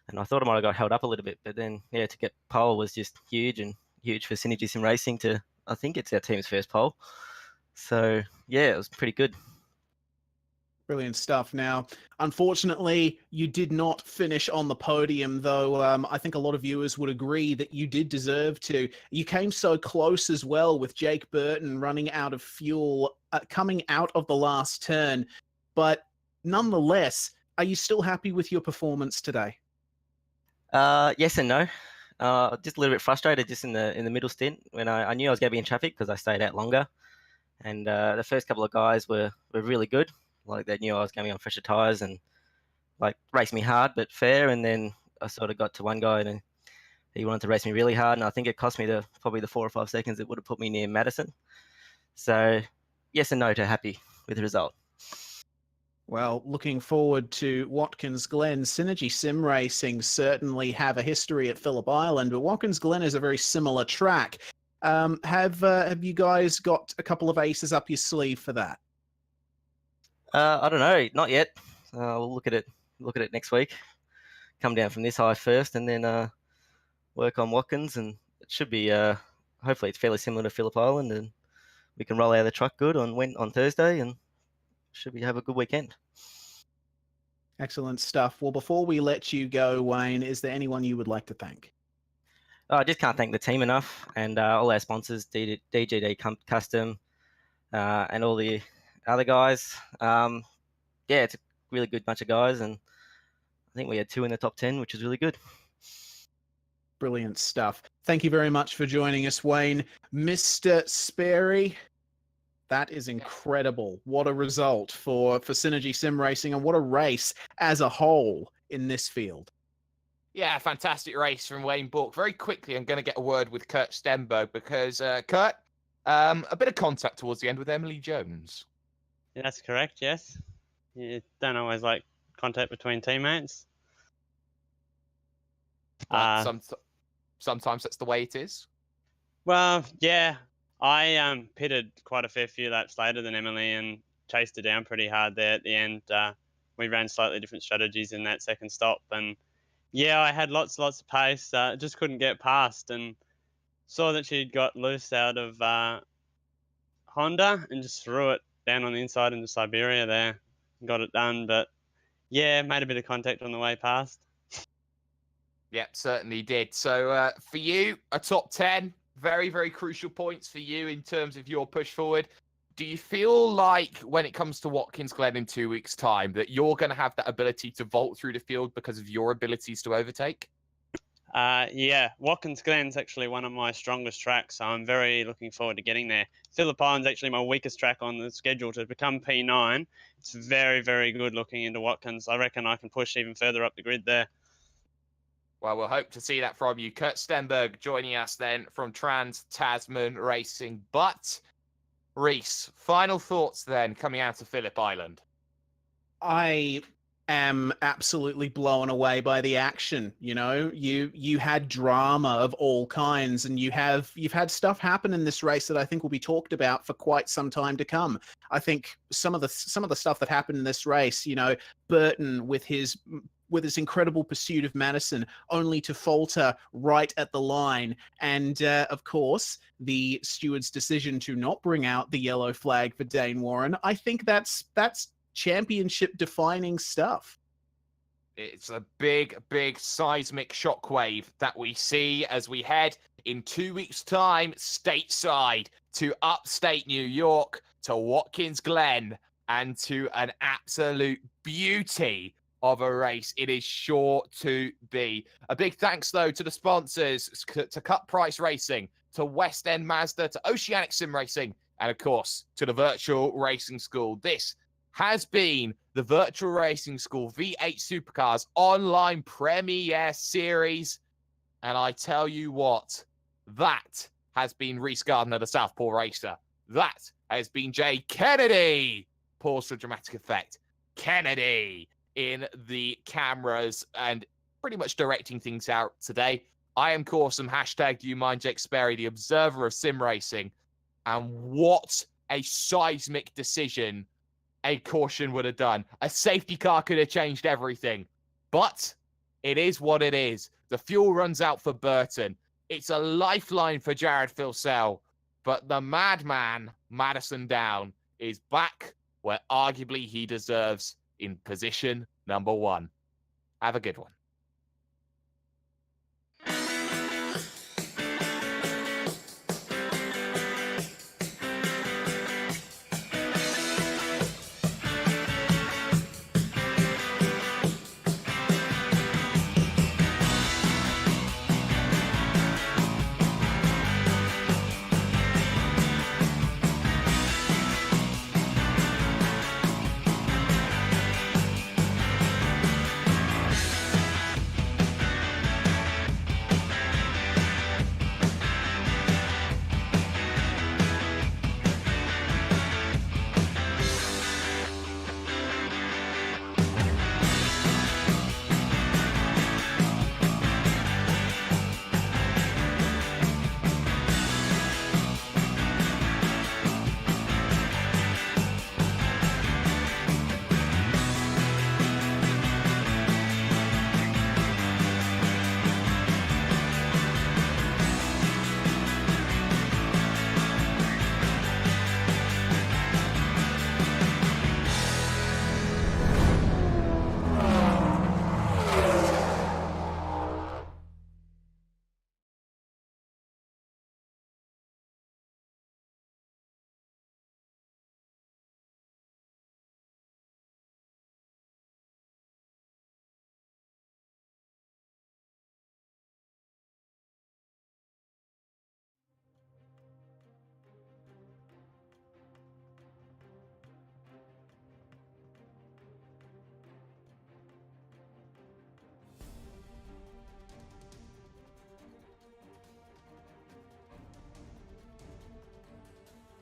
and I thought I might have got held up a little bit. But then, yeah, to get pole was just huge, and huge for Synergy Sim Racing to, I think it's our team's first pole. So yeah, it was pretty good. Brilliant stuff. Now, unfortunately, you did not finish on the podium, though I think a lot of viewers would agree that you did deserve to. You came so close as well, with Jake Burton running out of fuel, coming out of the last turn. But nonetheless, are you still happy with your performance today? Yes and no. Just a little bit frustrated just in the middle stint when I knew I was going to be in traffic because I stayed out longer. And the first couple of guys were really good. Like, they knew I was going to be on fresher tyres and like raced me hard but fair. And then I sort of got to one guy and he wanted to race me really hard, and I think it cost me probably the 4 or 5 seconds that would have put me near Madison. So yes and no to happy with the result. Well, looking forward to Watkins Glen. Synergy Sim Racing certainly have a history at Phillip Island, but Watkins Glen is a very similar track. Have you guys got a couple of aces up your sleeve for that? I don't know, not yet. We'll look at it next week. Come down from this high first, and then work on Watkins, and it should be hopefully it's fairly similar to Phillip Island, and we can roll out of the truck good on Thursday, and should we have a good weekend. Excellent stuff. Well, before we let you go, Wayne, is there anyone you would like to thank? I just can't thank the team enough, and all our sponsors, DGD Custom, and all the other guys. Yeah, it's a really good bunch of guys, and I think we had 2 in the top 10, which is really good. Brilliant stuff. Thank you very much for joining us, Wayne. Mr. Sperry, that is incredible. What a result for Synergy Sim Racing, and what a race as a whole in this field. Yeah, fantastic race from Wayne Burke. Very quickly, I'm going to get a word with Kurt Stenberg because, Kurt, a bit of contact towards the end with Emily Jones. Yeah, that's correct, yes. You don't always like contact between teammates. Sometimes that's the way it is. Well, yeah, I pitted quite a fair few laps later than Emily and chased her down pretty hard there at the end. We ran slightly different strategies in that second stop, and yeah, I had lots of pace. Just couldn't get past, and saw that she'd got loose out of Honda and just threw it down on the inside into Siberia there. Got it done, but yeah, made a bit of contact on the way past. Yep, certainly did. So for you, a top 10, very, very crucial points for you in terms of your push forward. Do you feel like when it comes to Watkins Glen in 2 weeks' time that you're going to have that ability to vault through the field because of your abilities to overtake? Yeah, Watkins Glen's actually one of my strongest tracks, so I'm very looking forward to getting there. Phillip Island's actually my weakest track on the schedule to become P9. It's very, very good looking into Watkins. I reckon I can push even further up the grid there. Well, we'll hope to see that from you. Kurt Stenberg joining us then from Trans-Tasman Racing. But, Reese, final thoughts then coming out of Phillip Island. I am absolutely blown away by the action. You know, you had drama of all kinds, and you've had stuff happen in this race that I think will be talked about for quite some time to come. I think some of the stuff that happened in this race, you know, Burton with his with its incredible pursuit of Madison, only to falter right at the line. And of course, the steward's decision to not bring out the yellow flag for Dane Warren, I think that's championship defining stuff. It's a big, big seismic shockwave that we see as we head in 2 weeks' time stateside to upstate New York, to Watkins Glen, and to an absolute beauty of a race it is sure to be. A big thanks, though, to the sponsors, to Cut Price Racing, to West End Mazda, to Oceanic Sim Racing, and of course, to the Virtual Racing School. This has been the Virtual Racing School V8 Supercars online premiere series. And I tell you what, that has been Reese Gardner, the Southpaw Racer. That has been Jay Kennedy. Pause for dramatic effect. Kennedy in the cameras and pretty much directing things out today. I am Corsum, hashtag Do You Mind Jake Sperry, the observer of sim racing. And what a seismic decision a caution would have done. A safety car could have changed everything. But it is what it is. The fuel runs out for Burton. It's a lifeline for Jared Filsell. But the madman, Madison Down, is back where arguably he deserves, in position number 1. Have a good one.